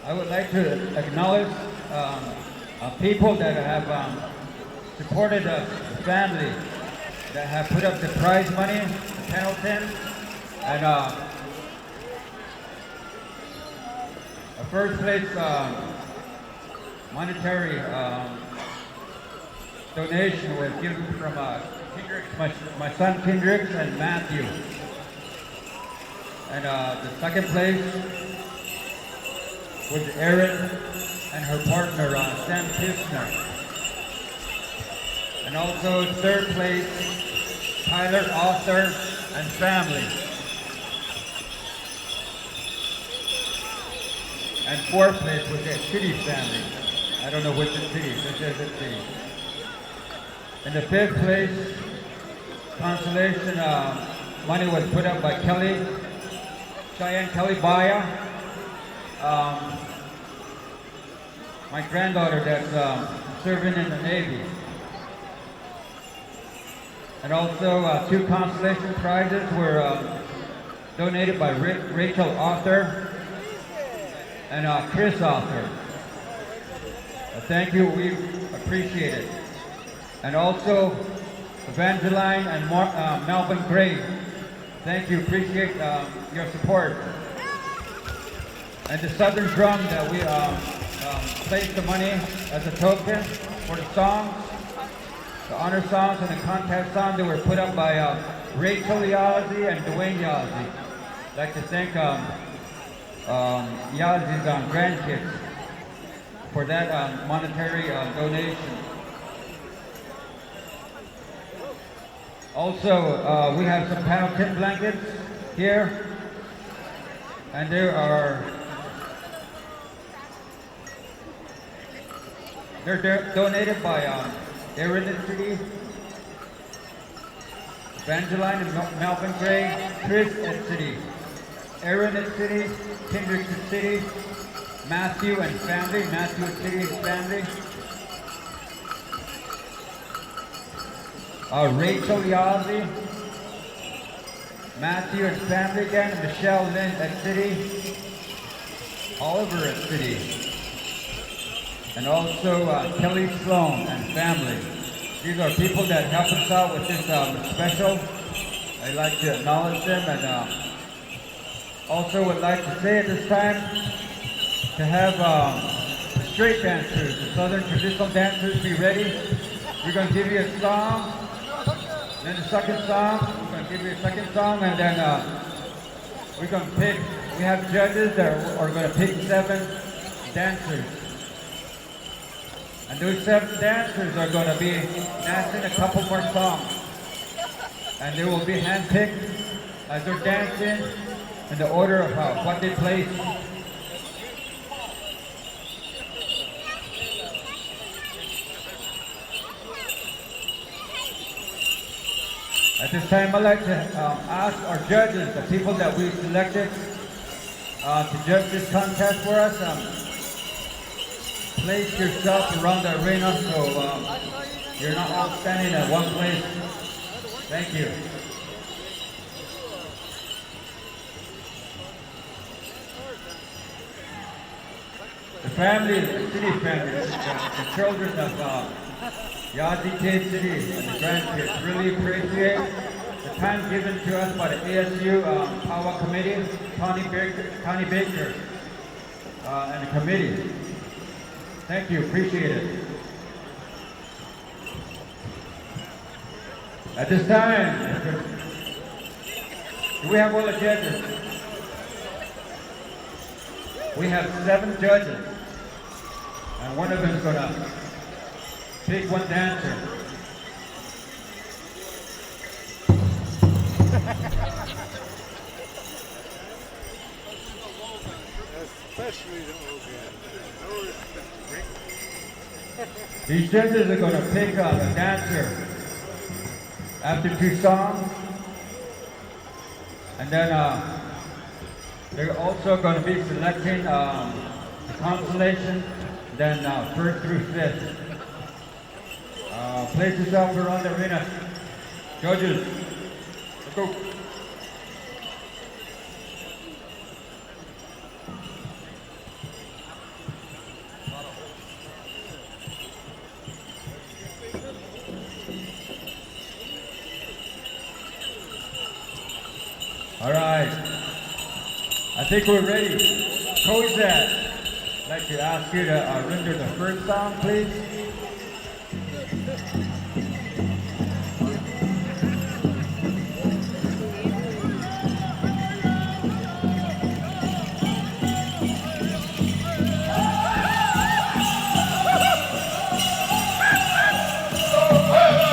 I would like to acknowledge people that have supported the family, that have put up the prize money, the Pendleton, and a first place monetary donation was given from my son Kendricks and Matthew. And the second place was Aaron and her partner, Sam Kistner. And also third place, Tyler, author, and family. And fourth place was the city family. I don't know which city, this is the city. In the fifth place, consolation money was put up by Cheyenne Kelly Baya. My granddaughter that's serving in the Navy. And also 2 consolation prizes were donated by Rachel Author and Chris Author. Thank you, we appreciate it. And also Evangeline and Melvin Gray. Thank you, appreciate your support. And the Southern Drum that we placed the money as a token for the songs, the honor songs and the contest songs that were put up by Rachel Yazzie and Dwayne Yazzie. I'd like to thank Yazzie's grandkids for that monetary donation. Also, we have some panel kit blankets here, and they're donated by Aaron Tsosie, Evangeline and Melvin Gray, Chris Tsosie, Aaron Tsosie, Kendrick Tsosie, Matthew and family, Matthew Tsosie and family, Rachel Yazzie, Matthew and family again, Michelle Lynn Tsosie, Oliver Tsosie, and also Kelly Sloan and family. These are people that help us out with this special. I'd like to acknowledge them, and also would like to say at this time to have the straight dancers, the Southern traditional dancers, be ready. We're going to give you a song, then the second song, we're going to give you a second song, and then we're going to pick, we have judges that are going to pick 7 dancers. And those 7 dancers are going to be dancing a couple more songs. And they will be handpicked as they're dancing in the order of what they place. At this time, I'd like to ask our judges, the people that we selected to judge this contest for us, place yourself around the arena so you're not all standing at one place. Thank you. The family, the city family, the children of Yazzie Cave City and the grandkids really appreciate the time given to us by the ASU Pow Wow Committee, Connie Baker, and the committee. Thank you, appreciate it. At this time, do we have all the judges? We have 7 judges, and one of them is going to pick one dancer. Especially the These judges are going to pick a dancer after 2 songs, and then they're also going to be selecting the consolation, then 1st through 5th. Place yourself around the arena. Judges, let's go. All right, I think we're ready. Kozak, I'd like to ask you to render the first song, please. Hey!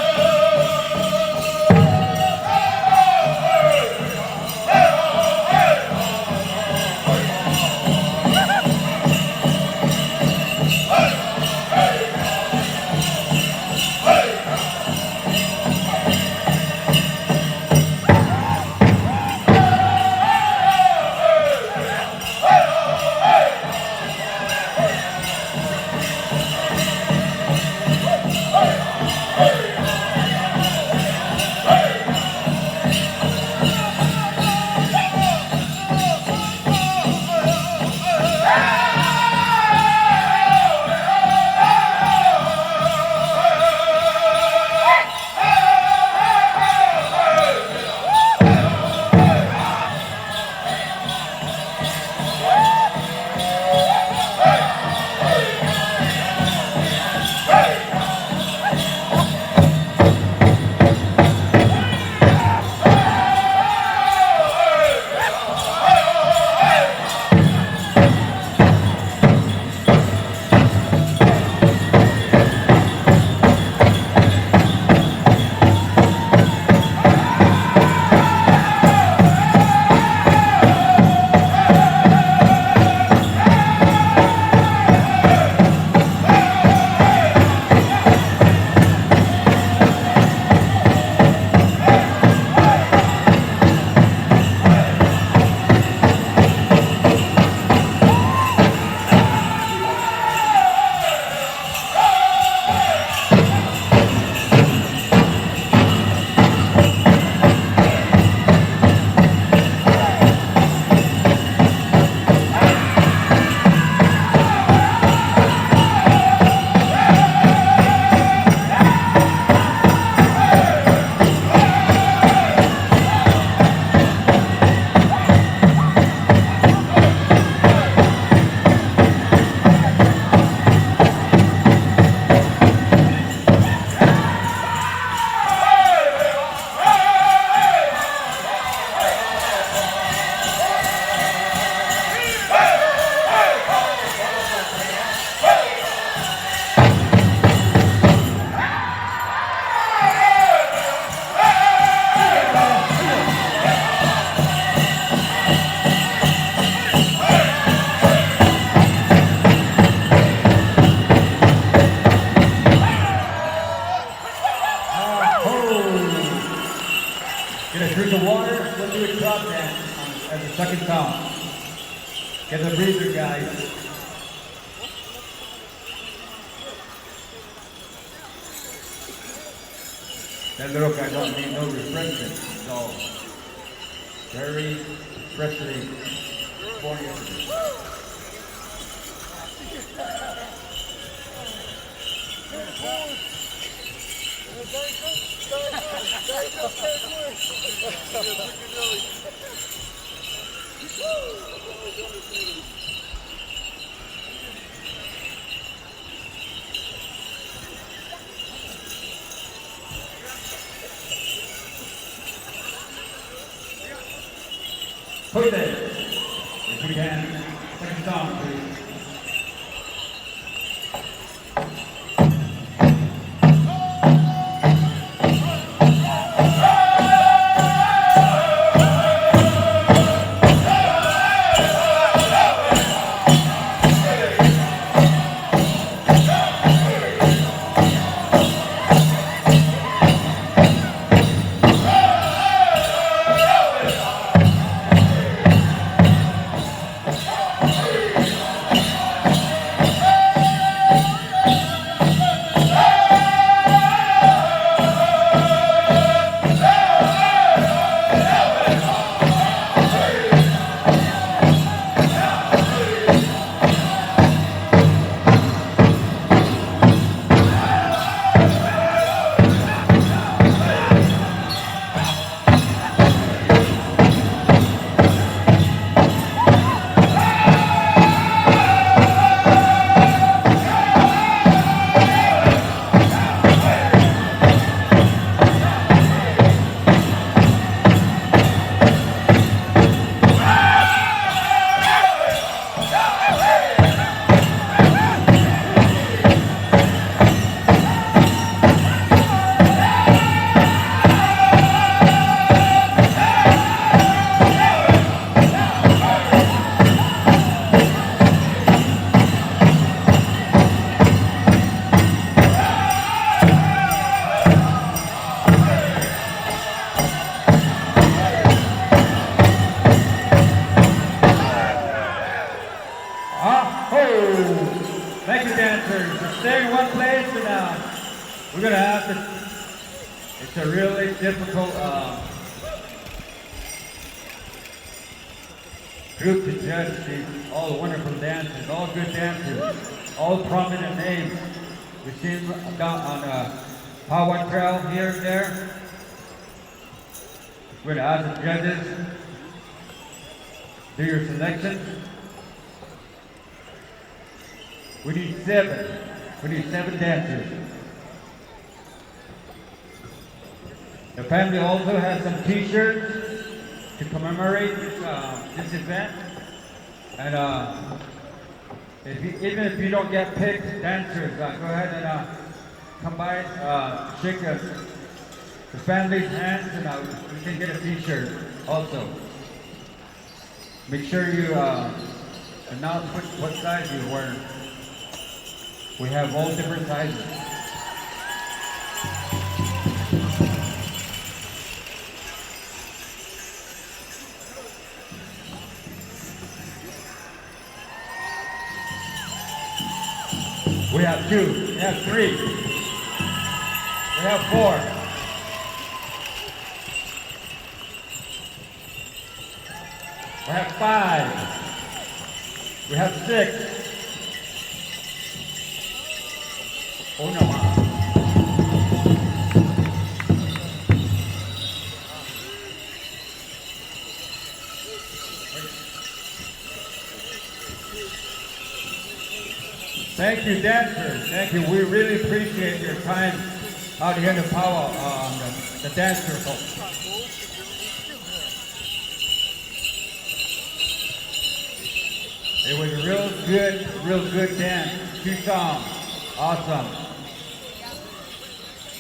Get a drink of water, we'll do a drop dance as the second song. Get a breather, guys. That little guy don't need no refreshment, so very freshly formulated. Put it, if we can. Second song, please. Thank you, dancers. Just stay in one place and we're going to have to, it's a really difficult group to judge these all wonderful dancers, all good dancers, all prominent names. We've seen down on Pow Wow Trail here and there. We're going to ask the judges, do your selection. We need seven dancers. The family also has some t-shirts to commemorate this event. And even if you don't get picked, dancers, go ahead and come by, shake the family's hands, and you can get a t-shirt also. Make sure you announce what size you're wearing. We have all different sizes. We have 2, we have 3, we have 4. We have 5. We have 6. Oh no. Thank you, dancers. Thank you. We really appreciate your time out here in the Pow Wow, the dance circle. It was a real good dance. 2 songs. Awesome.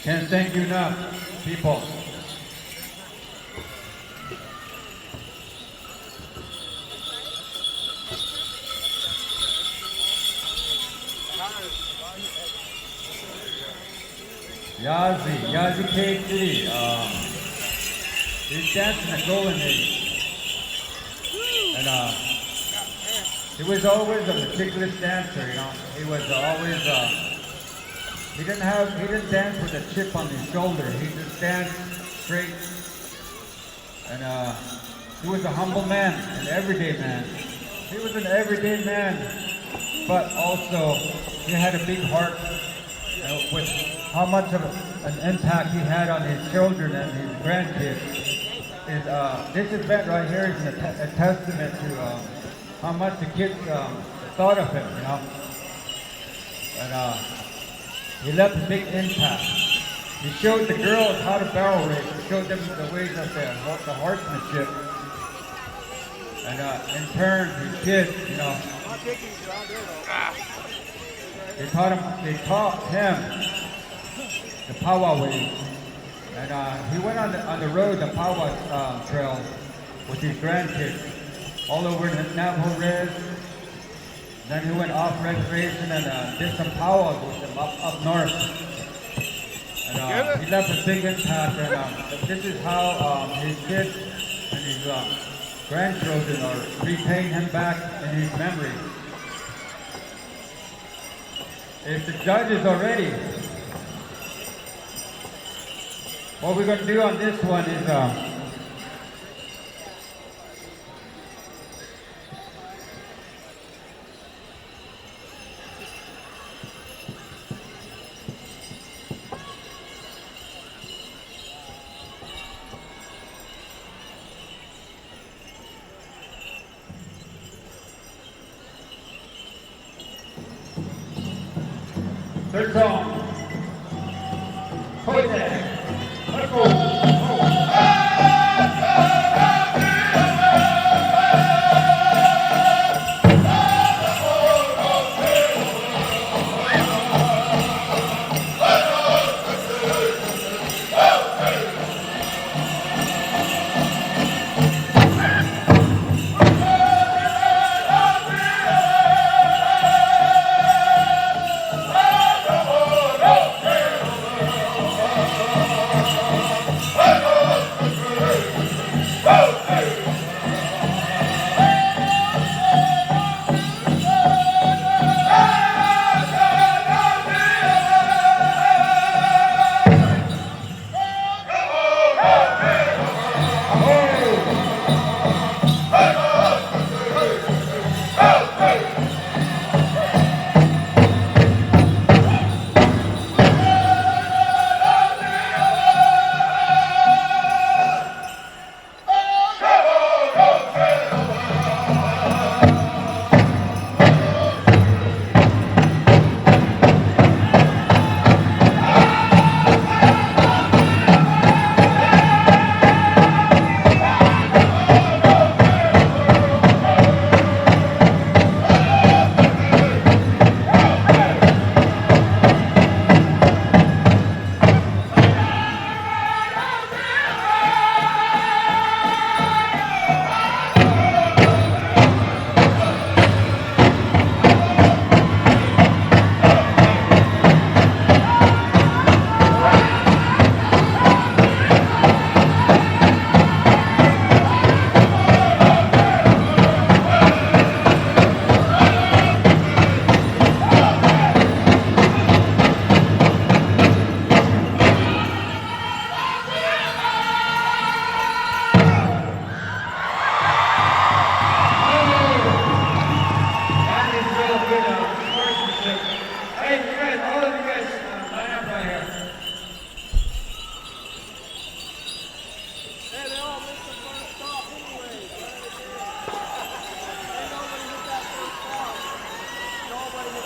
Can't thank you enough, people. Yazzie Cave City. He's dancing the golden age. And he was always a meticulous dancer, you know. He was always he didn't dance with a chip on his shoulder. He just danced straight. And he was a humble man, an everyday man. He was an everyday man, but also he had a big heart with how much of an impact he had on his children and his grandkids. This event right here is a testament to how much the kids thought of him, you know. And he left a big impact. He showed the girls how to barrel race. He showed them the ways of the horsemanship. And in turn, his kids, you know, they taught him the Pow Wow way. And he went on the road, the Pow Wow trail, with his grandkids, all over the Navajo Res. Then he went off reservation and did some Pow Wows with them up north. And he left a big impact. And this is how his kids and his grandchildren are repaying him back in his memory. If the judges are ready, what we're going to do on this one is third song. Let's go.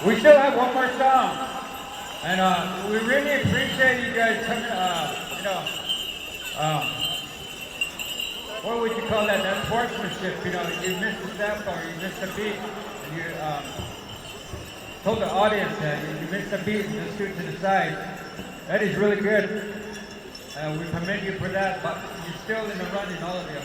We still have one more song, and we really appreciate you guys coming. What would you call that? That sportsmanship. You know, you missed a step or you missed a beat, and you told the audience that you missed a beat and just scoot to the side. That is really good. We commend you for that, but you're still in the running, all of you.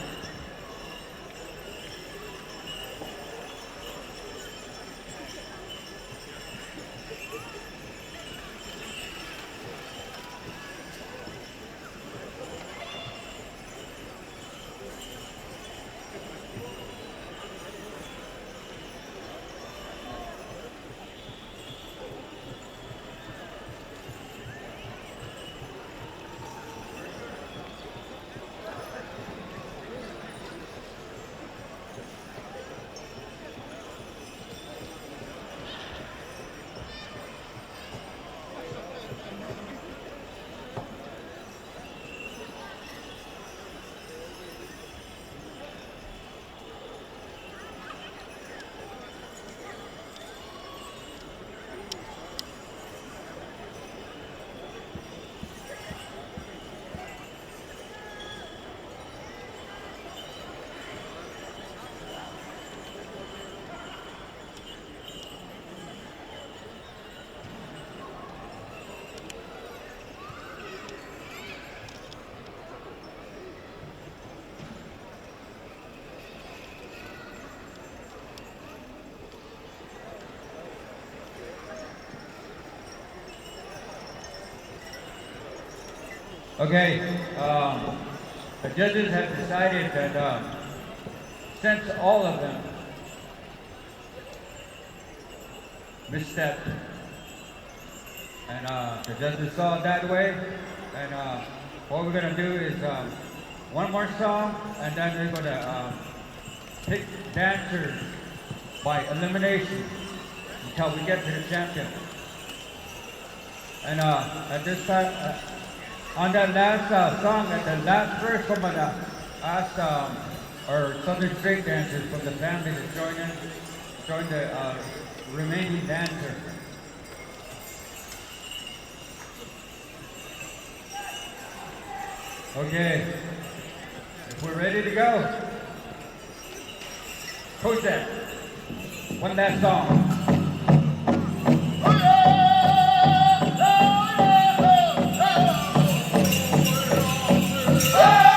Okay, the judges have decided that since all of them misstepped, and the judges saw it that way, and what we're gonna do is one more song, and then we're gonna pick dancers by elimination until we get to the champion. And at this time, on that last song, at the last verse, I'm gonna ask our Southern Street dancers from the family to join the remaining dancers. Okay, if we're ready to go, Coach that. One last song. Go!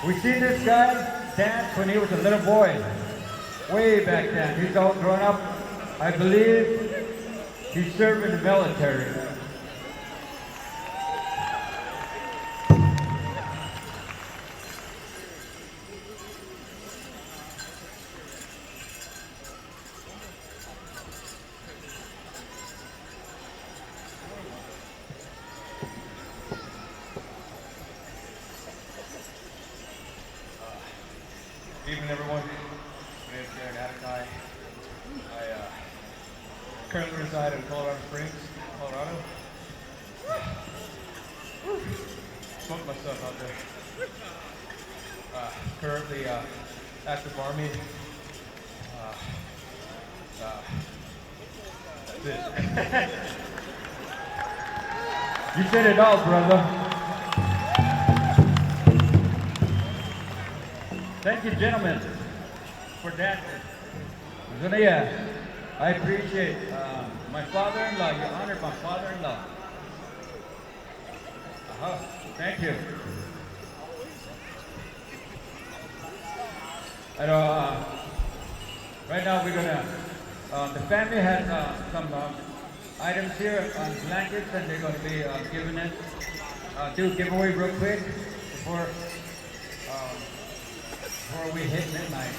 We seen this guy dance when he was a little boy, way back then. He's all grown up. I believe he served in the military. Good evening, everyone. My name is Aaron Tsosie. I currently reside in Colorado Springs, Colorado. Smoke myself out there. Currently active Army. That's it. You said it all, brother. Thank you, gentlemen, for dancing. Zania, I appreciate my father-in-law. You honored my father-in-law. Thank you. And, right now we're gonna, the family has some items here on blankets, and they're gonna be giving it, do a giveaway real quick before we hit midnight.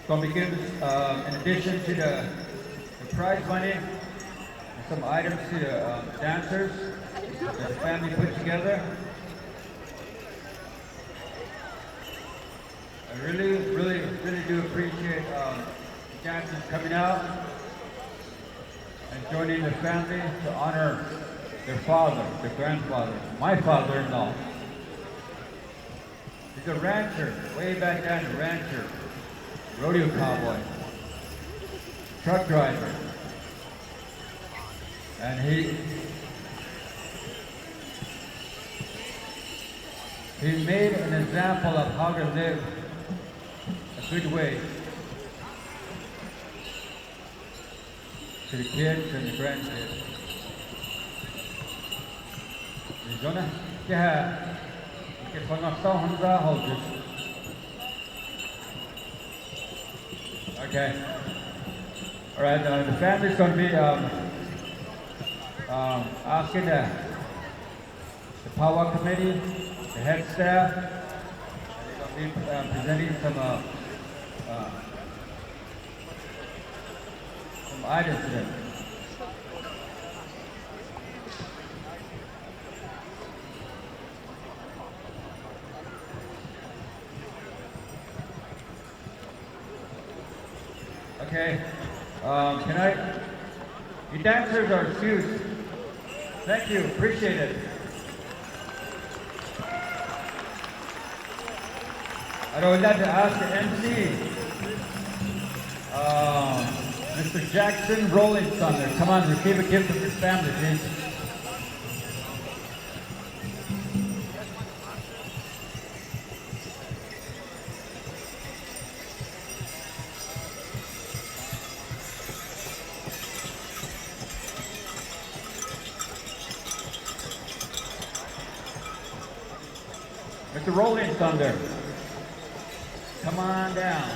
Going to begin, in addition to the prize money, some items to the dancers that the family put together. I really do appreciate dancers coming out and joining the family to honor their father, their grandfather, my father-in-law. He's a rancher, way back then, a rancher, rodeo cowboy, truck driver. And he made an example of how to live a good way to the kids and the grandkids. Okay. All right. The family's going to be asking the Pow Wow committee, the head staff, they're going to be presenting some items to them. Okay. You dancers are excused. Thank you, appreciate it. I would like to ask the MC, Mr. Jackson Rolling Thunder, come on, receive a gift from your family, please. Mr. Rolling Thunder, come on down.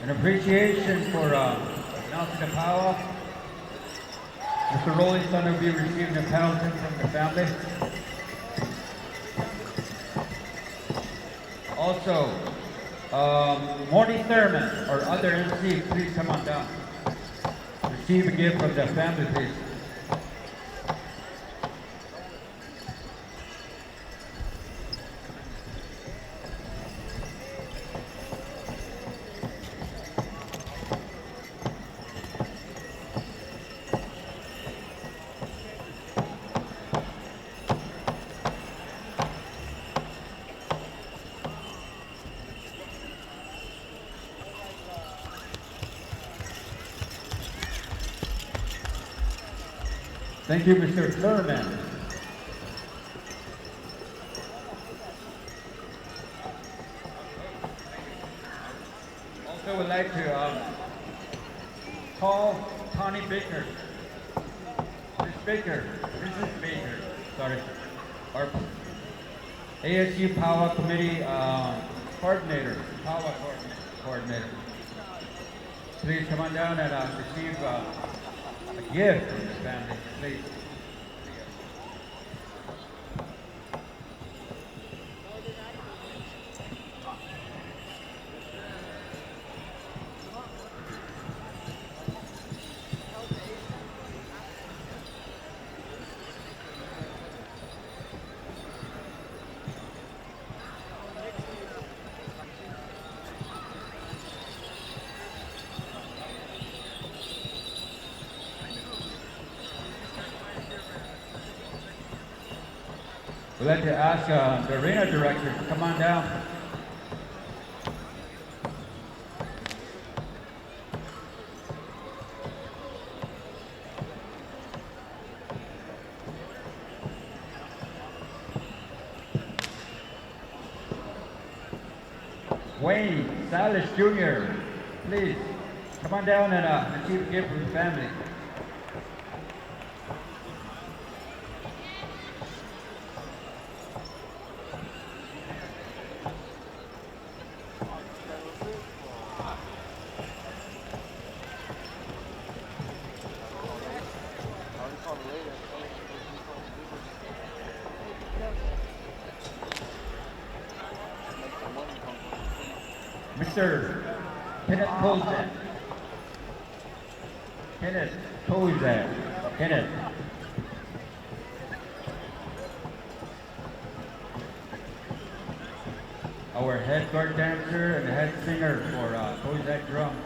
An appreciation for announcing the Pow Wow. Mr. Rolling Thunder will be receiving a penalty from the family. Also, Morning Thurman or other MC, please come on down. Receive a gift from the family, please. Thank you, Mr. Thurman. Also would like to call Connie Baker. Mrs. Baker, sorry. Our ASU Pow Wow Committee coordinator, Pow Wow coordinator. Please come on down and receive a gift from this family, please. We'd like to ask the arena director to come on down. Wayne Salas Jr., please come on down and receive a gift from the family. Mr. Kenneth Kozak. Kenneth. Our head guard dancer and head singer for Kozak drums.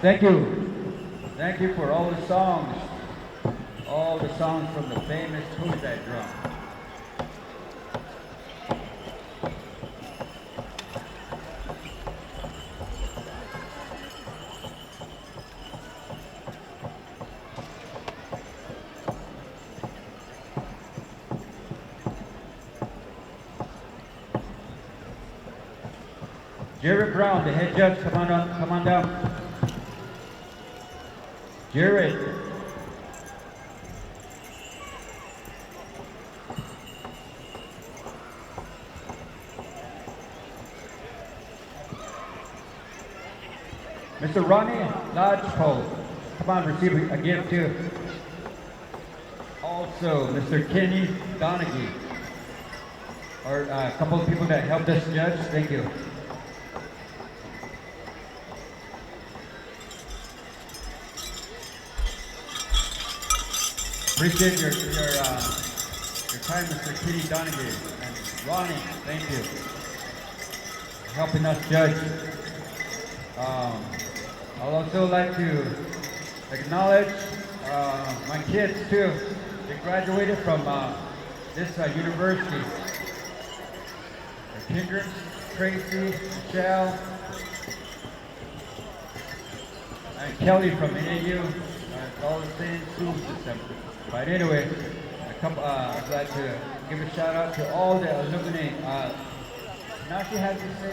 Thank you. Thank you for all the songs from the famous Kozak drum. Jared Brown, the head judge, come on down. Jared. Mr. Ronnie Lodgepole, come on, receive a gift too. Also, Mr. Kenny Donaghy, or a couple of people that helped us judge, thank you. Appreciate your time, Mr. Kenny Donaghy and Ronnie. Thank you for helping us judge. I'd also like to acknowledge my kids too. They graduated from this university. Kendrick, Tracy, Michelle, and Kelly from NAU. It's all the same school system. But anyway, I'd like to give a shout out to all the alumni. Now she has to say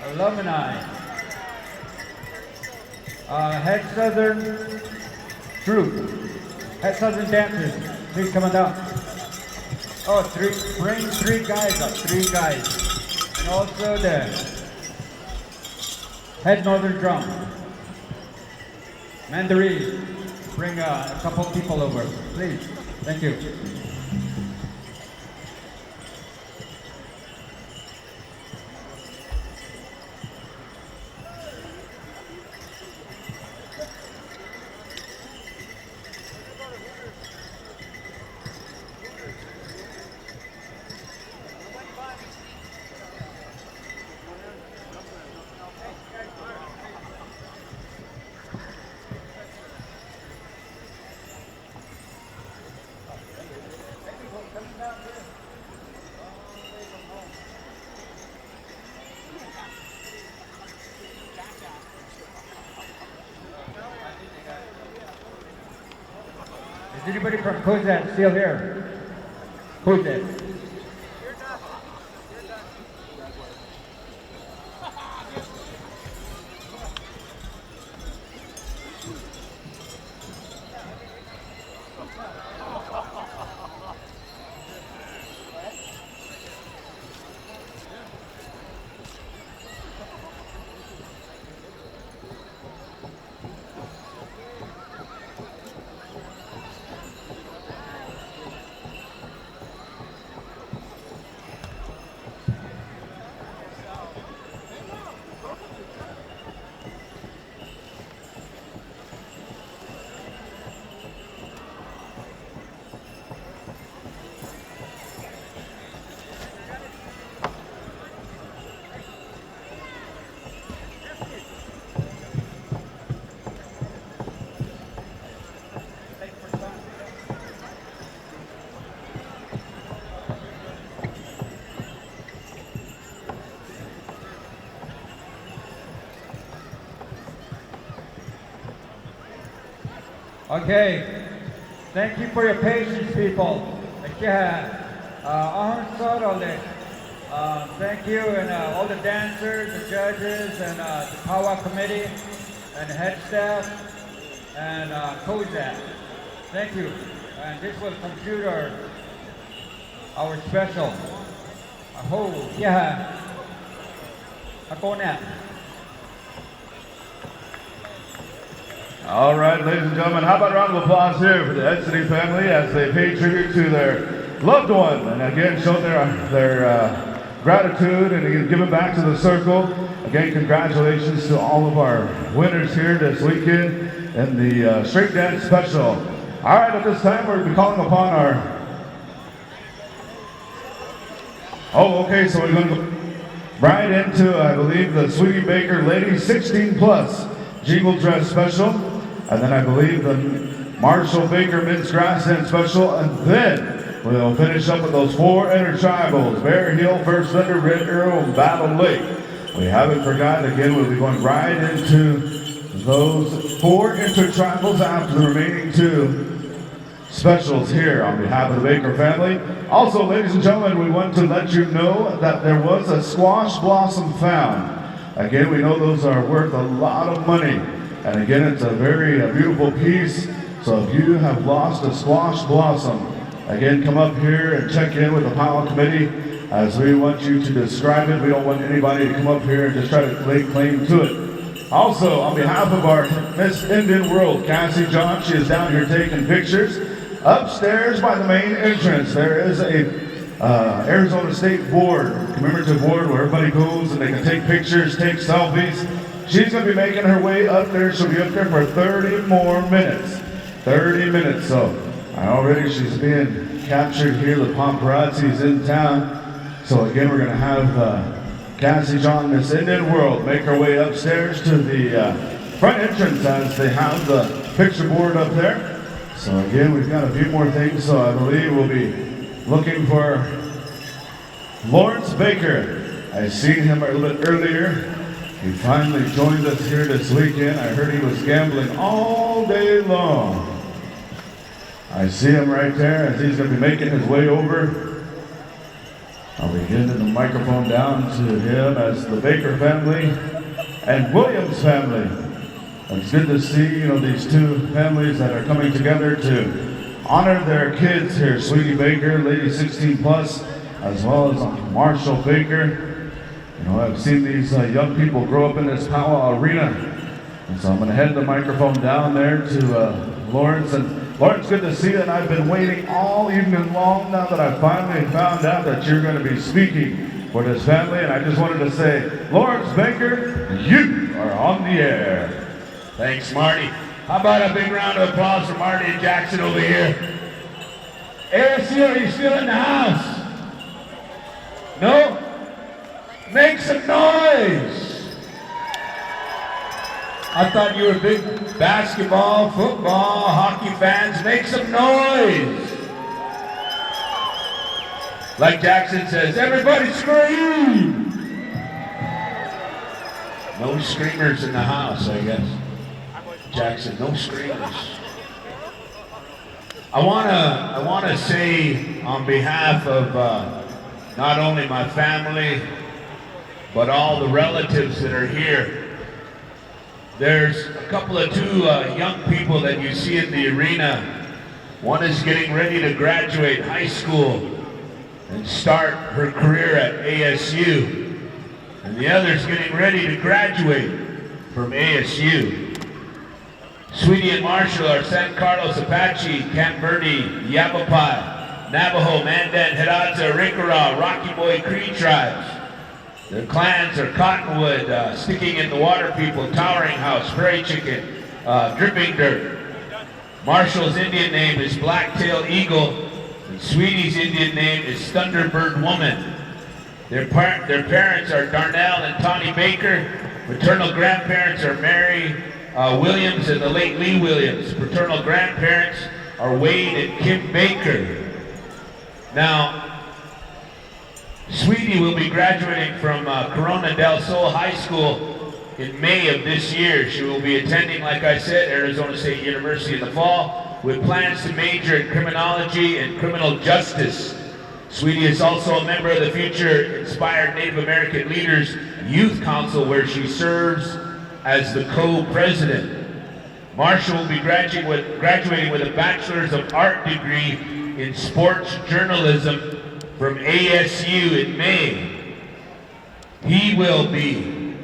alumni. Head Southern group, Head Southern dancers, please come on down. Oh, bring 3 guys up, 3 guys. And also the head northern drum. Mandarin, bring a couple people over, please. Thank you. Is anybody from Kozat still here? Kozat. Okay, thank you for your patience, people. Thank you, and all the dancers, the judges, and the Pow Wow committee, and the head staff, and Kozat. Thank you. And this will conclude our special. Ako na. All right, ladies and gentlemen, how about a round of applause here for the Tsosie family as they pay tribute to their loved one and again show their gratitude and again giving back to the circle. Again, congratulations to all of our winners here this weekend in the Straight Dance Special. All right, at this time we'll be calling upon our... Oh, okay, so we're going to go right into, I believe, the Sweetie Baker Ladies 16 Plus Jingle Dress Special. And then I believe the Marshall Baker Men's Grassland Special, and then we'll finish up with those 4 Intertribals, Bear Hill, First Thunder, Red Arrow, and Battle Lake. We haven't forgotten, again, we'll be going right into those 4 Intertribals after the remaining 2 specials here on behalf of the Baker family. Also, ladies and gentlemen, we want to let you know that there was a squash blossom found. Again, we know those are worth a lot of money. And again, it's a very beautiful piece. So if you have lost a squash blossom, again, come up here and check in with the Pow Wow committee as we want you to describe it. We don't want anybody to come up here and just try to lay claim to it. Also, on behalf of our Miss Indian World, Cassie John, she is down here taking pictures. Upstairs by the main entrance, there is a Arizona State Board, commemorative board where everybody goes and they can take pictures, take selfies. She's going to be making her way up there. She'll be up there for 30 more minutes. 30 minutes. So already she's being captured here. The paparazzi's in town. So again, we're going to have Cassie John, Miss Indian World, make her way upstairs to the front entrance as they have the picture board up there. So again, we've got a few more things. So I believe we'll be looking for Lawrence Baker. I seen him a little bit earlier. He finally joined us here this weekend. I heard he was gambling all day long. I see him right there as he's going to be making his way over. I'll be getting the microphone down to him as the Baker family and Williams family. It's good to see, these 2 families that are coming together to honor their kids here. Sweetie Baker, Lady 16 Plus, as well as Marshall Baker. You know, I've seen these young people grow up in this Pow Wow arena. And so I'm going to head the microphone down there to Lawrence. And Lawrence, good to see you. And I've been waiting all evening long now that I finally found out that you're going to be speaking for this family. And I just wanted to say, Lawrence Baker, you are on the air. Thanks, Marty. How about a big round of applause for Marty and Jackson over here? ASU, are you still in the house? No? Make some noise! I thought you were big basketball, football, hockey fans. Make some noise! Like Jackson says, everybody scream! No screamers in the house, I guess. Jackson, no screamers. I wanna say on behalf of not only my family, but all the relatives that are here. There's a couple of two young people that you see in the arena. One is getting ready to graduate high school and start her career at ASU. And the other's getting ready to graduate from ASU. Sweetie and Marshall are San Carlos Apache, Camp Verde, Yavapai, Navajo, Mandan, Hidatsa, Rikara, Rocky Boy Cree tribes. Their clans are Cottonwood, Sticking in the Water People, Towering House, Prairie Chicken, Dripping Dirt. Marshall's Indian name is Black-tailed Eagle, and Sweetie's Indian name is Thunderbird Woman. Their parents are Darnell and Tawny Baker. Maternal grandparents are Mary Williams and the late Lee Williams. Paternal grandparents are Wade and Kim Baker. Now, Sweetie will be graduating from Corona del Sol High School in May of this year. She will be attending, like I said, Arizona State University in the fall with plans to major in criminology and criminal justice. Sweetie is also a member of the Future Inspired Native American Leaders Youth Council, where she serves as the co-president. Marshall will be graduating with a Bachelor's of Art degree in sports journalism from ASU in May. He will be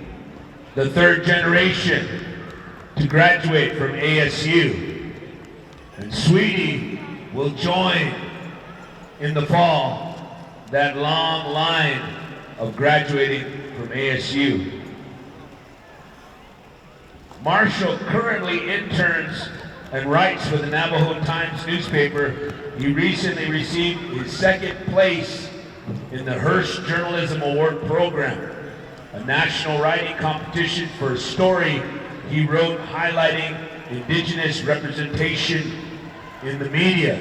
the third generation to graduate from ASU. And Sweetie will join in the fall that long line of graduating from ASU. Marshall currently interns and writes for the Navajo Times newspaper. He recently received his second place in the Hearst Journalism Award program, a national writing competition for a story he wrote highlighting Indigenous representation in the media.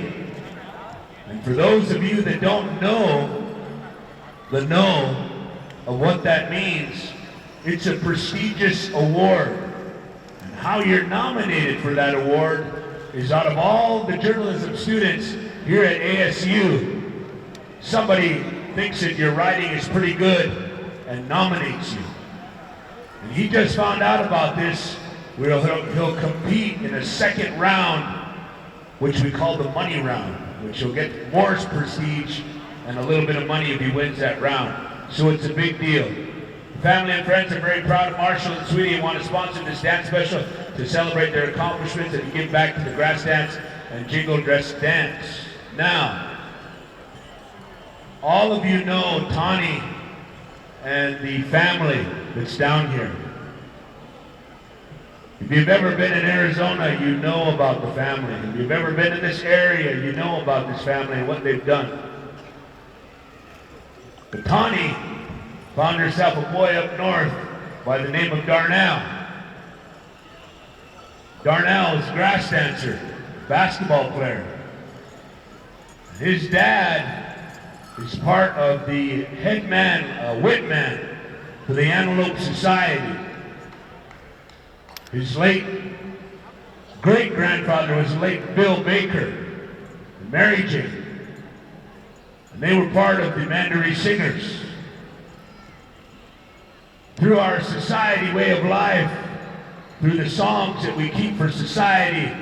And for those of you that don't know the know of what that means, it's a prestigious award. And how you're nominated for that award is out of all the journalism students here at ASU, somebody thinks that your writing is pretty good and nominates you. And he just found out about this, where he'll compete in a second round, which we call the money round, which he'll get more prestige and a little bit of money if he wins that round. So it's a big deal. Family and friends are very proud of Marshall and Sweetie and want to sponsor this dance special to celebrate their accomplishments and give back to the grass dance and jingle dress dance. Now, all of you know Tawny and the family that's down here. If you've ever been in Arizona, you know about the family. If you've ever been in this area, you know about this family and what they've done. But Tawny found herself a boy up north by the name of Darnell. Darnell is a grass dancer, basketball player. His dad is part of the head man, whip man for the Antelope Society. His late great-grandfather was late Bill Baker and Mary Jane. And they were part of the Mandaree Singers. Through our society way of life, through the songs that we keep for society,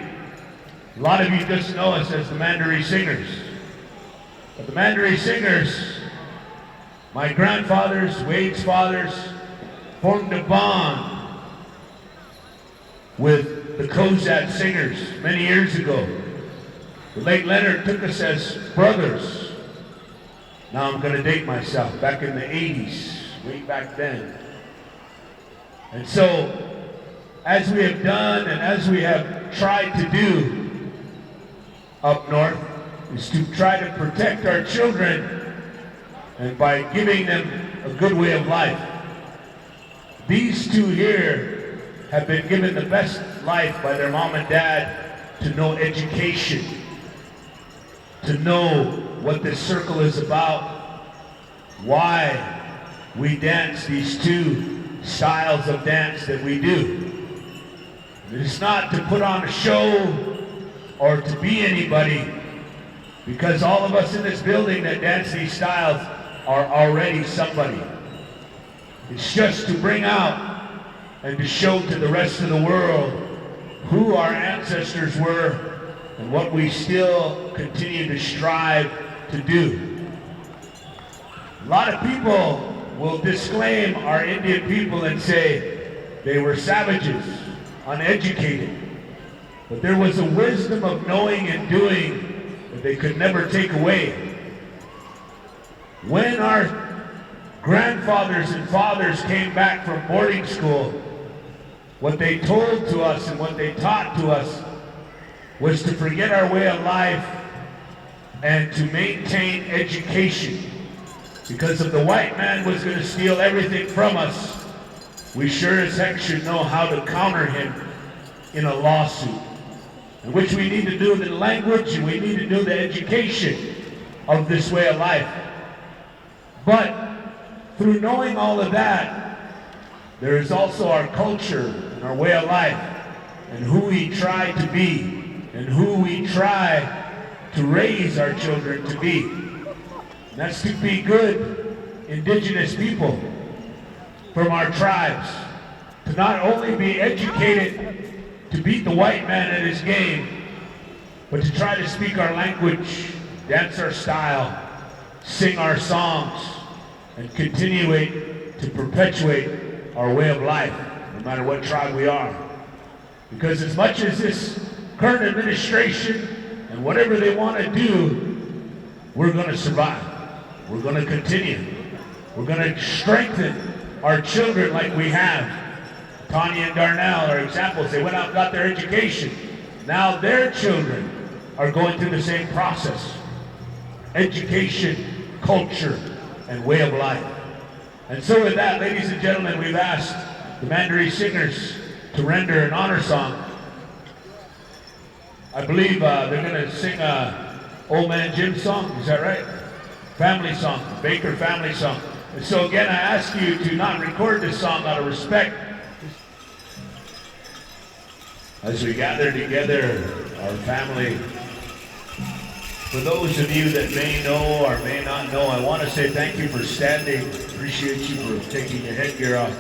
A lot of you just know us as the Mandaree Singers. But the Mandaree Singers, my grandfathers, Wade's fathers, formed a bond with the Kozat Singers many years ago. The late Leonard took us as brothers. Now I'm going to date myself, back in the 80s, way back then. And so, as we have done and as we have tried to do up north, is to try to protect our children and by giving them a good way of life. These two here have been given the best life by their mom and dad to know education, to know what this circle is about, why we dance these two styles of dance that we do. It's not to put on a show or to be anybody, because all of us in this building that dance these styles are already somebody. It's just to bring out and to show to the rest of the world who our ancestors were and what we still continue to strive to do. A lot of people will disclaim our Indian people and say they were savages, uneducated. But there was a wisdom of knowing and doing that they could never take away. When our grandfathers and fathers came back from boarding school, what they told to us and what they taught to us was to forget our way of life and to maintain education. Because if the white man was going to steal everything from us, we sure as heck should know how to counter him in a lawsuit. And which we need to do the language, and we need to do the education of this way of life. But through knowing all of that, there is also our culture and our way of life and who we try to be and who we try to raise our children to be. And that's to be good Indigenous people from our tribes, to not only be educated to beat the white man at his game, but to try to speak our language, dance our style, sing our songs, and continue to perpetuate our way of life, no matter what tribe we are. Because as much as this current administration and whatever they want to do, we're going to survive. We're going to continue. We're going to strengthen our children like we have. Tanya and Darnell are examples. They went out and got their education. Now their children are going through the same process. Education, culture, and way of life. And so with that, ladies and gentlemen, we've asked the Mandaree Singers to render an honor song. I believe they're going to sing Old Man Jim's song. Is that right? Family song, Baker family song. And so again, I ask you to not record this song out of respect. As we gather together, our family, for those of you that may know or may not know, I want to say thank you for standing. Appreciate you for taking your headgear off.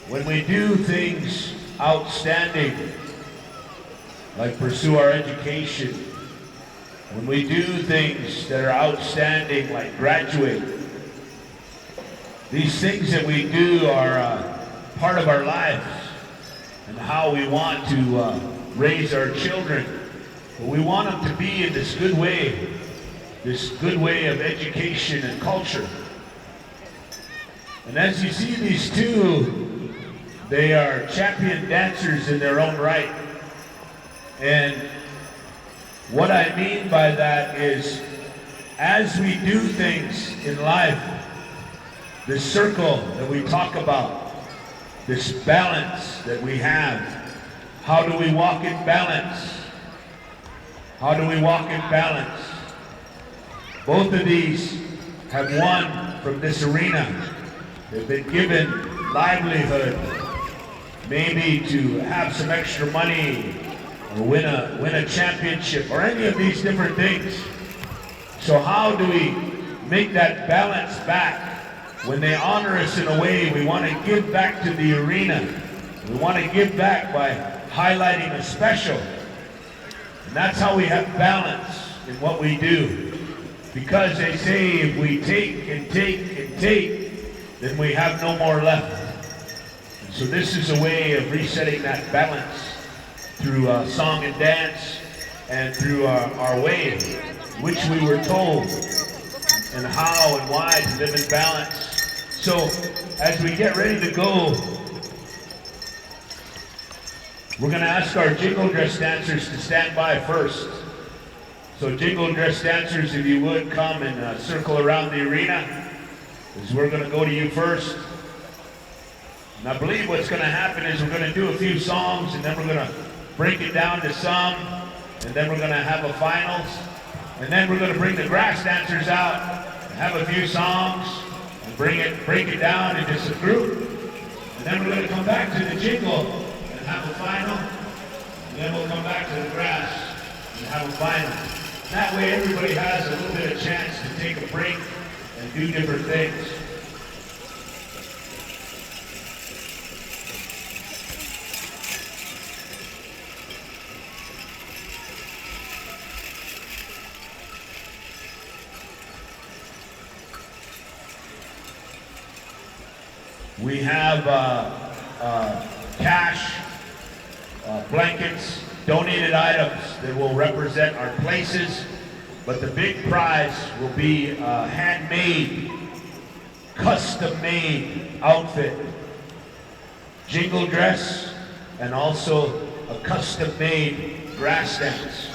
When we do things outstanding, like pursue our education, when we do things that are outstanding, like graduate, these things that we do are part of our lives and how we want to raise our children. But we want them to be in this good way of education and culture. And as you see these two, they are champion dancers in their own right. And what I mean by that is, as we do things in life, this circle that we talk about, this balance that we have, how do we walk in balance? How do we walk in balance? Both of these have won from this arena. They've been given livelihood, maybe to have some extra money or win a championship or any of these different things. So how do we make that balance back? When they honor us in a way, we want to give back to the arena. We want to give back by highlighting a special. And that's how we have balance in what we do. Because they say if we take and take and take, then we have no more left. And so this is a way of resetting that balance through song and dance and through our way, which we were told, and how and why to live in balance. So as we get ready to go, we're going to ask our jingle dress dancers to stand by first. So jingle dress dancers, if you would, come and circle around the arena, as we're going to go to you first. And I believe what's going to happen is we're going to do a few songs, and then we're going to break it down to some, and then we're going to have a finals, and then we're going to bring the grass dancers out and have a few songs, and break it down into some group, and then we're going to come back to the jingle and have a final, and then we'll come back to the grass and have a final. That way everybody has a little bit of chance to take a break and do different things. We have cash, blankets, donated items that will represent our places, but the big prize will be a handmade, custom-made outfit, jingle dress, and also a custom-made grass dance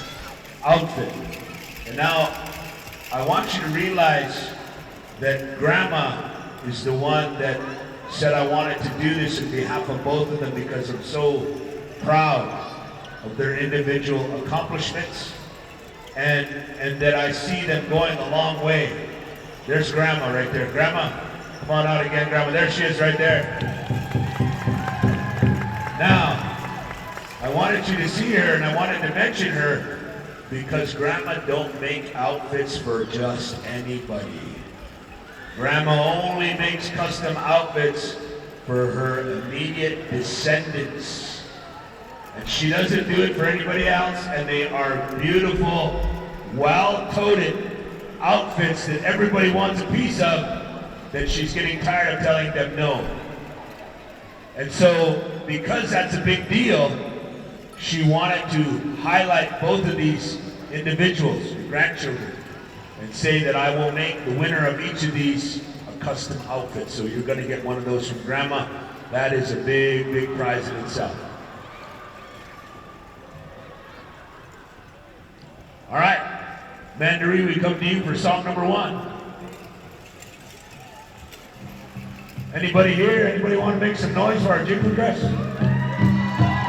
outfit. And now, I want you to realize that Grandma is the one that said I wanted to do this on behalf of both of them because I'm so proud of their individual accomplishments and that I see them going a long way. There's Grandma right there. Grandma, come on out again, Grandma. There she is right there. Now, I wanted you to see her and I wanted to mention her because Grandma don't make outfits for just anybody. Grandma only makes custom outfits for her immediate descendants. And she doesn't do it for anybody else, and they are beautiful, well-coated outfits that everybody wants a piece of, that she's getting tired of telling them no. And so, because that's a big deal, she wanted to highlight both of these individuals, your grandchildren, and say that I will make the winner of each of these a custom outfit. So you're going to get one of those from Grandma. That is a big, big prize in itself. All right, Mandaree, we come to you for song number 1. Anybody here? Anybody want to make some noise for our jingle dress?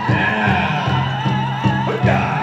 Yeah. Good guy.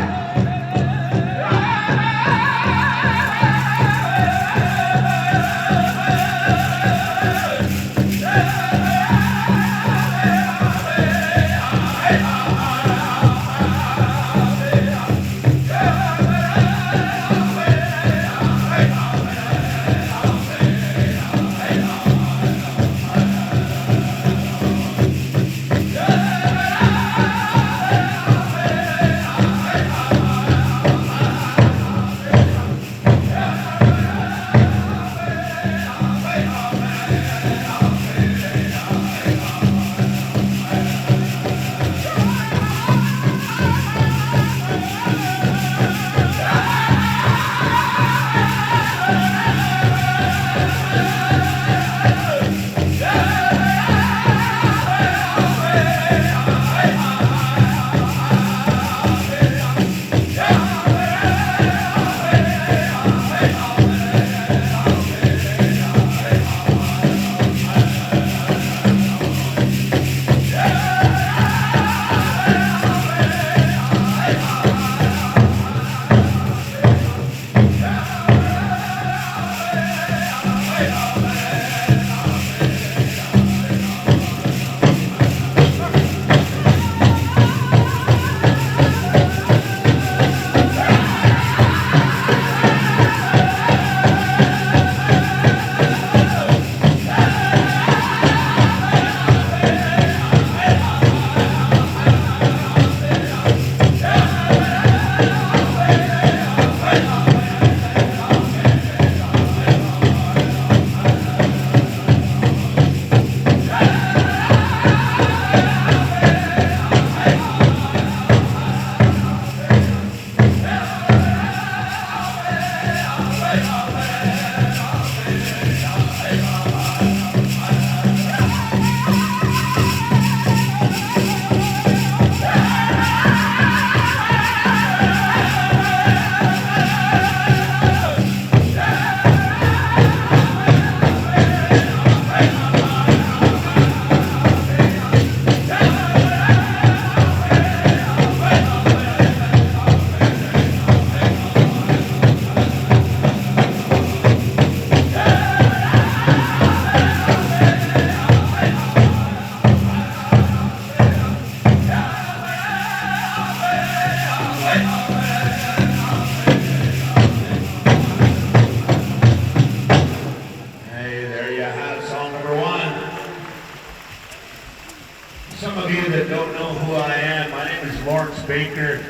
Lawrence Baker.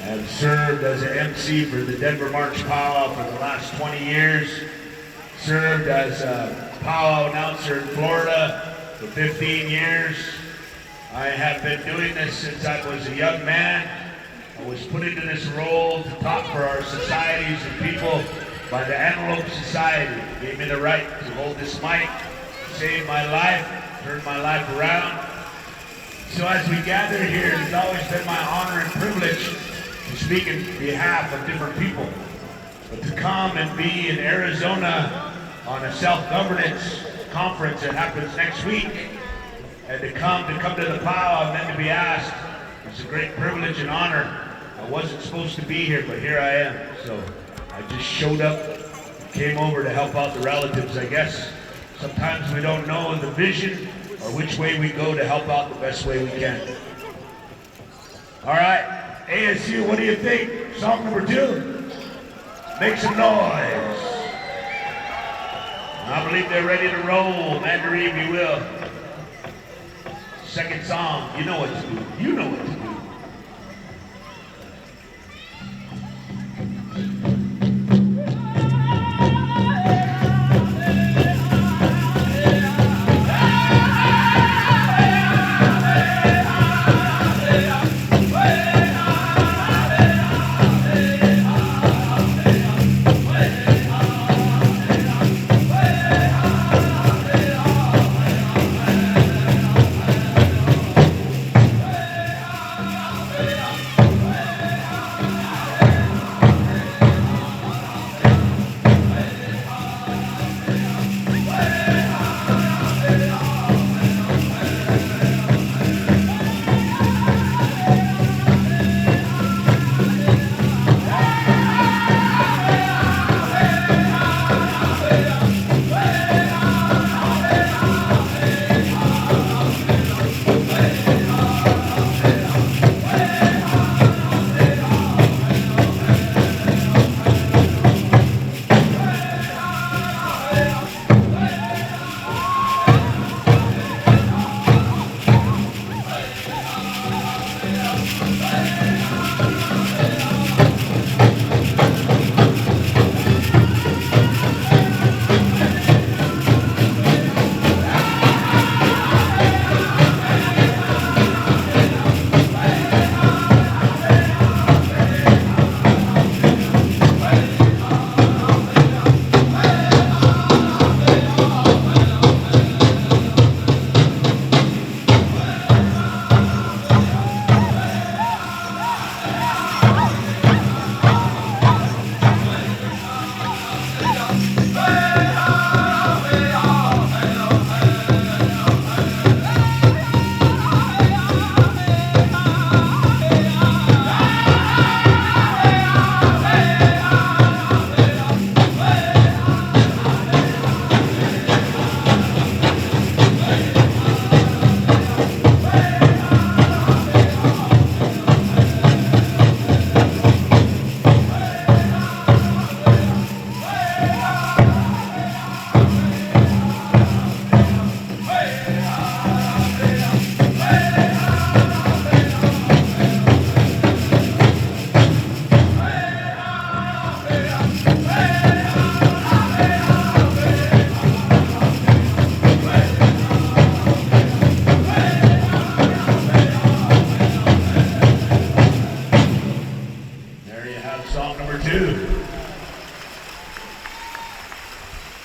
I have served as an MC for the Denver March Pow Wow for the last 20 years. Served as a Pow Wow announcer in Florida for 15 years. I have been doing this since I was a young man. I was put into this role to talk for our societies and people by the Antelope Society. It gave me the right to hold this mic, save my life, turn my life around. So as we gather here, it's always been my honor and privilege to speak in behalf of different people. But to come and be in Arizona on a self-governance conference that happens next week, and to come to the Pow and then to be asked, it's a great privilege and honor. I wasn't supposed to be here, but here I am. So I just showed up, came over to help out the relatives, I guess. Sometimes we don't know the vision or which way we go to help out the best way we can. All right, ASU, what do you think? Song number 2? Make some noise. I believe they're ready to roll. Mandarin, if you will. Second song, you know what to do. You know what to do.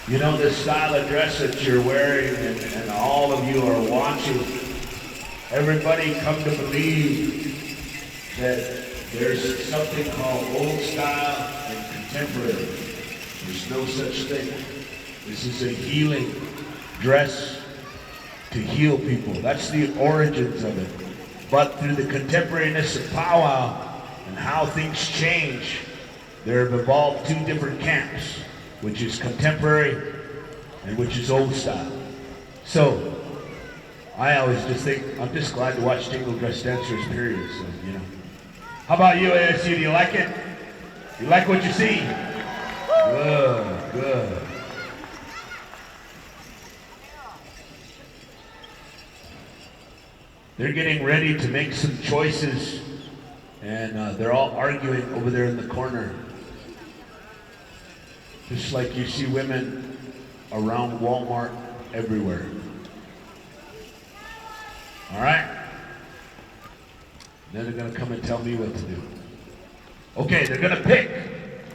You know, this style of dress that you're wearing and all of you are watching, everybody come to believe that there's something called old style and contemporary. There's no such thing. This is a healing dress to heal people. That's the origins of it. But through the contemporariness of Pow Wow and how things change, there have evolved two different camps, which is contemporary and which is old style. So, I always just think, I'm just glad to watch jingle dress dancers, period. So, you know. How about you, ASU? Do you like it? You like what you see? Good, good. They're getting ready to make some choices And they're all arguing over there in the corner. Just like you see women around Walmart everywhere. All right? Then they're gonna come and tell me what to do. Okay, they're gonna pick.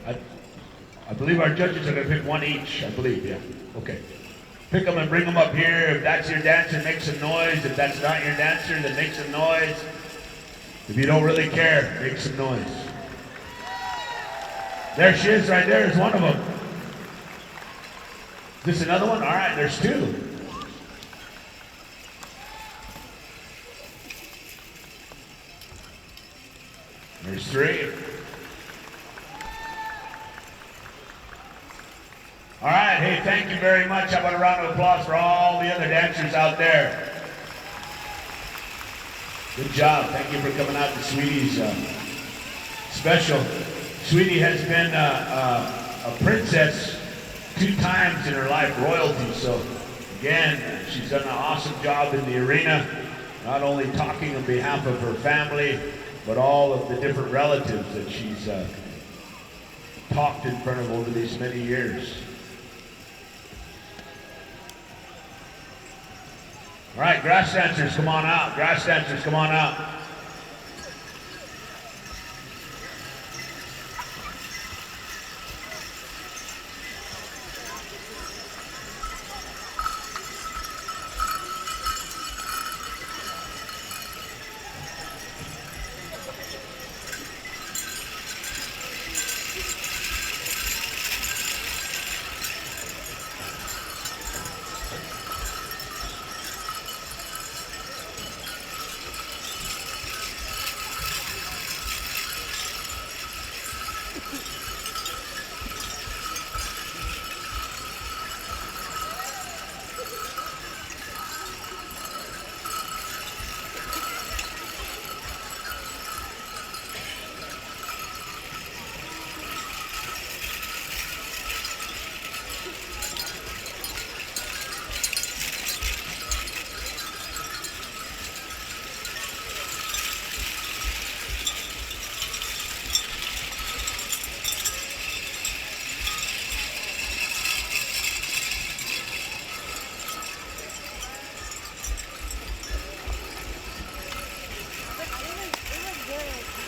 I believe our judges are gonna pick one each, I believe, yeah. Okay. Pick them and bring them up here. If that's your dancer, make some noise. If that's not your dancer, then make some noise. If you don't really care, make some noise. There she is right there is one of them. Is this another one? All right, there's two. There's three. All right, hey, thank you very much. How about a round of applause for all the other dancers out there? Good job. Thank you for coming out to Sweetie's special. Sweetie has been a princess 2 times in her life, royalty. So again, she's done an awesome job in the arena, not only talking on behalf of her family, but all of the different relatives that she's talked in front of over these many years. All right, grass dancers, come on out. Grass dancers, come on out.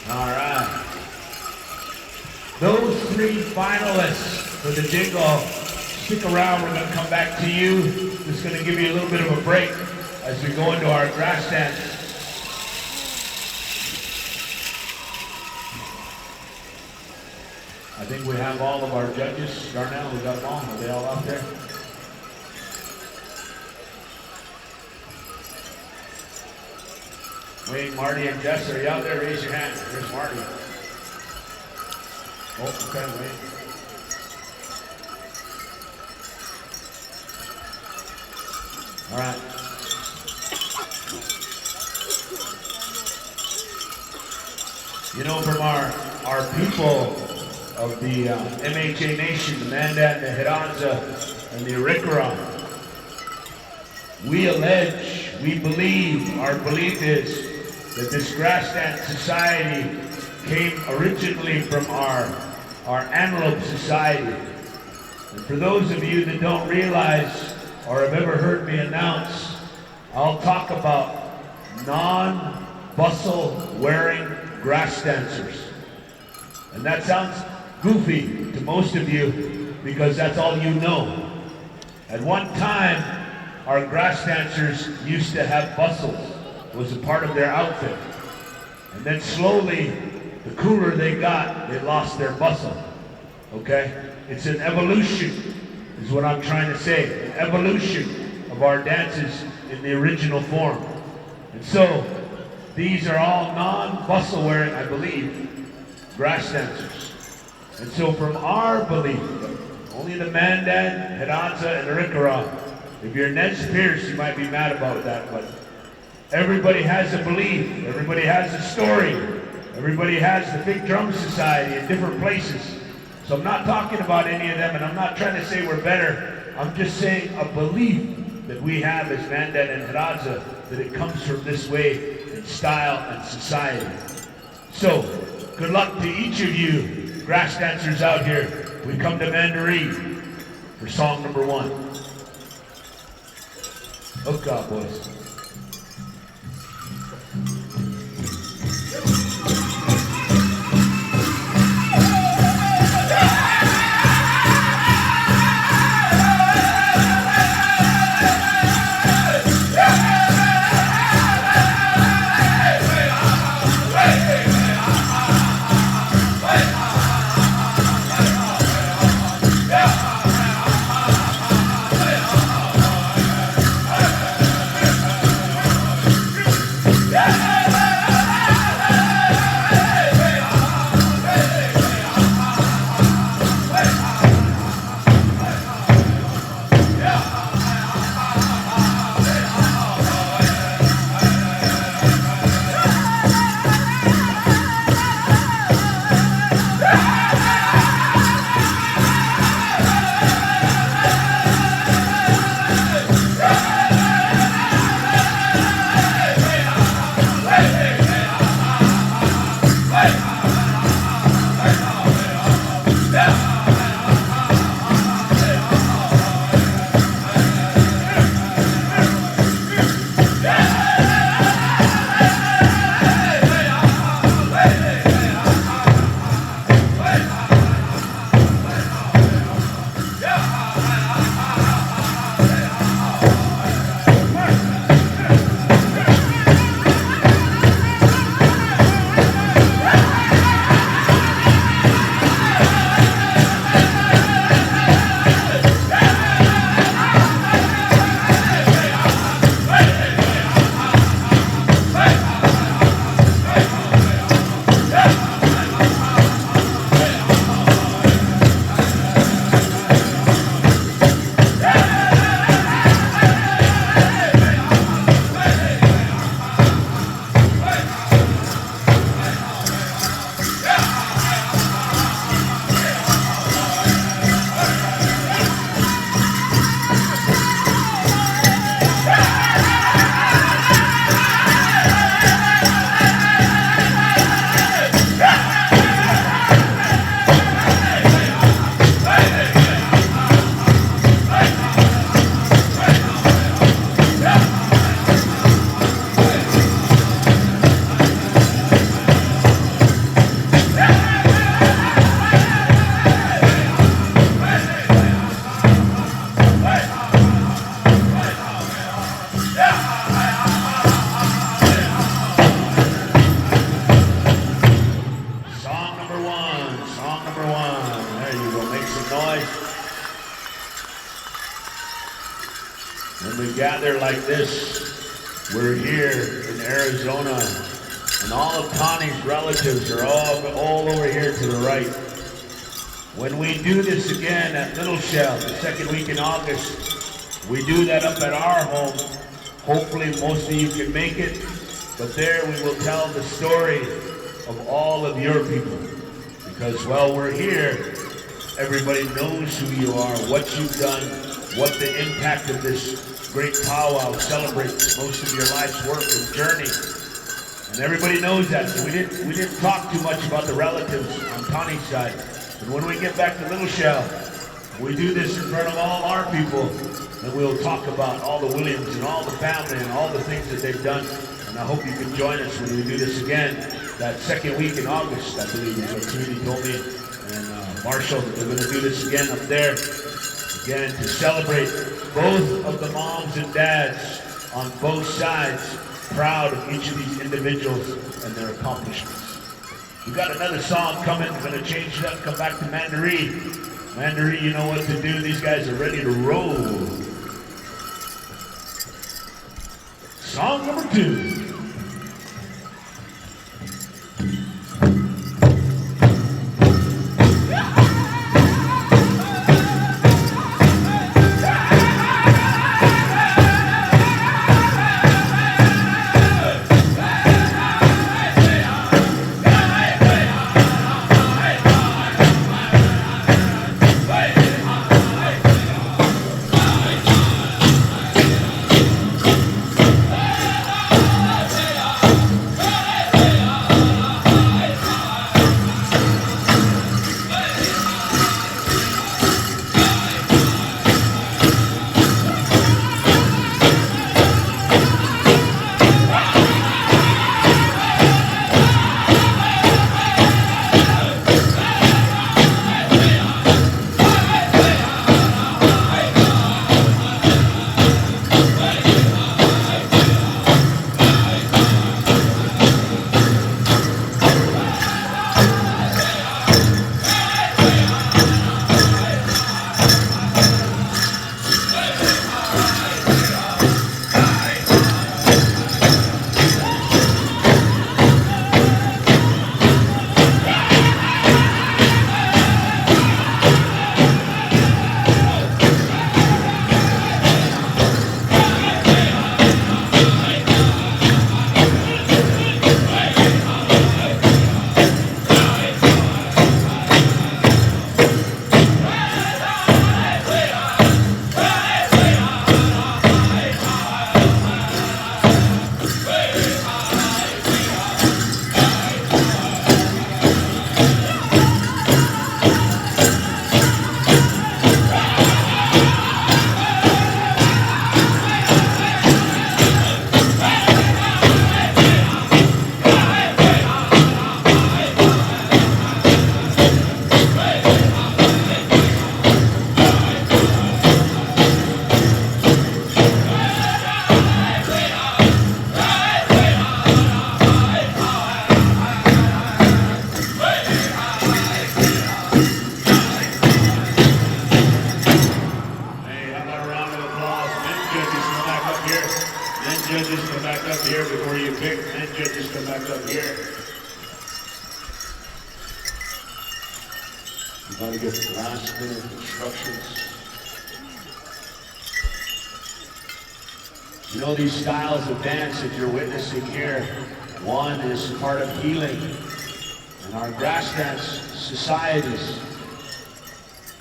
All right. Those 3 finalists for the jingle, stick around, we're gonna come back to you. Just gonna give you a little bit of a break as we go into our grass dance. I think we have all of our judges. Darnell, we got them all. Are they all out there? Wayne, Marty, and Jess, are you out there? Raise your hand. There's Marty. Oh, okay, Wayne. All right. You know, from our people of the MHA Nation, the Mandan, the Hiranza, and the Arikara, we allege, we believe, our belief is that this grass dance society came originally from our Antelope Society. And for those of you that don't realize or have ever heard me announce, I'll talk about non-bustle wearing grass dancers. And that sounds goofy to most of you because that's all you know. At one time, our grass dancers used to have bustles. It was a part of their outfit. And then slowly, the cooler they got, they lost their bustle. Okay? It's an evolution, is what I'm trying to say. An evolution of our dances in the original form. And so, these are all non-bustle wearing, I believe, grass dancers. And so from our belief, only the Mandan, Hiranza, and Arikara, if you're Nez Perce, you might be mad about that, but everybody has a belief, everybody has a story, everybody has the Big Drum Society in different places. So I'm not talking about any of them, and I'm not trying to say we're better. I'm just saying a belief that we have as Mandan and Hiranza, that it comes from this way in style and society. So, good luck to each of you grass dancers out here. We come to Mandarin for song number 1. Hook up, boys. Gather like this, we're here in Arizona, and all of Connie's relatives are all over here to the right. When we do this again at Little Shell, the second week in August, we do that up at our home. Hopefully most of you can make it, but there we will tell the story of all of your people. Because while we're here, everybody knows who you are, what you've done, what the impact of this great powwow celebrates most of your life's work and journey. And everybody knows that, so we didn't talk too much about the relatives on Connie's side. But when we get back to Little Shell, we do this in front of all our people, and we'll talk about all the Williams and all the family and all the things that they've done. And I hope you can join us when we do this again, that second week in August, I believe is what Judy told me. And Marshall, we're going to do this again up there, again to celebrate both of the moms and dads on both sides, proud of each of these individuals and their accomplishments. We've got another song coming. We're going to change it up, come back to Mandarin. Mandarin, you know what to do. These guys are ready to roll. Song number 2. And judges, come back up here before you pick. And judges, come back up here. You gotta get the last minute instructions. You know, these styles of dance that you're witnessing here, one is part of healing. And our grass dance societies,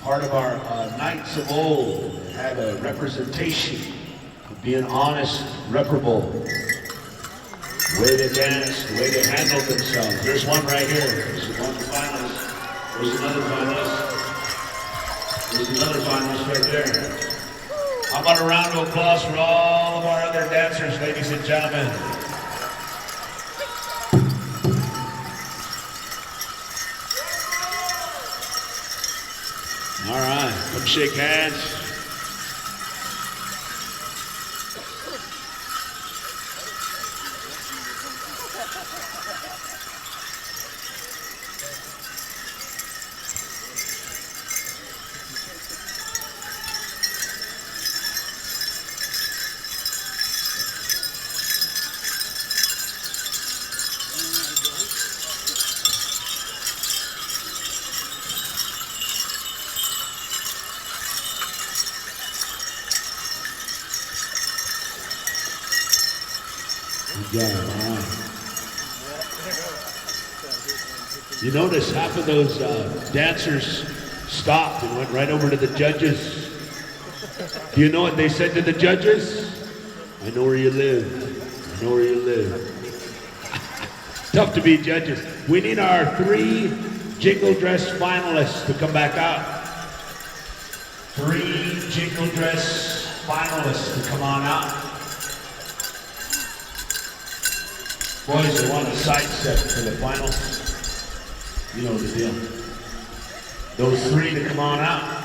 part of our knights of old, had a representation of being honest, reparable. The way they danced, the way they handled themselves. There's one right here. There's one finalist. There's another finalist. There's another finalist right there. How about a round of applause for all of our other dancers, ladies and gentlemen? All right, come shake hands. Yeah, all right. You notice half of those dancers stopped and went right over to the judges. Do you know what they said to the judges? I know where you live. I know where you live. Tough to be judges. We need our 3 jingle dress finalists to come back out. 3 jingle dress finalists to come on out. Boys, they want a side step for the finals. You know the deal. Those 3 to come on out.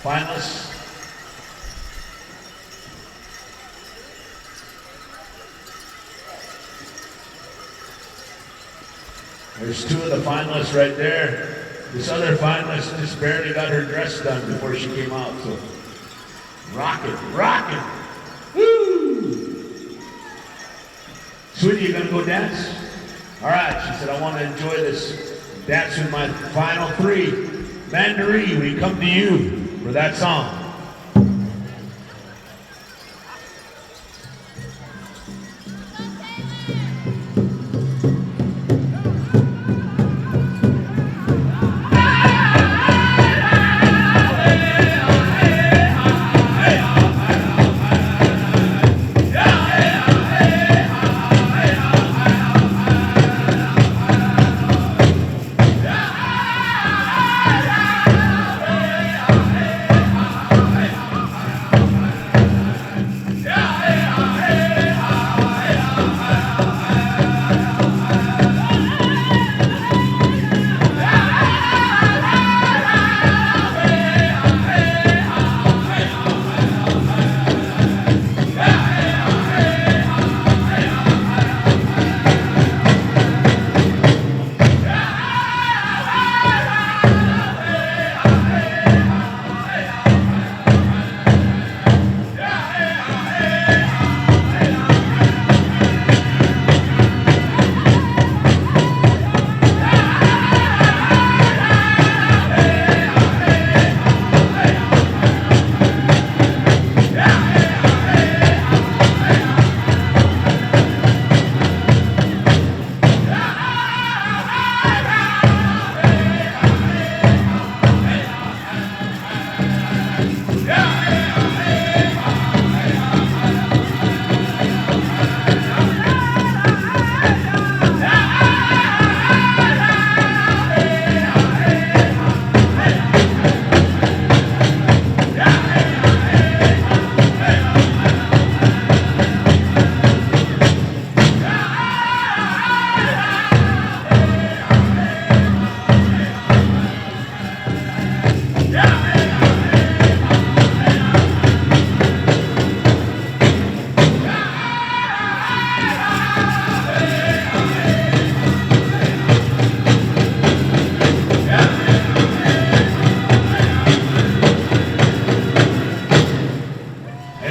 Finalists. There's 2 of the finalists right there. This other finalist just barely got her dress done before she came out, so. Rockin', rockin'. Woo! Sweetie, you gonna go dance? All right, she said, I want to enjoy this dance with my final 3. Mandaree, we come to you for that song.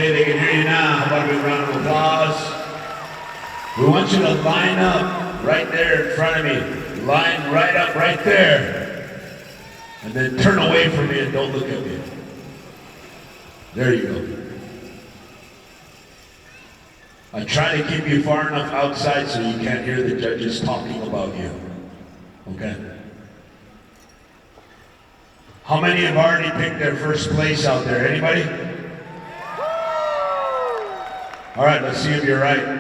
Hey, they can hear you now. about a big round of applause? We want you to line up right there in front of me. Line right up right there. And then turn away from me and don't look at me. There you go. I try to keep you far enough outside so you can't hear the judges talking about you. Okay? How many have already picked their first place out there? Anybody? All right, let's see if you're right.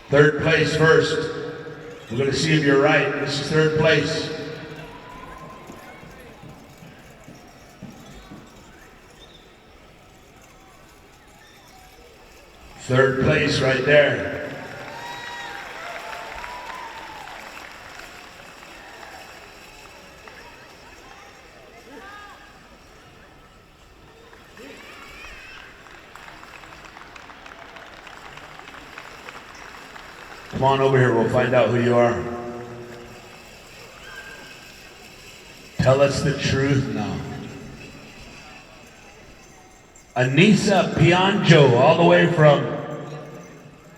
Third place first. We're going to see if you're right. This is third place. Third place right there. Come on over here, we'll find out who you are. Tell us the truth now. Anissa Pionjo, all the way from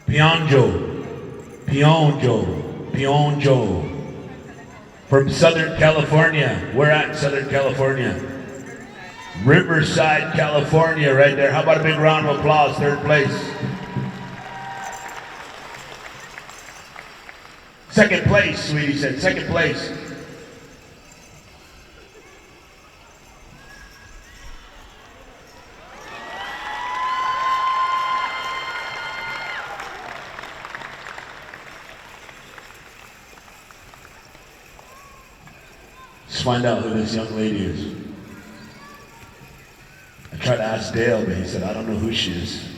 Pionjo, from Southern California. We're at Southern California. Riverside, California, right there. How about a big round of applause, third place. Second place, sweetie said, second place. Let's find out who this young lady is. I tried to ask Dale, but he said, I don't know who she is.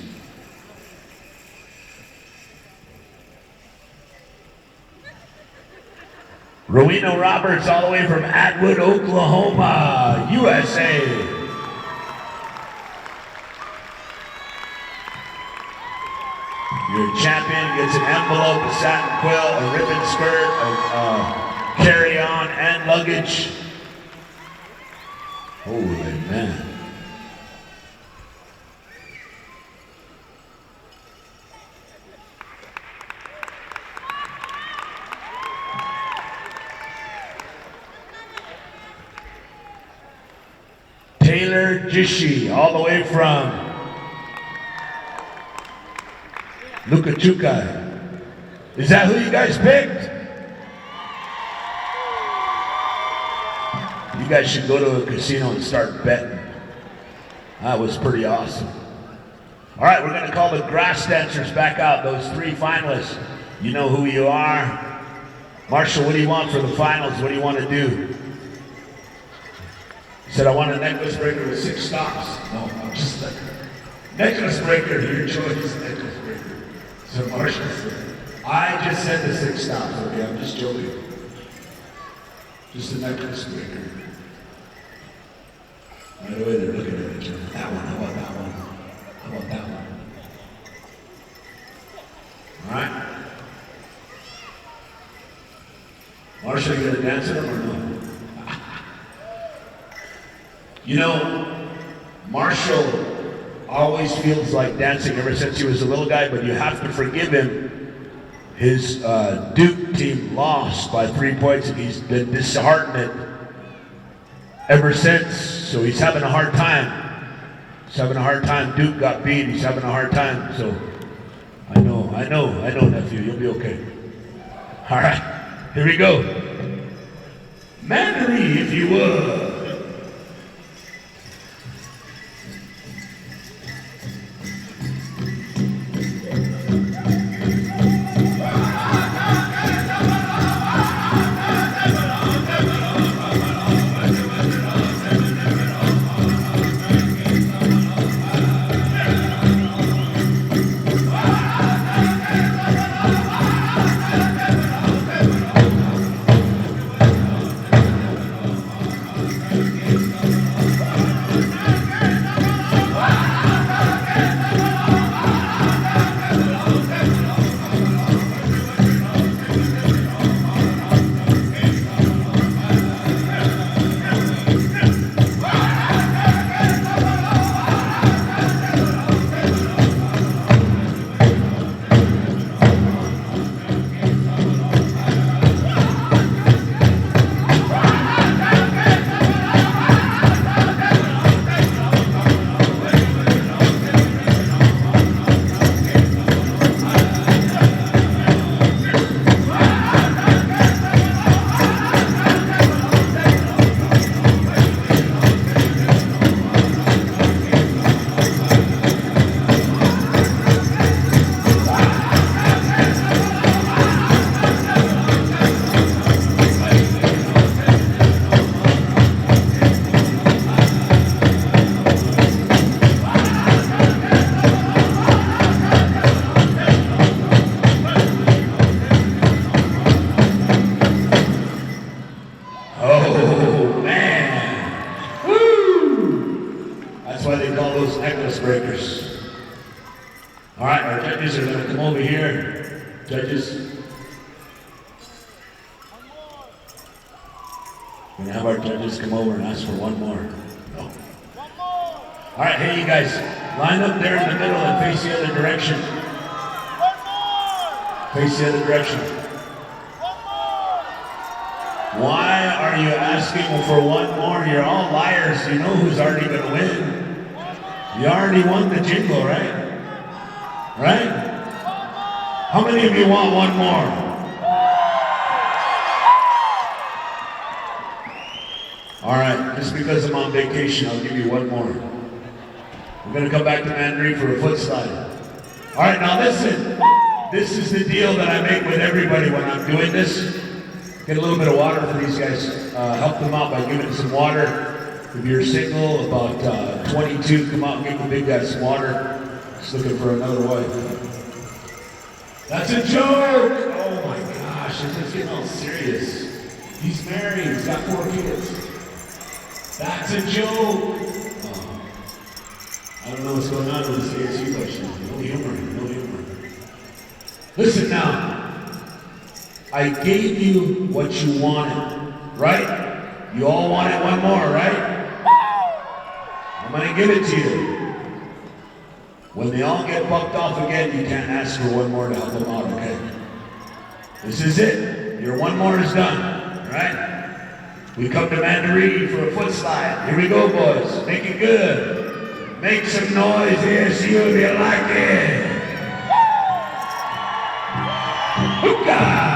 Rowena Roberts, all the way from Atwood, Oklahoma, USA. Your champion gets an envelope, a satin quill, a ribbon skirt, a carry-on and luggage. Holy man. Taylor Jishi, all the way from Lukachuka. Is that who you guys picked? You guys should go to a casino and start betting. That was pretty awesome. All right, we're going to call the grass dancers back out, those three finalists. You know who you are. Marshall, what do you want for the finals? What do you want to do? He said, I want a necklace breaker with 6 stops. No, I'm just like, necklace breaker, your choice, necklace breaker. So Marshall said, I just said the 6 stops, okay, I'm just joking. Just a necklace breaker. Right away, they're looking at each other. That one, how about that one? How about that one? All right? Marshall, you gonna dance with him or no? You know, Marshall always feels like dancing ever since he was a little guy, but you have to forgive him. His Duke team lost by 3 points, and he's been disheartened ever since. So he's having a hard time. He's having a hard time. Duke got beat. He's having a hard time. So I know, nephew. You'll be okay. All right, here we go. Manly, if you would. judges are going to come over here. Judges. We're going to have our judges come over and ask for one more. No. All right, hey, you guys, line up there in the middle and face the other direction. Face the other direction. Why are you asking for one more? You're all liars. You know who's already going to win. You already won the jingle, right? Right? How many of you want one more? All right, just because I'm on vacation, I'll give you one more. We're going to come back to Mandarin for a foot slide. All right, now listen. This is the deal that I make with everybody when I'm doing this. Get a little bit of water for these guys. Help them out by giving them some water. If you're single, about 22, come out and give the big guy some water. Just looking for another wife. That's a joke! Oh my gosh, this is getting all serious. He's married, he's got 4 kids. That's a joke! Oh. I don't know what's going on with this ASU question. No humor, no humor. Listen now. I gave you what you wanted, right? You all wanted one more, right? I'm gonna give it to you. When they all get bucked off again, you can't ask for one more to help them out, okay? This is it. Your one more is done, all right? We come to Mandarin for a foot slide. Here we go, boys. Make it good. Make some noise, ASU, if you like it. Hookah!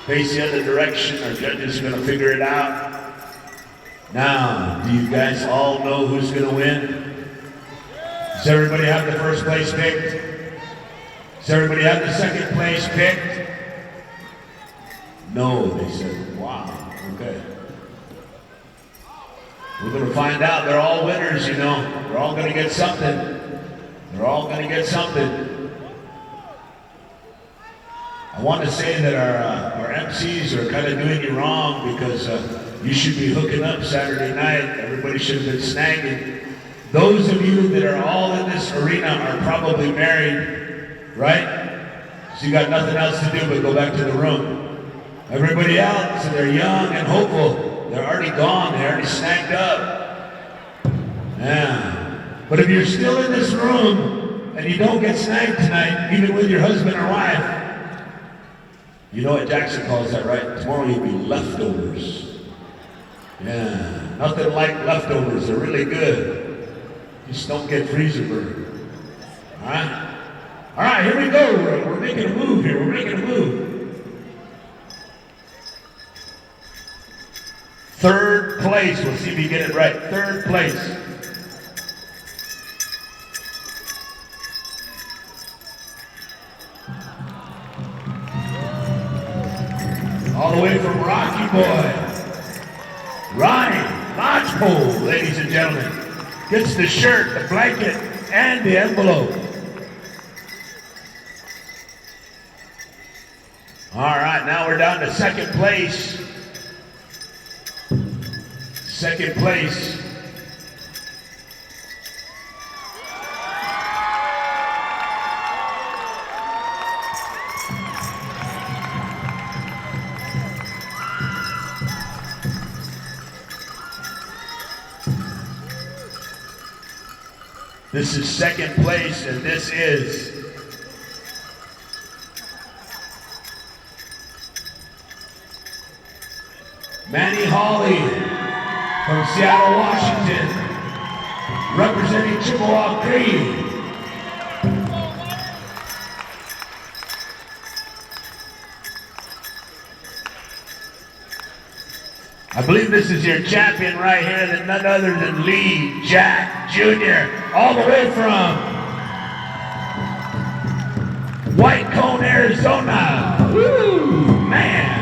Face the other direction, our judges are going to figure it out. Now, do you guys all know who's going to win? Does everybody have the first place picked? Does everybody have the second place picked? No, they said. Wow, okay. We're going to find out. They're all winners, you know. They're all going to get something. They're all going to get something. I want to say that our MCs are kind of doing you wrong because you should be hooking up Saturday night. Everybody should have been snagging. Those of you that are all in this arena are probably married, right? So you got nothing else to do but go back to the room. Everybody else, they're young and hopeful. They're already gone. They're already snagged up. Yeah. But if you're still in this room and you don't get snagged tonight, even with your husband or wife, you know what Jackson calls that, right? Tomorrow you'll be leftovers. Yeah, nothing like leftovers. They're really good. Just don't get freezer burn. All right? All right, here we go. We're making a move here. We're making a move. Third place. We'll see if you get it right. Third place. all the way from Rocky Boy. Ronnie Lodgepole, ladies and gentlemen, gets the shirt, the blanket, and the envelope. All right, now we're down to second place. Second place. This is second place, and this is Manny Hawley from Seattle, Washington, representing Chippewa Cree. I believe this is your champion right here, that none other than Lee Jack Jr., all the way from White Cone, Arizona. Woo, man.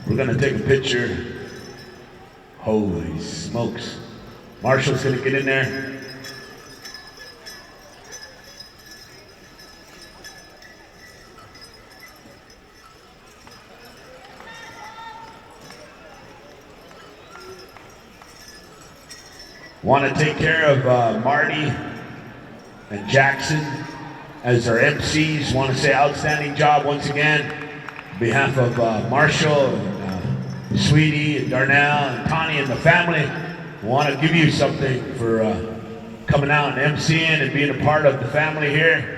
We're gonna take a picture. Holy smokes. Marshall's gonna get in there. Want to take care of Marty and Jackson as our MCs. Want to say outstanding job once again on behalf of Marshall and Sweetie and Darnell and Tani and the family. Want to give you something for coming out and MCing and being a part of the family here.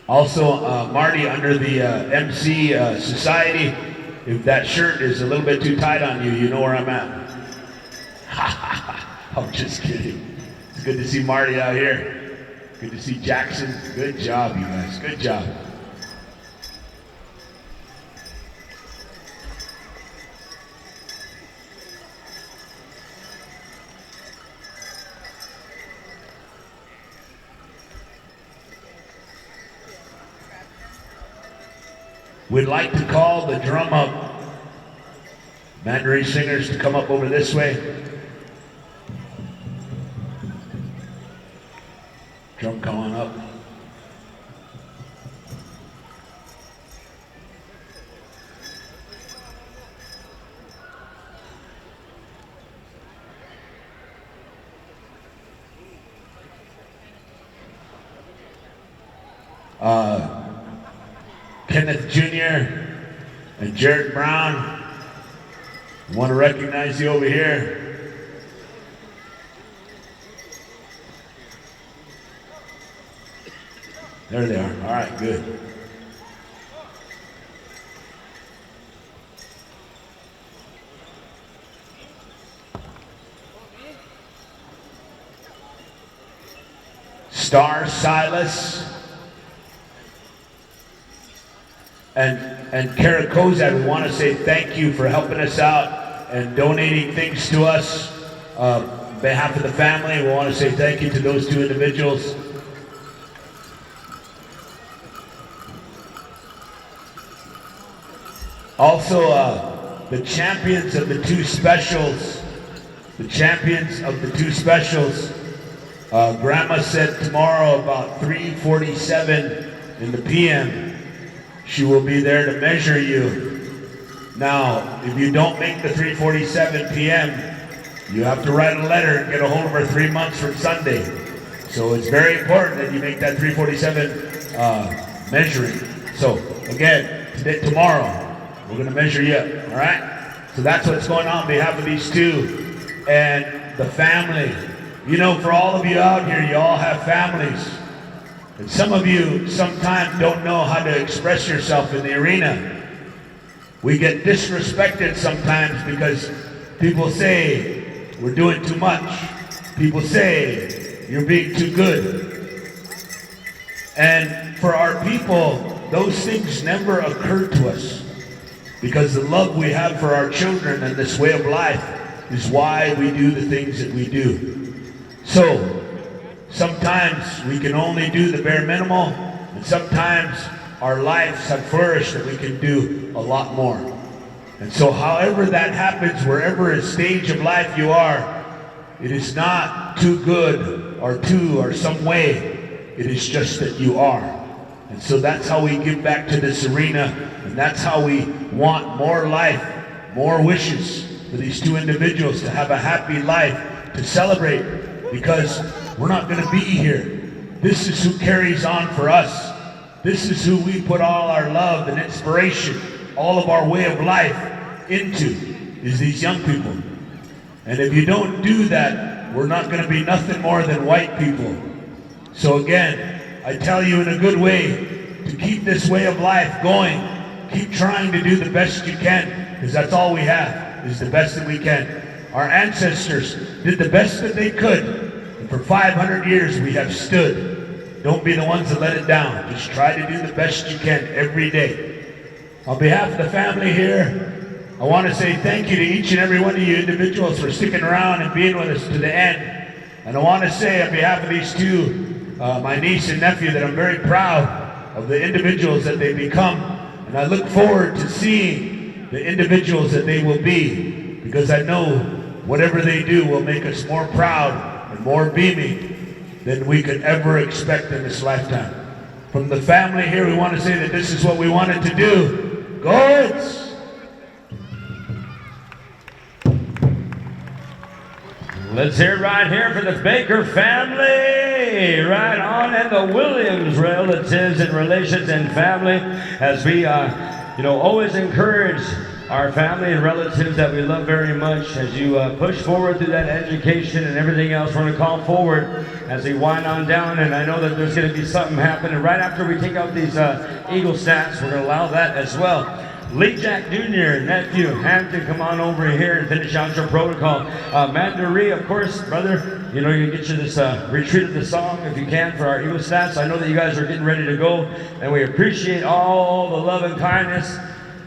Also, Marty, under the MC Society, if that shirt is a little bit too tight on you, you know where I'm at. I'm just kidding. It's good to see Marty out here. Good to see Jackson. Good job, you guys. Good job. We'd like to call the drum up. Mandarin singers to come up over this way. Drum calling up. Kenneth Jr. and Jared Brown, I want to recognize you over here. There they are. All right, good. Star Silas and Karakoza, we want to say thank you for helping us out and donating things to us. On behalf of the family, we want to say thank you to those two individuals. Also, the champions of the two specials. The champions of the two specials. Grandma said tomorrow about 3:47 in the PM. She will be there to measure you. Now, if you don't make the 3:47 p.m., you have to write a letter and get a hold of her 3 months from Sunday. So it's very important that you make that 3:47 measuring. So again, tomorrow, we're gonna measure you, all right? So that's what's going on behalf of these two and the family. You know, for all of you out here, you all have families. And some of you sometimes don't know how to express yourself in the arena. We get disrespected sometimes because people say we're doing too much. People say you're being too good. And for our people, those things never occur to us because the love we have for our children and this way of life is why we do the things that we do. So, sometimes we can only do the bare minimal, and sometimes our lives have flourished that we can do a lot more. And so however that happens, wherever stage of life you are, it is not too good or some way. It is just that you are. And so that's how we give back to this arena, and that's how we want more life, more wishes for these two individuals to have a happy life, to celebrate, because we're not going to be here. This is who carries on for us. This is who we put all our love and inspiration, all of our way of life into, is these young people. And if you don't do that, we're not going to be nothing more than white people. So again, I tell you in a good way to keep this way of life going. Keep trying to do the best you can, because that's all we have, is the best that we can. Our ancestors did the best that they could, and for 500 years we have stood. Don't be the ones that let it down. Just try to do the best you can every day. On behalf of the family here, I want to say thank you to each and every one of you individuals for sticking around and being with us to the end. And I want to say on behalf of these two, my niece and nephew, that I'm very proud of the individuals that they've become. And I look forward to seeing the individuals that they will be, because I know whatever they do will make us more proud and more beaming than we could ever expect in this lifetime. From the family here, we want to say that this is what we wanted to do. Goods! Let's hear it right here for the Baker family, right on, and the Williams relatives and relations and family, as we, always encourage our family and relatives that we love very much as you push forward through that education and everything else. We're going to call forward as we wind on down, and I know that there's going to be something happening right after we take out these Eagle stats. We're going to allow that as well. Lee Jack Jr., nephew, Hampton, come on over here and finish out your protocol. Mandaree, of course, brother, you can get you this retreat of the song if you can for our Eagle stats. I know that you guys are getting ready to go, and we appreciate all the love and kindness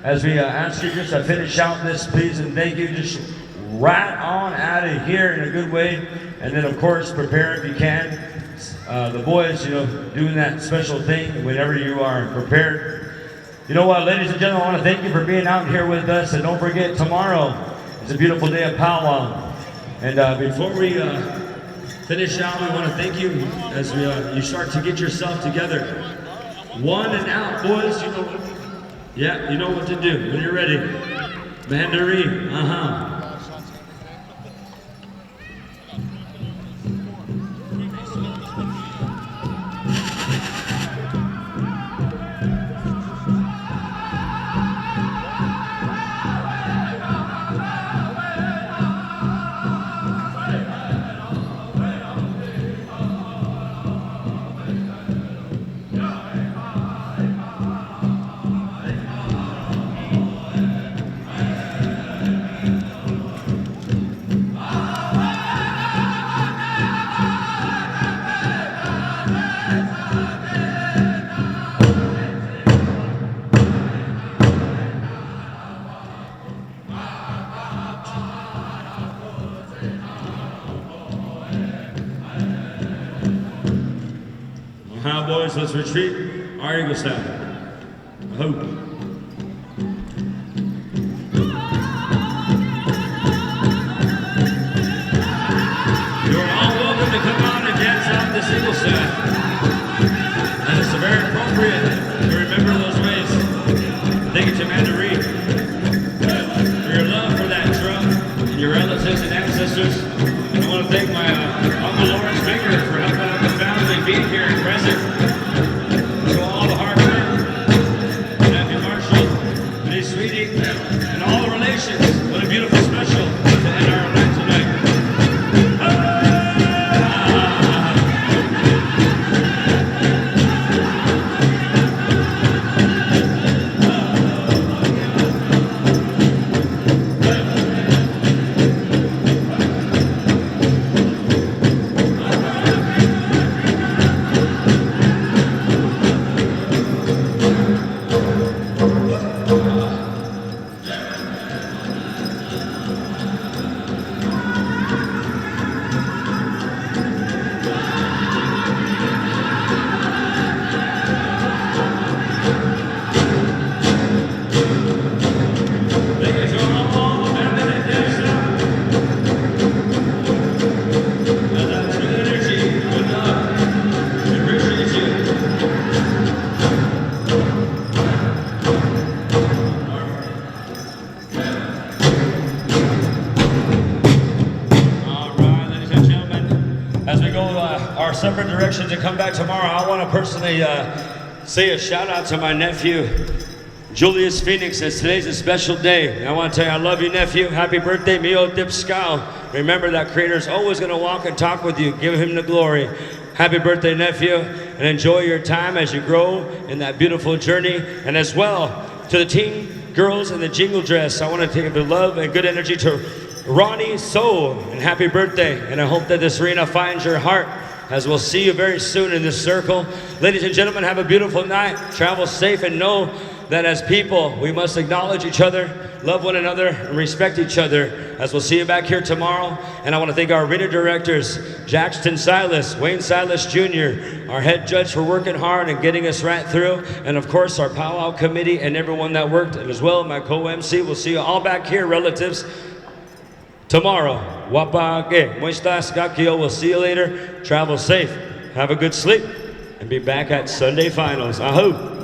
as we ask you just to finish out this, please, and thank you. Just right on out of here in a good way, and then of course prepare if you can. The boys, doing that special thing whenever you are prepared. You know what, ladies and gentlemen, I want to thank you for being out here with us, and don't forget, tomorrow is a beautiful day of Pow Wow. And before we finish out, we want to thank you as you start to get yourself together. One and out, boys. Yeah, you know what to do when you're ready. Mandaree, boys, let's retreat our Eagle style. I hope. You're all welcome to come on and dance out this Eagle style. And it's very appropriate to remember those ways. Thank you to Mandaree for your love for that drum and your relatives and ancestors. And I want to thank my Uncle Lawrence Baker for helping out the family being here and present. To all the hard work, Nephew Marshall, Minnie Sweetie, and all the relations. What a beautiful special to end our night tonight. our separate directions and come back tomorrow. I want to personally say a shout out to my nephew, Julius Phoenix, as today's a special day. And I want to tell you, I love you, nephew. Happy birthday, Mio Dip Scow. Remember that Creator's always going to walk and talk with you. Give him the glory. Happy birthday, nephew, and enjoy your time as you grow in that beautiful journey. And as well, to the teen girls in the jingle dress, I want to take a bit of love and good energy to Ronnie Soul, and happy birthday. And I hope that this arena finds your heart, as we'll see you very soon in this circle. Ladies and gentlemen, have a beautiful night. Travel safe and know that as people, we must acknowledge each other, love one another, and respect each other, as we'll see you back here tomorrow. And I want to thank our arena directors, Jackson Silas, Wayne Silas Jr., our head judge for working hard and getting us right through, and of course our powwow committee and everyone that worked, and as well my co-MC. We'll see you all back here, relatives, tomorrow. Wapage, muistas kakio. We'll see you later. Travel safe, have a good sleep, and be back at Sunday finals. Aho.